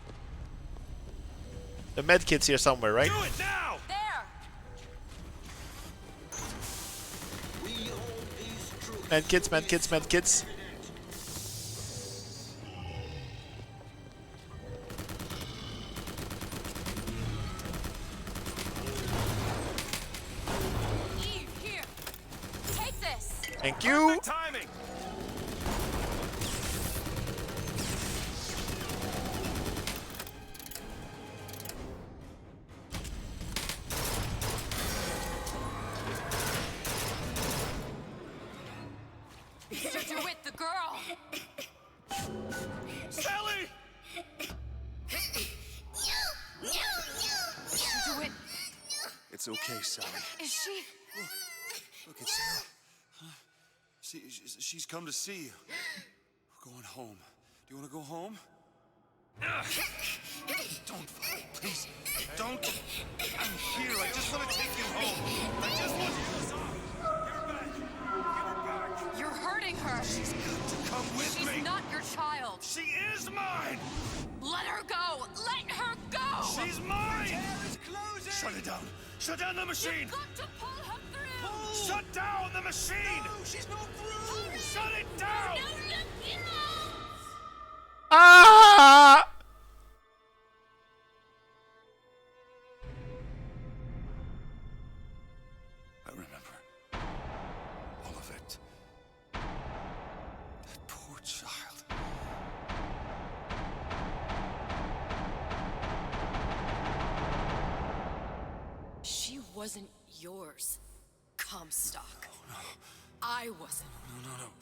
The med kit's here somewhere, right? Do it now! There! Med kits, med kits, med kits. Eve, here! Take this! Thank you! Timing! Mr. DeWitt, the girl! Sally! Mr. DeWitt, It's okay, Sally. is she... Look, it's Sarah. She's come to see you. We're going home. Do you want to go home? Don't, please. Don't. I'm here. I just want to take you home. I just want you. You're hurting her! She's got to come with me! She's not your child! She is mine! Let her go! Let her go! She's mine! Shut it down! Shut down the machine! You've got to pull her through! Shut down the machine! No, she's not through! Shut it down! Ah! I remember. All of it. That poor child. She wasn't yours, Comstock. No. I wasn't. No.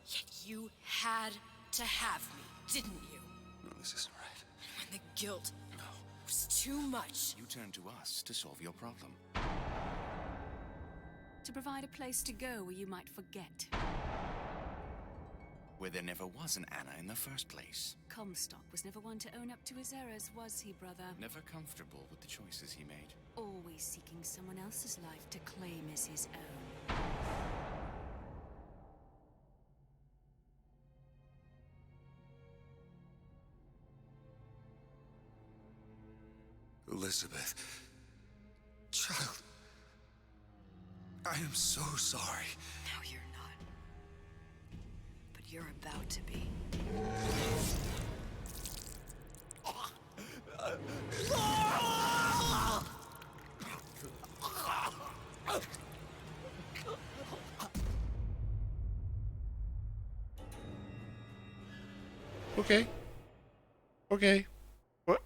Yet you had to have me, didn't you? No, this isn't right. When the guilt was too much. You turned to us to solve your problem. To provide a place to go where you might forget. Where there never was an Anna in the first place. Comstock was never one to own up to his errors, was he, brother? Never comfortable with the choices he made. Always seeking someone else's life to claim as his own. Elizabeth. Child. I am so sorry. No, you're not. But you're about to be. Okay. Okay. What?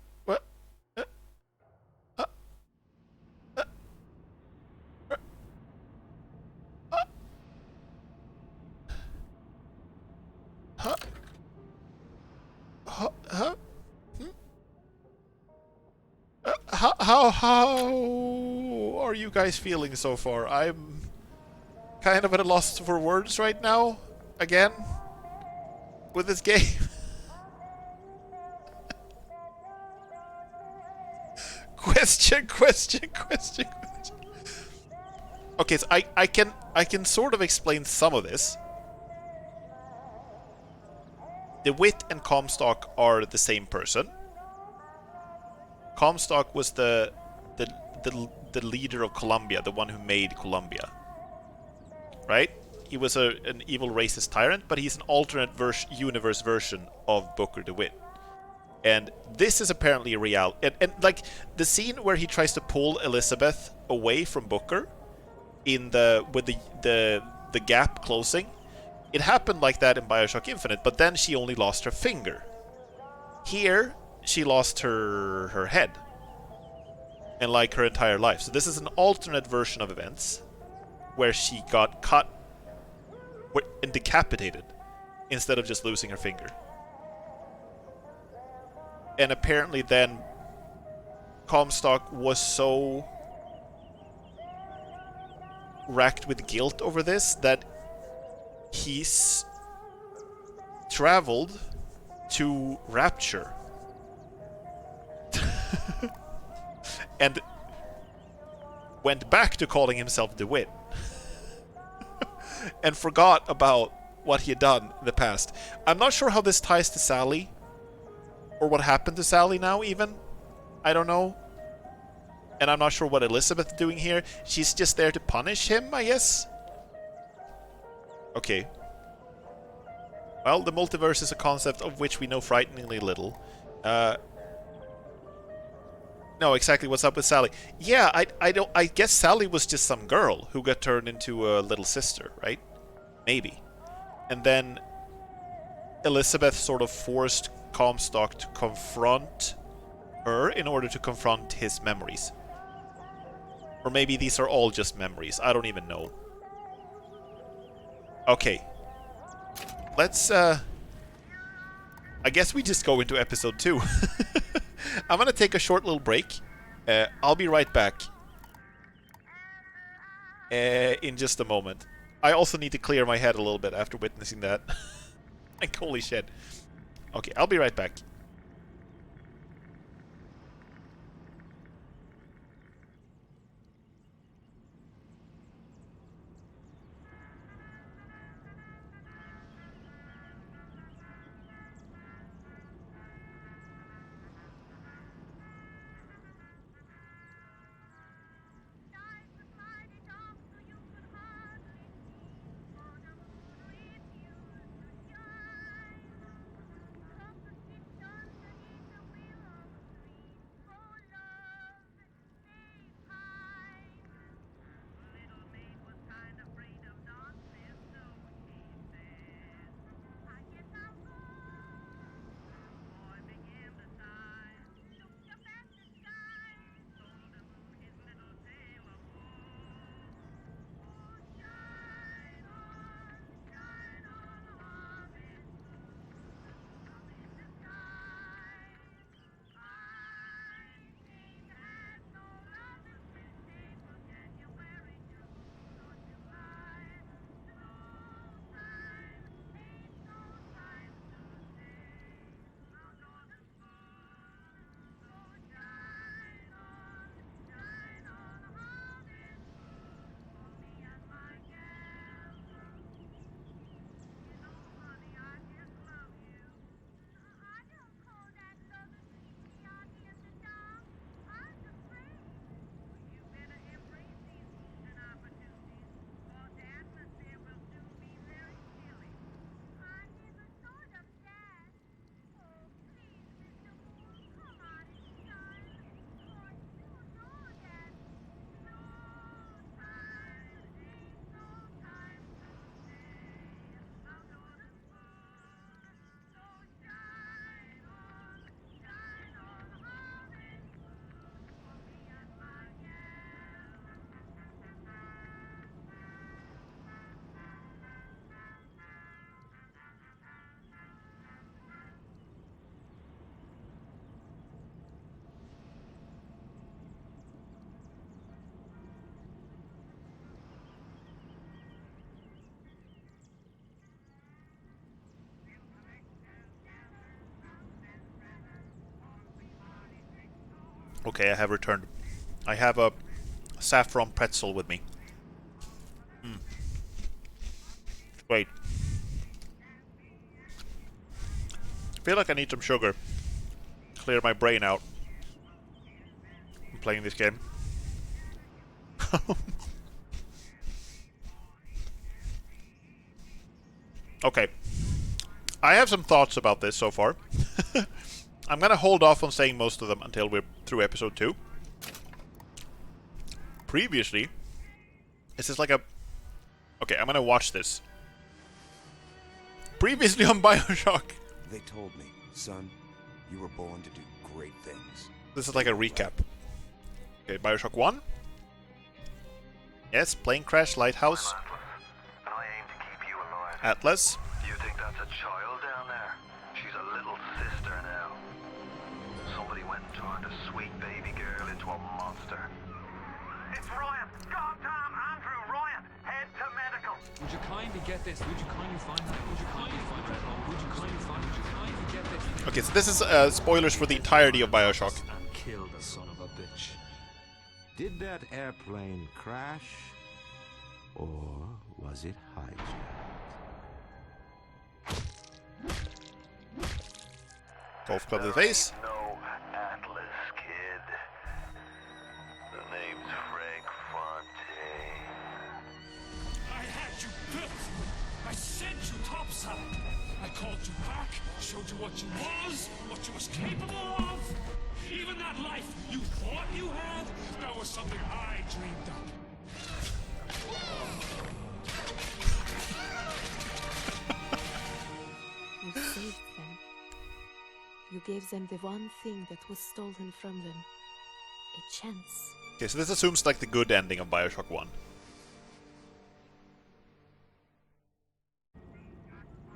Huh? Huh? How are you guys feeling so far? I'm kind of at a loss for words right now. Again. With this game. Question. Okay, so I can sort of explain some of this. DeWitt and Comstock are the same person. Comstock was the leader of Columbia, the one who made Columbia. Right? He was an evil racist tyrant, but he's an alternate universe version of Booker DeWitt. And this is apparently a real... And like, the scene where he tries to pull Elizabeth away from Booker with the gap closing, it happened like that in Bioshock Infinite, but then she only lost her finger. Here, she lost her head. And like her entire life. So this is an alternate version of events where she got cut and decapitated instead of just losing her finger. And apparently then Comstock was so racked with guilt over this that he's traveled to Rapture and went back to calling himself DeWitt and forgot about what he had done in the past. I'm not sure how this ties to Sally or what happened to Sally now even. I don't know. And I'm not sure what Elizabeth is doing here. She's just there to punish him, I guess? Okay. Well, the multiverse is a concept of which we know frighteningly little. No, exactly what's up with Sally. Yeah, I guess Sally was just some girl who got turned into a little sister, right? Maybe. And then Elizabeth sort of forced Comstock to confront her in order to confront his memories. Or maybe these are all just memories. I don't even know. Okay. Let's, I guess we just go into episode 2. I'm gonna take a short little break. I'll be right back. In just a moment. I also need to clear my head a little bit after witnessing that. Like, holy shit. Okay, I'll be right back. Okay, I have returned. I have a saffron pretzel with me. Wait. I feel like I need some sugar. Clear my brain out. I'm playing this game. Okay. I have some thoughts about this so far. I'm gonna hold off on saying most of them until we're through episode 2. Previously, this is like a... Okay, I'm gonna watch this. Previously on Bioshock. They told me, son, you were born to do great things. This is like a recap. Okay, Bioshock 1. Yes, plane crash, lighthouse. And I aim to keep you alive. Atlas. Do you think that's a child down there? She's a little sister now. Somebody went and turned a sweet baby girl into a monster. It's Ryan! Goddamn Andrew Ryan! Head to medical! Would you kindly get this? Would you kindly find that? Would you kindly find that? Would you kindly find it? Would you kindly get this? Okay, so this is spoilers for the entirety of Bioshock. And kill the son of a bitch. Did that airplane crash? Or was it hijacked? Golf club to the face. No Atlas, kid. she was capable of. Even that life you thought you had, that was something I dreamed up. You saved them. You gave them the one thing that was stolen from them. A chance. Okay, so this assumes like the good ending of Bioshock 1.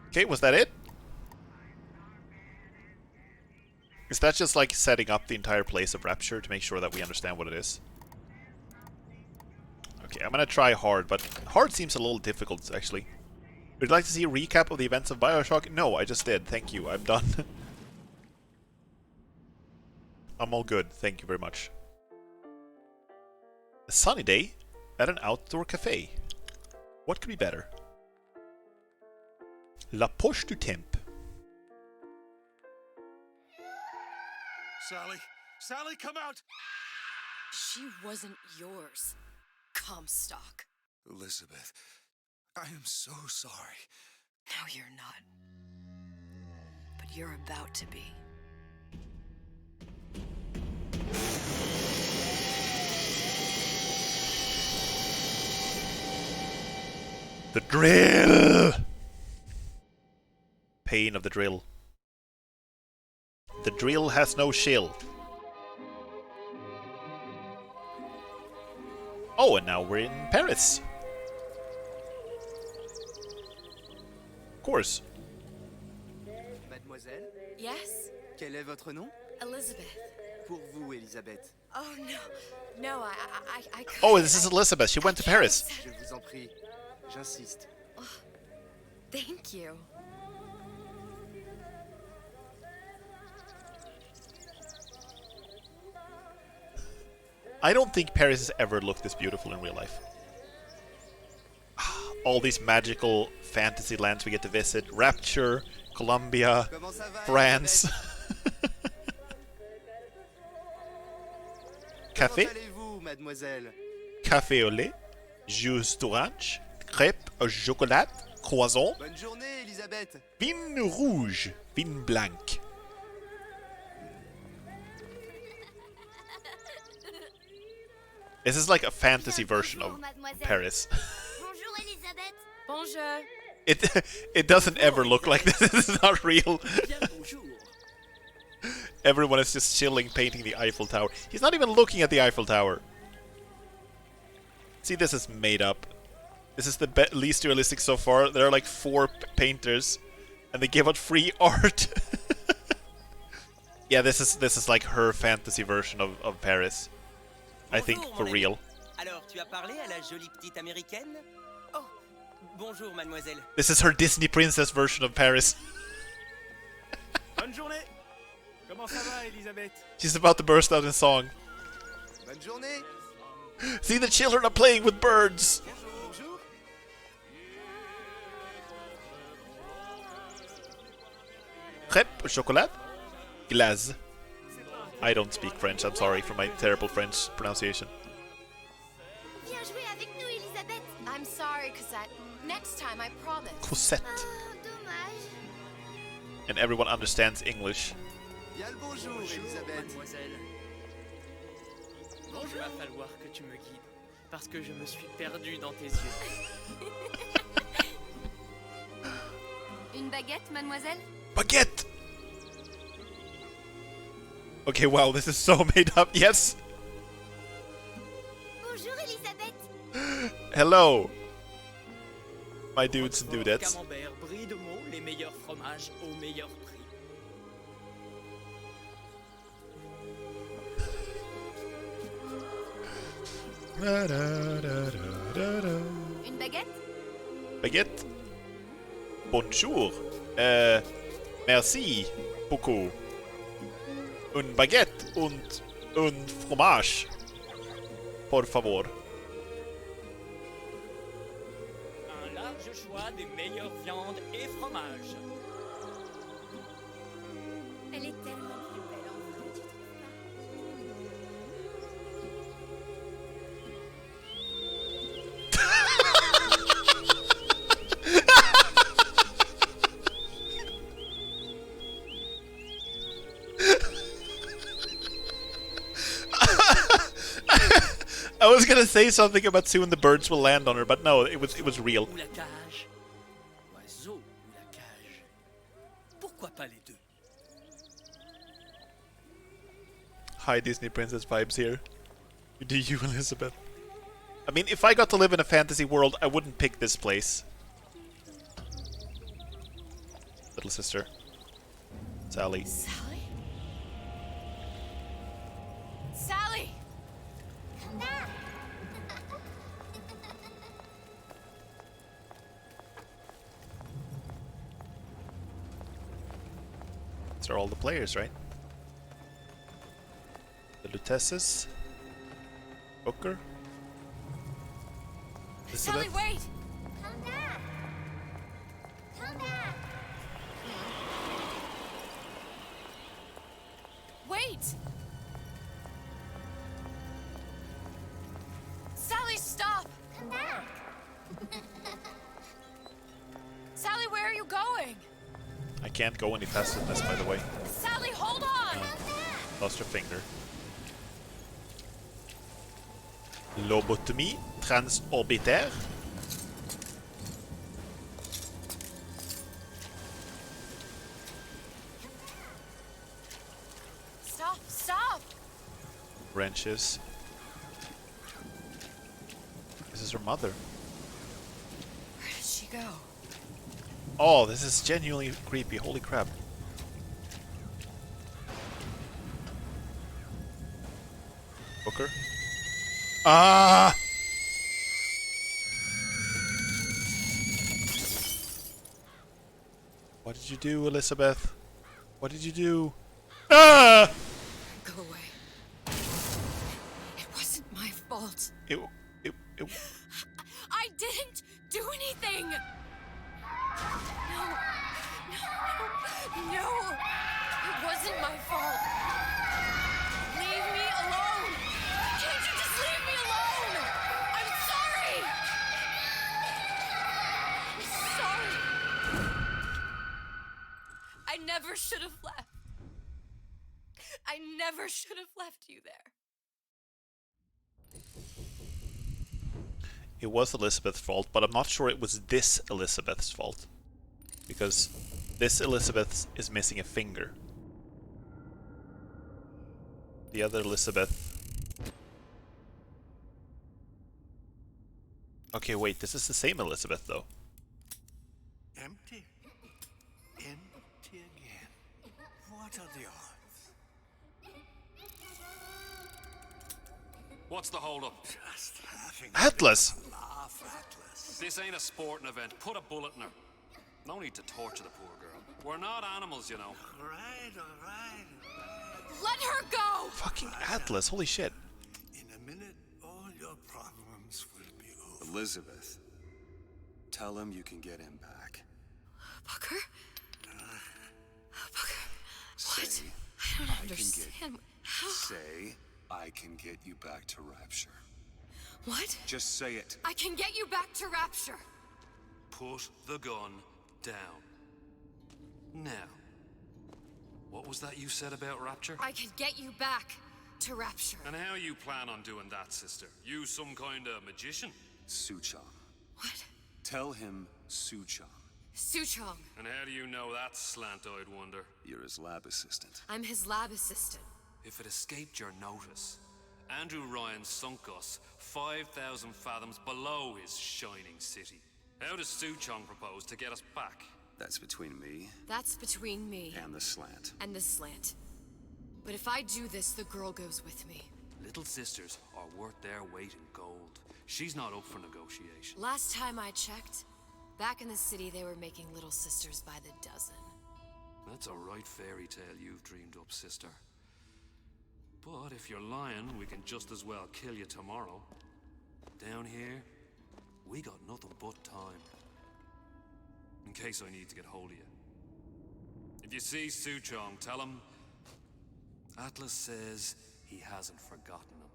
Okay, was that it? Is that just like setting up the entire place of Rapture to make sure that we understand what it is? Okay, I'm gonna try hard, but hard seems a little difficult actually. Would you like to see a recap of the events of Bioshock? No, I just did. Thank you. I'm done. I'm all good. Thank you very much. A sunny day at an outdoor cafe. What could be better? La Poche du Temp. Sally! Sally, come out! She wasn't yours, Comstock. Elizabeth, I am so sorry. No, you're not. But you're about to be. The drill! Pain of the drill. The drill has no shill. Oh, and now we're in Paris. Of course. Mademoiselle? Yes? Quel est votre nom? Elizabeth. Pour vous, Elisabeth. Oh, no. No, I couldn't. Oh, this is Elizabeth. She went to Paris. Je vous en prie. J'insiste. Oh, thank you. I don't think Paris has ever looked this beautiful in real life. All these magical fantasy lands we get to visit. Rapture, Colombia, France. Café. Café au lait. Jus d'orange. Crêpes au chocolat. Croissant. Bonne journée, Elisabeth. Vin rouge. Vin blanc. This is like a fantasy version of Paris. Bonjour, Elisabeth. Bonjour. It doesn't ever look like this. This is not real. Everyone is just chilling, painting the Eiffel Tower. He's not even looking at the Eiffel Tower. See, this is made up. This is the least realistic so far. There are like 4 painters, and they give out free art. Yeah, this is like her fantasy version of Paris. I think for real. Alors, tu as parlé à la jolie petite américaine? Oh, bonjour, mademoiselle. This is her Disney princess version of Paris. Bonne journée. Comment ça va, Elisabeth? She's about to burst out in song. Bonne journée. See, the children are playing with birds. Bonjour. Crêpe au chocolat. Glace. I don't speak French, I'm sorry for my terrible French pronunciation. Viens jouer avec nous, Elisabeth. I'm sorry, Cosette. Next time, I promise. Cosette. Oh, dommage. And everyone understands English. Bien le bonjour, Elisabeth. Mademoiselle. Bon, il va falloir que tu me guides, parce que je me suis perdu dans tes yeux. Une baguette, mademoiselle? Baguette! Okay, wow, this is so made up. Yes! Bonjour, Elisabeth. Hello! My dudes and dudettes. Camembert, brie de mots, les meilleurs fromages au meilleur prix. Une baguette? Baguette? Bonjour. Merci beaucoup. Une baguette und un fromage. Por favor. Un large choix des meilleures viandes et fromages. Elle est tellement plus belle en vrai, tu trouves I was gonna say something about soon the birds will land on her, but no, it was real. Ou la cage. L'oiseau ou la cage. Pourquoi pas les deux? High Disney princess vibes here. Do you, Elizabeth? I mean, if I got to live in a fantasy world, I wouldn't pick this place. Little sister. Sally. Sally? Sally! Come back! These are all the players, right? The Lutesses. Booker. Elizabeth. Sally, wait! Come back! Come back! Wait! Sally, stop! Come back! Sally, where are you going? I can't go any faster than this, by the way. Sally, hold on! Lost her finger. Lobotomie transorbitaire. Stop! Stop! Wrenches. This is her mother. Where did she go? Oh, this is genuinely creepy. Holy crap. Booker. Ah! What did you do, Elizabeth? What did you do? Ah! Go away. It wasn't my fault. It I didn't do anything! No! It wasn't my fault! Leave me alone! Can't you just leave me alone? I'm sorry! I'm sorry! I never should have left. I never should have left you there. It was Elizabeth's fault, but I'm not sure it was this Elizabeth's fault. Because this Elizabeth is missing a finger. The other Elizabeth... Okay, wait, this is the same Elizabeth, though. Empty. Empty again. What are the odds? What's the holdup? Just having Atlas! a laugh, Atlas. This ain't a sporting event. Put a bullet in her. No need to torture the poor girl. We're not animals, you know. All right. Let her go! Fucking Atlas, holy shit. In a minute, all your problems will be over. Elizabeth, tell him you can get him back. Booker? Booker? What? Say, I don't I can understand. How? Say, I can get you back to Rapture. What? Just say it. I can get you back to Rapture. Put the gun down. Now, what was that you said about Rapture? I can get you back to Rapture. And how you plan on doing that, sister? You some kind of magician? Suchong. What? Tell him Suchong. Suchong. And how do you know that, slant-eyed wonder? You're his lab assistant. I'm his lab assistant. If it escaped your notice, Andrew Ryan sunk us 5,000 fathoms below his shining city. How does Suchong propose to get us back? That's between me That's between me and the slant. and the slant. But if I do this, the girl goes with me. Little sisters are worth their weight in gold. She's not up for negotiation. Last time I checked, back in the city they were making little sisters by the dozen. That's a right fairy tale you've dreamed up, sister. But if you're lying, we can just as well kill you tomorrow. Down here, we got nothing but time. In case I need to get hold of you. If you see Suchong, tell him Atlas says he hasn't forgotten him.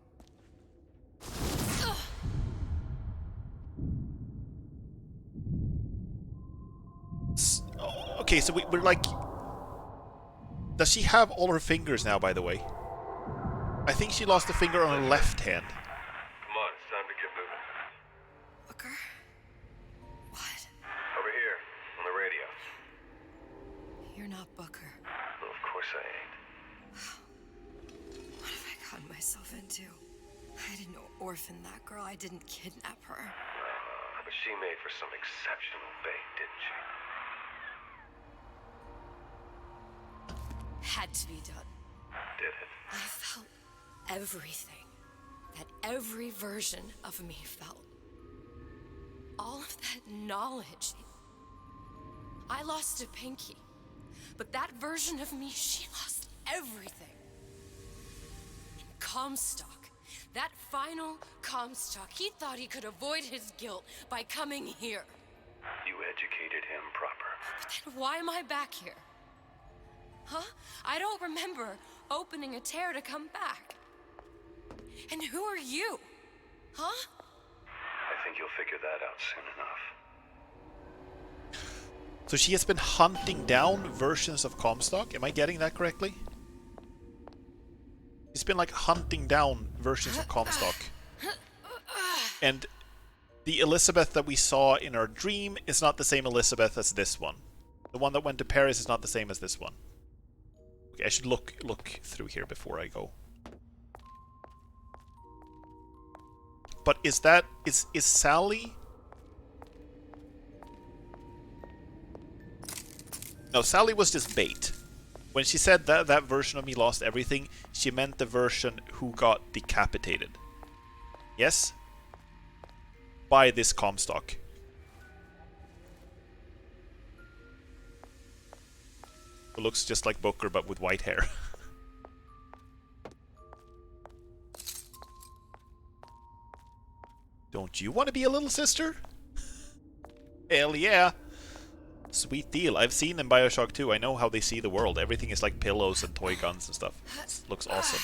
Okay, so we're like... Does she have all her fingers now, by the way? I think she lost a finger on her left hand. Come on, What have I gotten myself into? I didn't orphan that girl. I didn't kidnap her. But she made for some exceptional bait, didn't she? Had to be done. Did it? I felt everything that every version of me felt. All of that knowledge. I lost a pinky, but that version of me, she lost everything. Comstock, that final Comstock, he thought he could avoid his guilt by coming here. You educated him proper. But then why am I back here? Huh? I don't remember opening a tear to come back. And who are you? Huh? I think you'll figure that out soon enough. So she has been hunting down versions of Comstock? Am I getting that correctly? She's been like hunting down versions of Comstock. And the Elizabeth that we saw in our dream is not the same Elizabeth as this one. The one that went to Paris is not the same as this one. Okay, I should look through here before I go. But is Sally? No, Sally was just bait. When she said that version of me lost everything, she meant the version who got decapitated. Yes? By this Comstock. Who looks just like Booker but with white hair. Don't you want to be a little sister? Hell yeah! Sweet deal. I've seen in Bioshock 2. I know how they see the world. Everything is like pillows and toy guns and stuff. It looks awesome.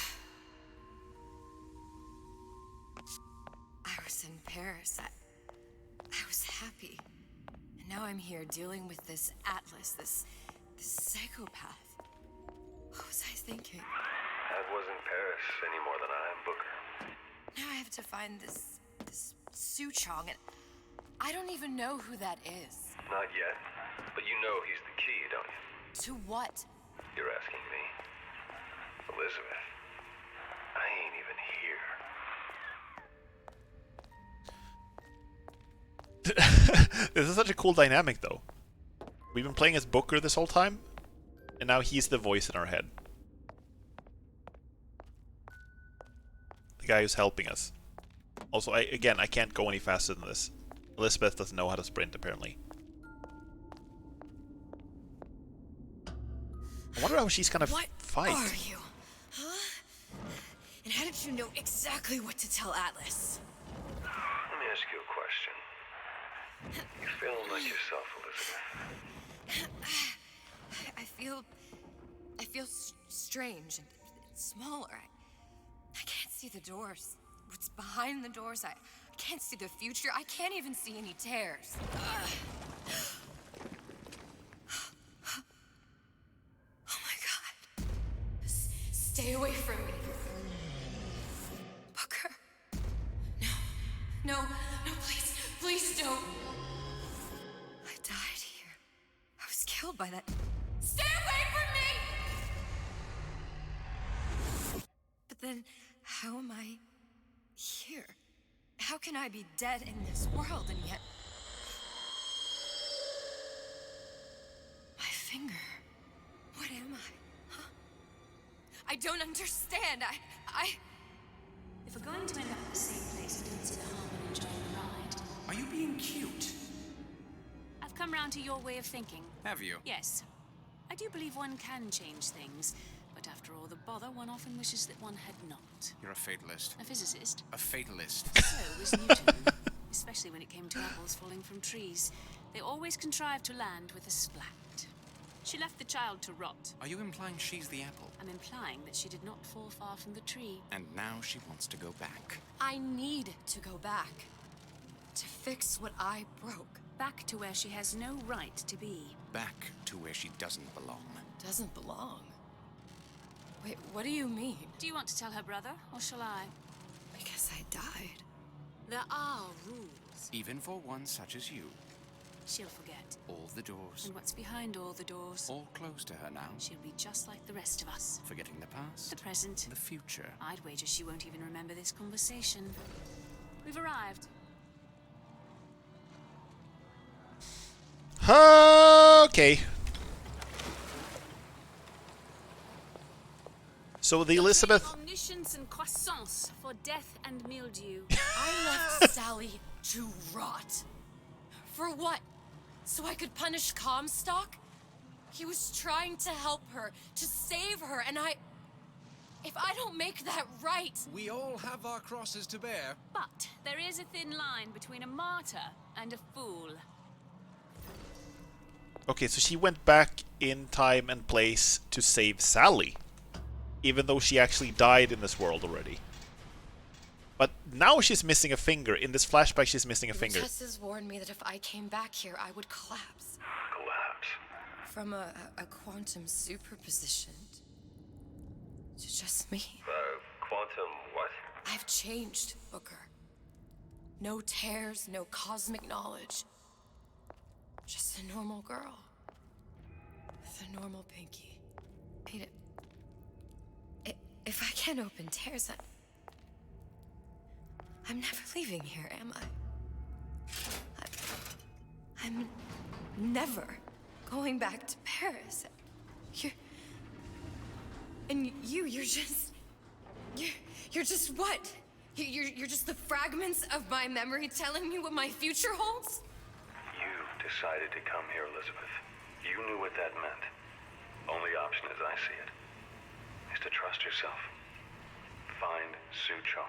I was in Paris. I was happy. And now I'm here dealing with this Atlas, this psychopath. What was I thinking? That wasn't Paris any more than I am Booker. Now I have to find this Suchong, and I don't even know who that is. Not yet. But you know he's the key, don't you? To what? You're asking me. Elizabeth, I ain't even here. This is such a cool dynamic, though. We've been playing as Booker this whole time, and now he's the voice in our head. The guy who's helping us. Also, I can't go any faster than this. Elizabeth doesn't know how to sprint, apparently. I wonder how she's gonna fight. What are you? Huh? And how did you know exactly what to tell Atlas? Let me ask you a question. You feeling like yourself, Elizabeth? I feel strange and smaller. I can't see the doors. What's behind the doors? I can't see the future. I can't even see any tears. Stay away from me. Booker. No, please don't. I died here. I was killed by that. Stay away from me! But then, how am I here? How can I be dead in this world and yet... My finger. What am I? I don't understand. If we're going to end up at the same place, I don't see the harm in enjoying the ride. Are you being cute? I've come round to your way of thinking. Have you? Yes. I do believe one can change things, but after all the bother, one often wishes that one had not. You're a fatalist. A physicist. A fatalist. So was Newton, especially when it came to apples falling from trees. They always contrived to land with a splat. She left the child to rot. Are you implying she's the apple? I'm implying that she did not fall far from the tree. And now she wants to go back. I need to go back. To fix what I broke. Back to where she has no right to be. Back to where she doesn't belong. Doesn't belong? Wait, what do you mean? Do you want to tell her brother, or shall I? Because I died. There are rules. Even for one such as you. She'll forget. All the doors. And what's behind all the doors? All closed to her now. She'll be just like the rest of us. Forgetting the past. The present. The future. I'd wager she won't even remember this conversation. We've arrived. Okay. So the Elizabeth... Omniscience and croissance for death and mildew. I left Sally to rot. For what? So I could punish Comstock? He was trying to help her, to save her, and if I don't make that right... We all have our crosses to bear. But there is a thin line between a martyr and a fool. Okay, so she went back in time and place to save Sally. Even though she actually died in this world already. But now she's missing a finger. In this flashback, she's missing a finger. Tess warned me that if I came back here, I would collapse. Collapse? From a quantum superposition to just me. Quantum what? I've changed, Booker. No tears, no cosmic knowledge. Just a normal girl. With a normal pinky. If I can't open tears, I'm never leaving here, am I? I'm never going back to Paris. You're just what? You're just the fragments of my memory telling me what my future holds? You decided to come here, Elizabeth. You knew what that meant. Only option, as I see it, is to trust yourself. Find Suchong.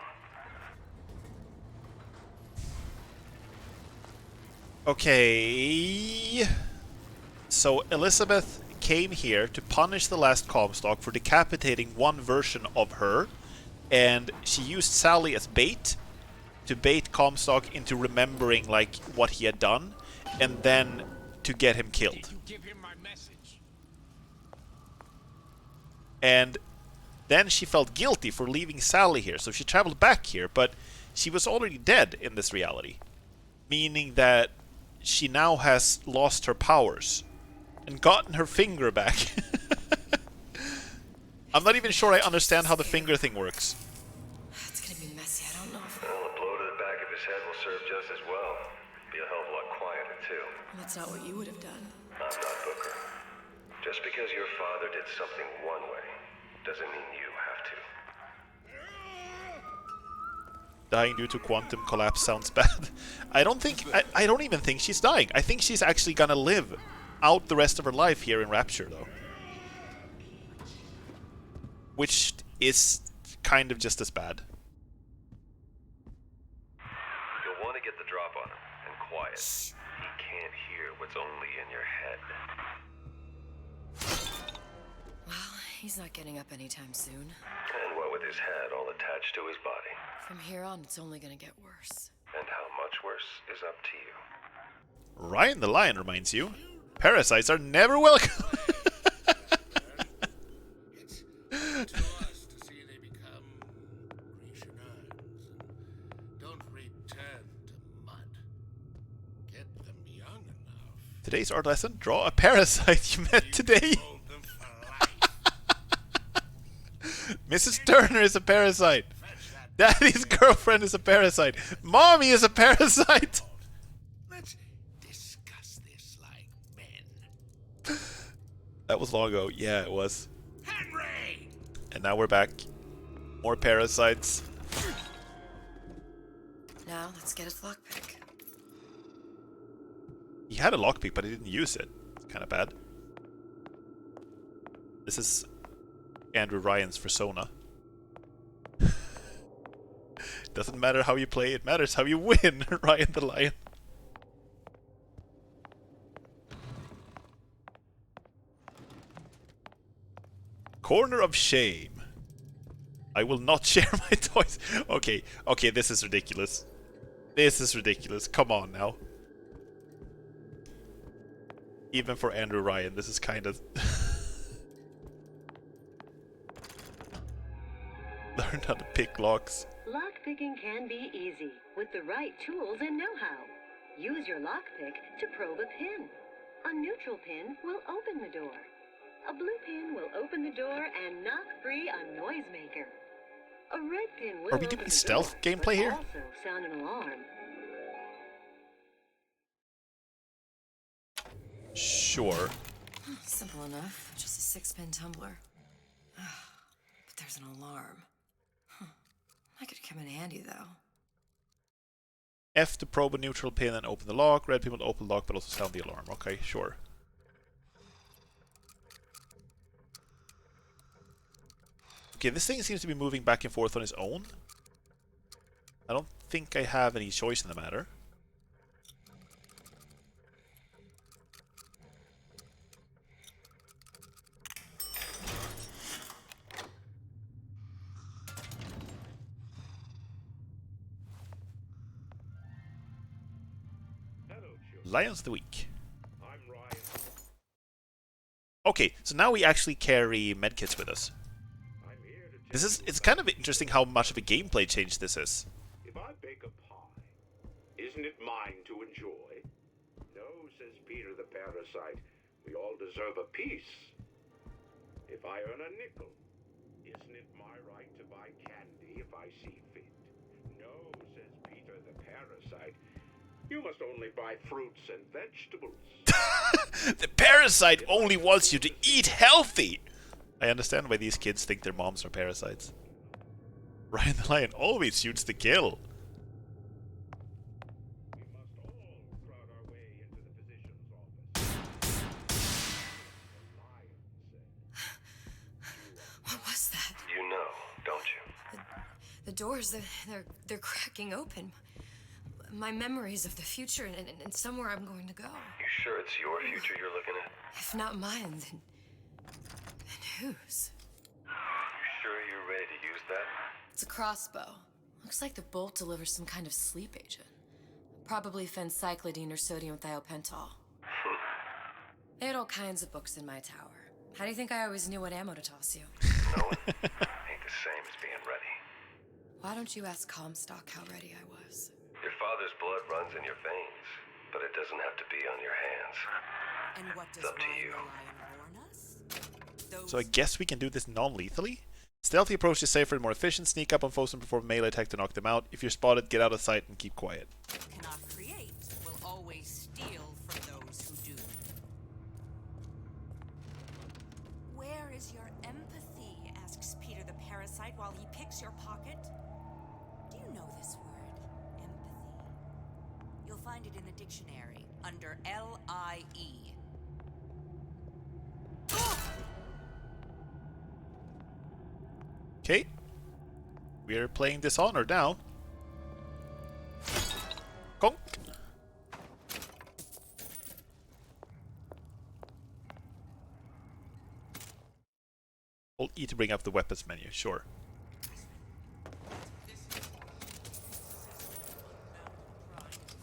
Okay. So Elizabeth came here to punish the last Comstock for decapitating one version of her, and she used Sally as bait to bait Comstock into remembering like what he had done, and then to get him killed. Did you give him my message? And then she felt guilty for leaving Sally here, so she traveled back here, but she was already dead in this reality. Meaning that she now has lost her powers and gotten her finger back. I'm not even sure I understand how the finger thing works. It's gonna be messy, I don't know if... Well, a blow to the back of his head will serve just as well. Be a hell of a lot quieter, too. That's not what you would have done. I'm not Booker. Just because your father did something one way, doesn't mean you have to. Dying due to quantum collapse sounds bad. I don't even think she's dying. I think she's actually gonna live out the rest of her life here in Rapture, though. Which is kind of just as bad. You'll want to get the drop on him, and quiet. He can't hear what's only in your head. Well, he's not getting up anytime soon. And what with his head all attached to his body. From here on, it's only gonna get worse. And how much worse is up to you. Ryan the Lion reminds you, parasites are never welcome. It's up to us to see they become Grecian urns and don't return to mud. Get them young enough. Today's art lesson, draw a parasite you met today. Mrs. Turner is a parasite. Daddy's girlfriend is a parasite. Mommy is a parasite. Let's discuss this like men. That was long ago. Yeah, it was. Henry! And now we're back. More parasites. Now, let's get his lockpick. He had a lockpick, but he didn't use it. Kind of bad. This is Andrew Ryan's persona. Doesn't matter how you play, it matters how you win, Ryan the Lion. Corner of shame. I will not share my toys. Okay, this is ridiculous. This is ridiculous. Come on now. Even for Andrew Ryan, this is kind of... Learn how to pick locks. Lockpicking can be easy with the right tools and know-how. Use your lockpick to probe a pin. A neutral pin will open the door. A blue pin will open the door and knock free a noisemaker. A red pin will Are we open doing the stealth door, gameplay but here? also sound an alarm. Sure. Simple enough. Just a 6-pin tumbler. But there's an alarm. That could come in handy, though. F to probe a neutral pin and open the lock. Red pin will open the lock but also sound the alarm. Okay, sure. Okay, this thing seems to be moving back and forth on its own. I don't think I have any choice in the matter. Lions of the Week. Okay, so now we actually carry medkits with us. It's kind of interesting how much of a gameplay change this is. If I bake a pie, isn't it mine to enjoy? No, says Peter the parasite. We all deserve a piece. If I earn a nickel, isn't it my right to buy candy if I see fit? No, says Peter the parasite. You must only buy fruits and vegetables. The parasite only wants you to eat healthy! I understand why these kids think their moms are parasites. Ryan the Lion always shoots to kill. What was that? You know, don't you? The doors, they're cracking open. My memories of the future and somewhere I'm going to go. You sure it's your future you're looking at? If not mine, then whose? You sure you're ready to use that? It's a crossbow. Looks like the bolt delivers some kind of sleep agent. Probably phencyclidine or sodium thiopental. They had all kinds of books in my tower. How do you think I always knew what ammo to toss you? Knowing ain't the same as being ready. Why don't you ask Comstock how ready I was? Your father's blood runs in your veins, but it doesn't have to be on your hands. And what does It's up to you. So I guess we can do this non-lethally? Stealthy approach is safer and more efficient. Sneak up on foes and perform melee attack to knock them out. If you're spotted, get out of sight and keep quiet. Cannot create will always steal from those who do. Where is your empathy? Asks Peter the parasite while he picks your pocket. Do you know this word, empathy? You'll find it in the dictionary under L-I-E. Okay. We're playing Dishonored now. Conk. Hold E to bring up the weapons menu, sure.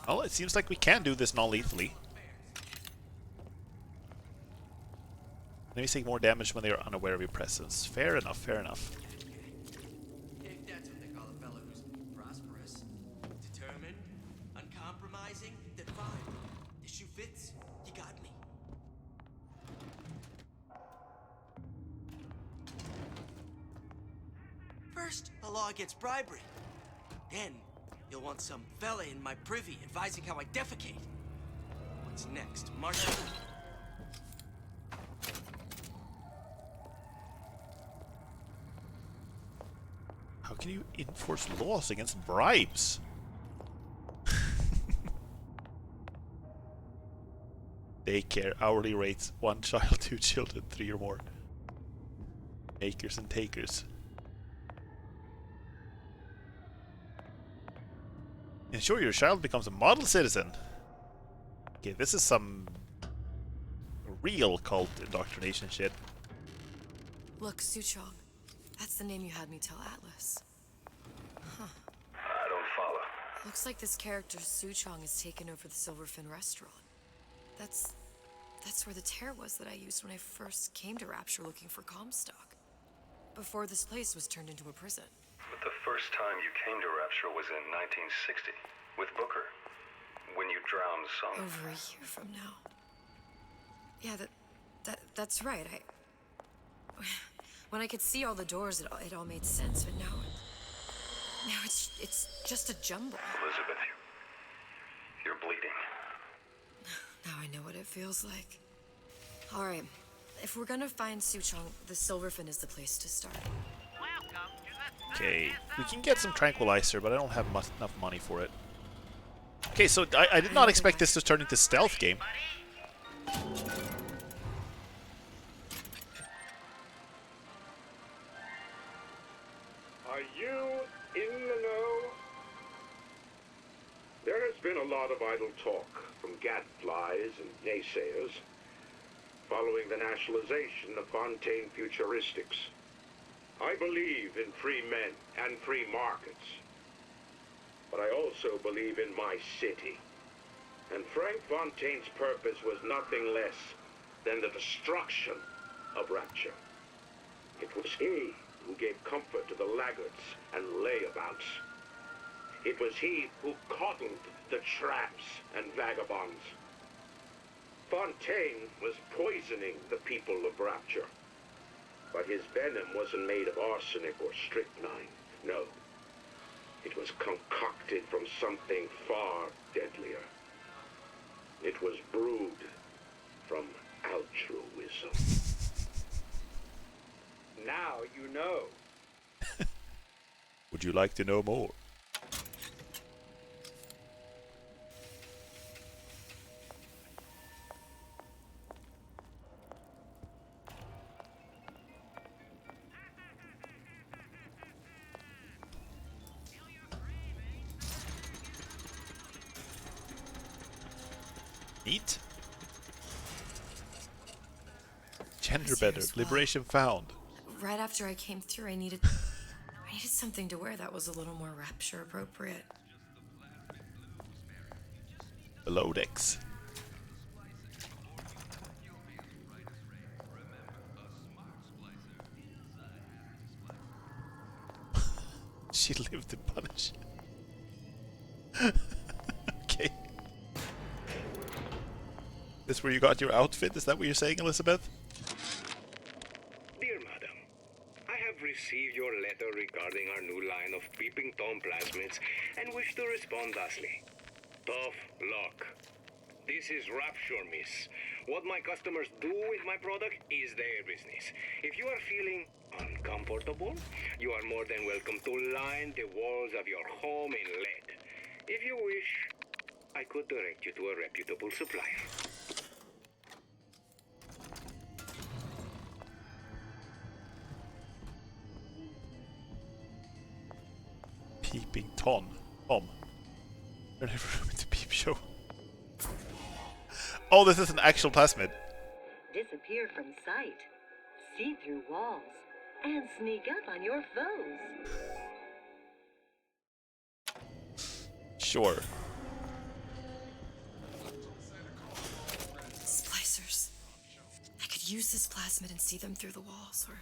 Well, it seems like we can do this non-lethally. Enemies take more damage when they are unaware of your presence. Fair enough, fair enough. If that's what they call a fellow who's prosperous, determined, uncompromising, then fine. The shoe fits, you got me. First, the law against bribery. Then, you'll want some fella in my privy advising how I defecate. What's next, Marshal? How can you enforce laws against bribes? Daycare, hourly rates, 1 child, 2 children, 3 or more. Makers and takers. Ensure your child becomes a model citizen. Okay, this is some real cult indoctrination shit. Look, Suchong. That's the name you had me tell Atlas. Huh. I don't follow. Looks like this character Suchong has taken over the Silverfin restaurant. That's where the tear was that I used when I first came to Rapture looking for Comstock. Before this place was turned into a prison. But the first time you came to Rapture was in 1960, with Booker. when you drown, son. Over a year from now. Yeah, that's right. When I could see all the doors, it all made sense. But now it's just a jumble. Elizabeth, you're bleeding. Now I know what it feels like. All right, if we're gonna find Suchong, the Silverfin is the place to start. Okay, we can get some tranquilizer, but I don't have enough money for it. Okay, so I did not expect this to turn into stealth game. Are you in the know? There has been a lot of idle talk from gadflies and naysayers following the nationalization of Fontaine Futuristics. I believe in free men and free markets. But I also believe in my city. And Frank Fontaine's purpose was nothing less than the destruction of Rapture. It was he who gave comfort to the laggards and layabouts. It was he who coddled the tramps and vagabonds. Fontaine was poisoning the people of Rapture. But his venom wasn't made of arsenic or strychnine. No. It was concocted from something far deadlier. It was brewed from altruism. Now you know. Would you like to know more? Neat. Gender better. Liberation found. Right after I came through, I needed something to wear that was a little more Rapture appropriate. Below decks. She lived to punish. Okay. This where you got your outfit? Is that what you're saying, Elizabeth? Dear Madam, I have received your letter regarding our new line of peeping Tom plasmids and wish to respond thusly. Tough luck. This is Rapture, miss. What my customers do with my product is their business. If you are feeling uncomfortable, you are more than welcome to line the walls of your home in lead. If you wish, I could direct you to a reputable supplier. Peeping Tom. Turn every room into peep show. Oh, this is an actual plasmid. Disappear from sight, see through walls, and sneak up on your foes. Sure. Splicers. I could use this plasmid and see them through the walls, or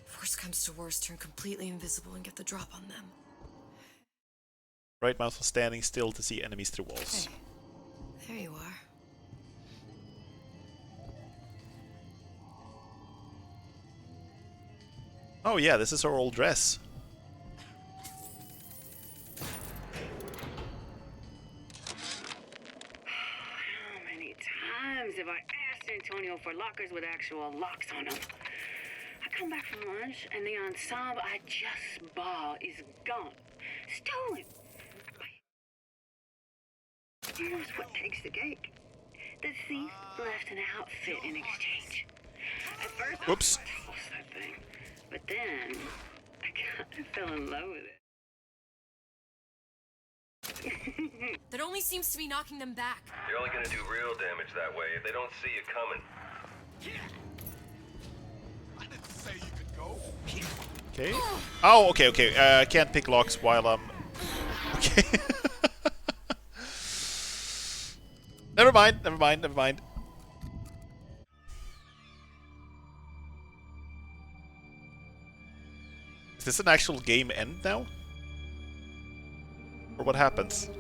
if worst comes to worst, turn completely invisible and get the drop on them. Right mouse was standing still to see enemies through walls. Hey, there you are. Oh yeah, this is her old dress. How many times have I asked Antonio for lockers with actual locks on them? I come back from lunch and the ensemble I just bought is gone. Stolen. Here's what takes the cake. The thief left an outfit in exchange. At first, Whoops. I lost that thing. But then, I kind of fell in love with it. That only seems to be knocking them back. You're only gonna do real damage that way if they don't see you coming. I didn't say you could go. Okay. Oh, okay. I can't pick locks while I'm... Okay. Never mind. Is this an actual game end now? Or what happens?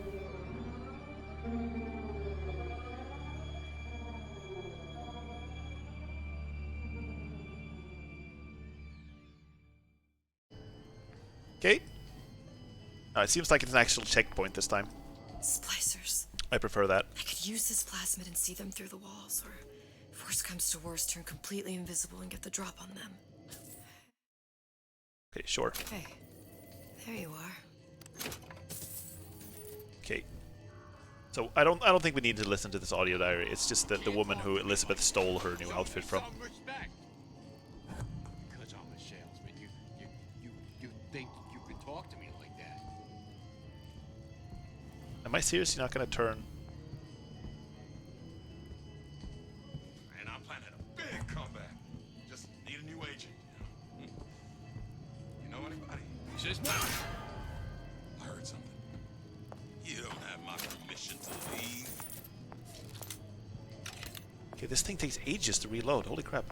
Okay. It seems like it's an actual checkpoint this time. Splicers. I prefer that. I could use this plasmid and see them through the walls, or if worst comes to worst, turn completely invisible and get the drop on them. Okay, sure. Hey, there you are. Okay. So I don't think we need to listen to this audio diary. It's just that the woman who Elizabeth stole her new outfit from. Because I'm a salesman, you think you can talk to me like that? Am I seriously not gonna turn? And I'm planning a big comeback. Just need a new agent. You know anybody? He says no. I heard something. You don't have my permission to leave. Okay, this thing takes ages to reload. Holy crap.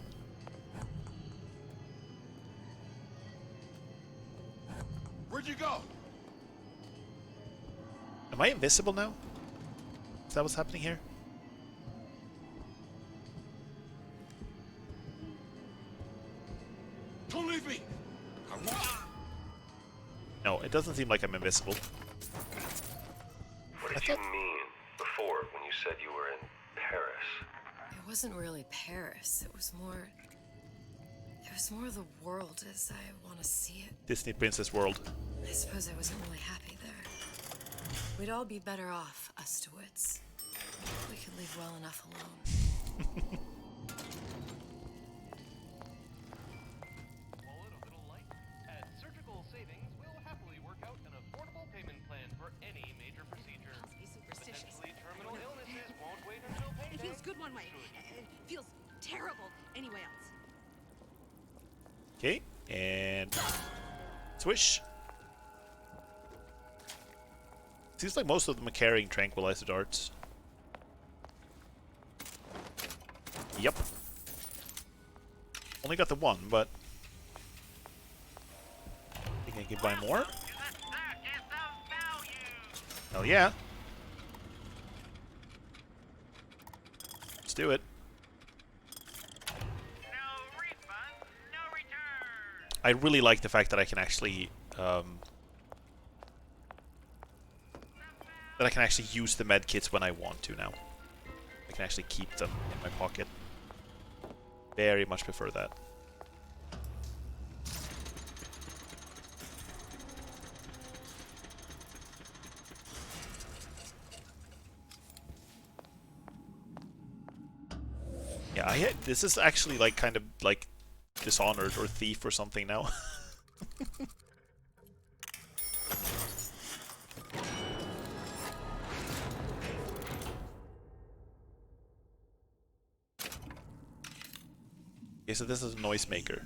Where'd you go? Am I invisible now? Is that what's happening here? Don't leave me. I won't. No, it doesn't seem like I'm invisible. What did you mean before when you said you were in Paris? It wasn't really Paris. It was more the world as I want to see it. Disney Princess World. I suppose I wasn't really happy there. We'd all be better off, us to wits. We could leave well enough alone. It feels good one way. It feels terrible anyway else. Okay, and swish. Seems like most of them are carrying tranquilizer darts. Yep. Only got the one, but think I can buy more. Hell yeah. Let's do it. I really like the fact that I can actually use the med kits when I want to now. I can actually keep them in my pocket. Very much prefer that. Yeah, this is actually like kind of like Dishonored or Thief or something now. Okay, so this is a noisemaker.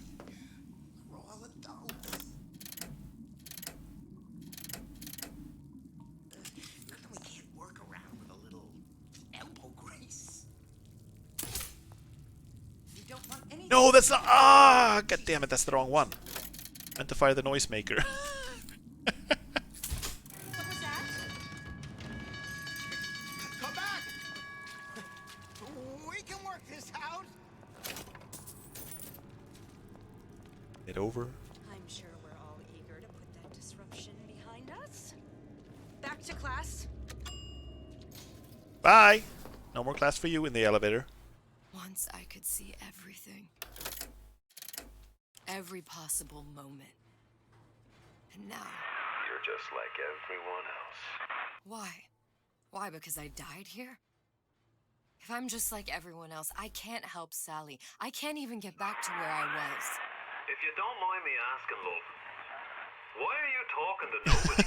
We can't work around with a little elbow grease. You don't want anything. No, that's not. Ah, god damn it, that's the wrong one. Meant to fire the noisemaker. Come back! We can work this out. Get over. I'm sure we're all eager to put that disruption behind us. Back to class. Bye. No more class for you in the elevator. Once I could see everything. Every possible moment. And now... You're just like everyone else. Why? Why, because I died here? If I'm just like everyone else, I can't help Sally. I can't even get back to where I was. If you don't mind me asking, love, why are you talking to nobody?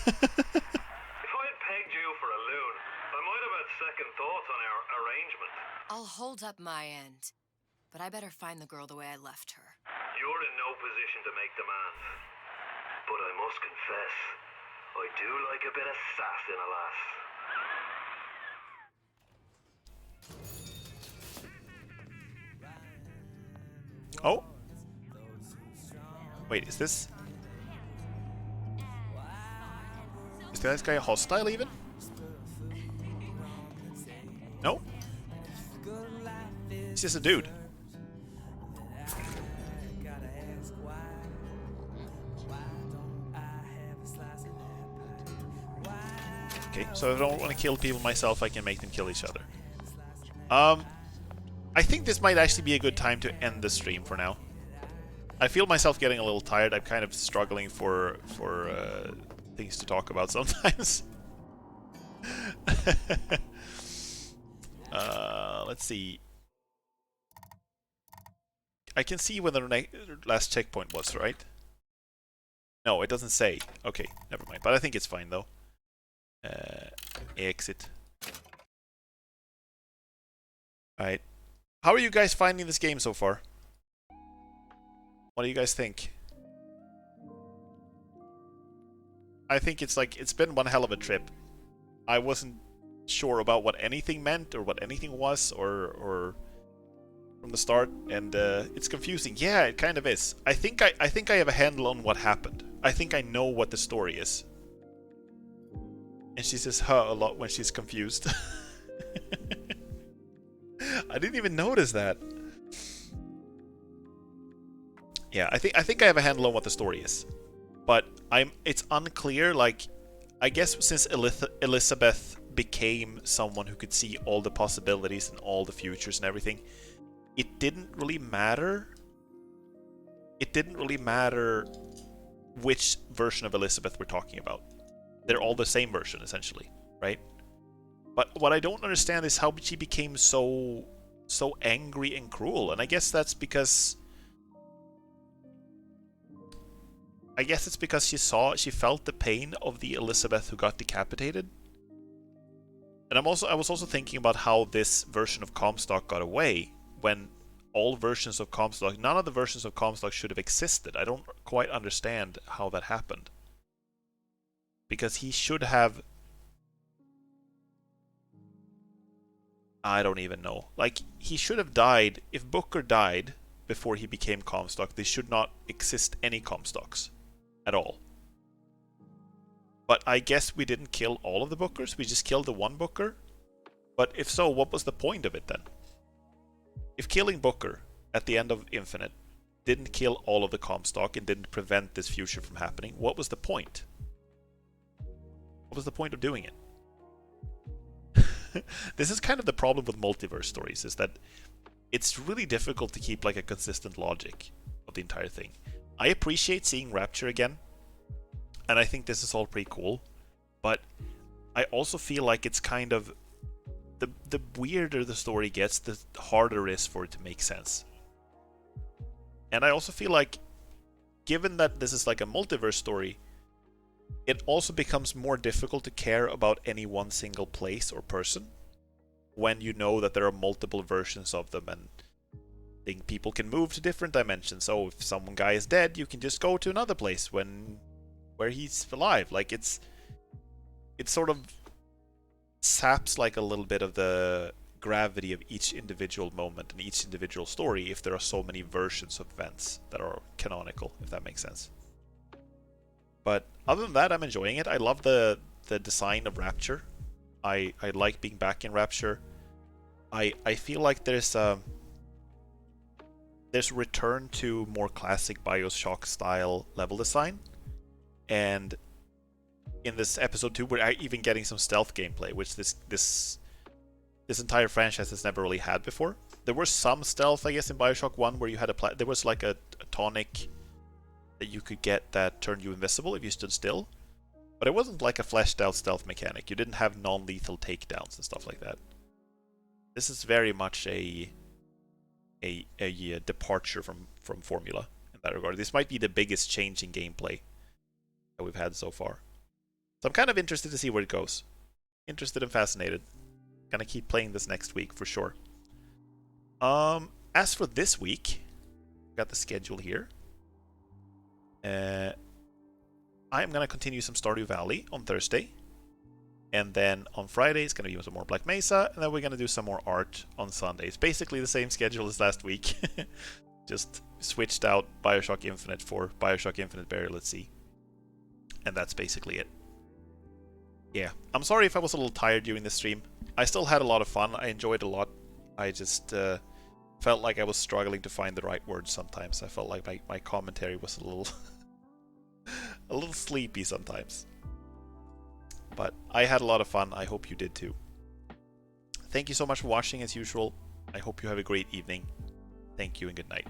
If I had pegged you for a loon, I might have had second thoughts on our arrangement. I'll hold up my end. But I better find the girl the way I left her. You're in no position to make demands. But I must confess, I do like a bit of sass in a lass. Oh. Wait, is this... Is this guy hostile even? No? He's just a dude. Okay, so if I don't want to kill people myself, I can make them kill each other. I think this might actually be a good time to end the stream for now. I feel myself getting a little tired. I'm kind of struggling for things to talk about sometimes. Let's see. I can see when the last checkpoint was, right? No, it doesn't say. Okay, never mind. But I think it's fine though. Exit. Alright. How are you guys finding this game so far? What do you guys think? I think it's been one hell of a trip. I wasn't sure about what anything meant or what anything was or from the start, and it's confusing. Yeah, it kind of is. I think I have a handle on what happened. I think I know what the story is. And she says "huh" a lot when she's confused. I didn't even notice that. Yeah, I think I have a handle on what the story is. But it's unclear, like, I guess since Elizabeth became someone who could see all the possibilities and all the futures and everything, it didn't really matter. It didn't really matter which version of Elizabeth we're talking about. They're all the same version, essentially, right? But what I don't understand is how she became so angry and cruel. And I guess that's because... I guess it's because she felt the pain of the Elizabeth who got decapitated. And I was also thinking about how this version of Comstock got away when all versions of Comstock, none of the versions of Comstock should have existed. I don't quite understand how that happened. Because he should have... I don't even know. Like, he should have died. If Booker died before he became Comstock, there should not exist any Comstocks at all. But I guess we didn't kill all of the Bookers. We just killed the one Booker. But if so, what was the point of it then? If killing Booker at the end of Infinite didn't kill all of the Comstock and didn't prevent this future from happening, what was the point? What was the point of doing it? This is kind of the problem with multiverse stories, is that it's really difficult to keep like a consistent logic of the entire thing. I appreciate seeing Rapture again, and I think this is all pretty cool, but I also feel like it's kind of... The weirder the story gets, the harder it is for it to make sense. And I also feel like, given that this is like a multiverse story, it also becomes more difficult to care about any one single place or person when you know that there are multiple versions of them, and I think people can move to different dimensions. So if some guy is dead, you can just go to another place where he's alive. Like, it sort of saps like a little bit of the gravity of each individual moment and each individual story if there are so many versions of events that are canonical, if that makes sense. But other than that, I'm enjoying it. I love the design of Rapture. I like being back in Rapture. I feel like there's a return to more classic Bioshock style level design, and in this episode 2 we're even getting some stealth gameplay, which this entire franchise has never really had before. There was some stealth, I guess, in Bioshock 1 where you had there was like a tonic that you could get that turned you invisible if you stood still. But it wasn't like a fleshed out stealth mechanic. You didn't have non-lethal takedowns and stuff like that. This is very much a departure from formula in that regard. This might be the biggest change in gameplay that we've had so far. So I'm kind of interested to see where it goes. Interested and fascinated. Gonna keep playing this next week for sure. As for this week, got the schedule here. I'm gonna continue some Stardew Valley on Thursday, and then on Friday it's gonna be some more Black Mesa, and then we're gonna do some more art on Sunday. It's basically the same schedule as last week, just switched out Bioshock Infinite for Bioshock Infinite Burial at Sea, and that's basically it. Yeah, I'm sorry if I was a little tired during this stream. I still had a lot of fun. I enjoyed a lot. I just felt like I was struggling to find the right words sometimes. I felt like my commentary was a little a little sleepy sometimes. But I had a lot of fun. I hope you did too. Thank you so much for watching as usual. I hope you have a great evening. Thank you and good night.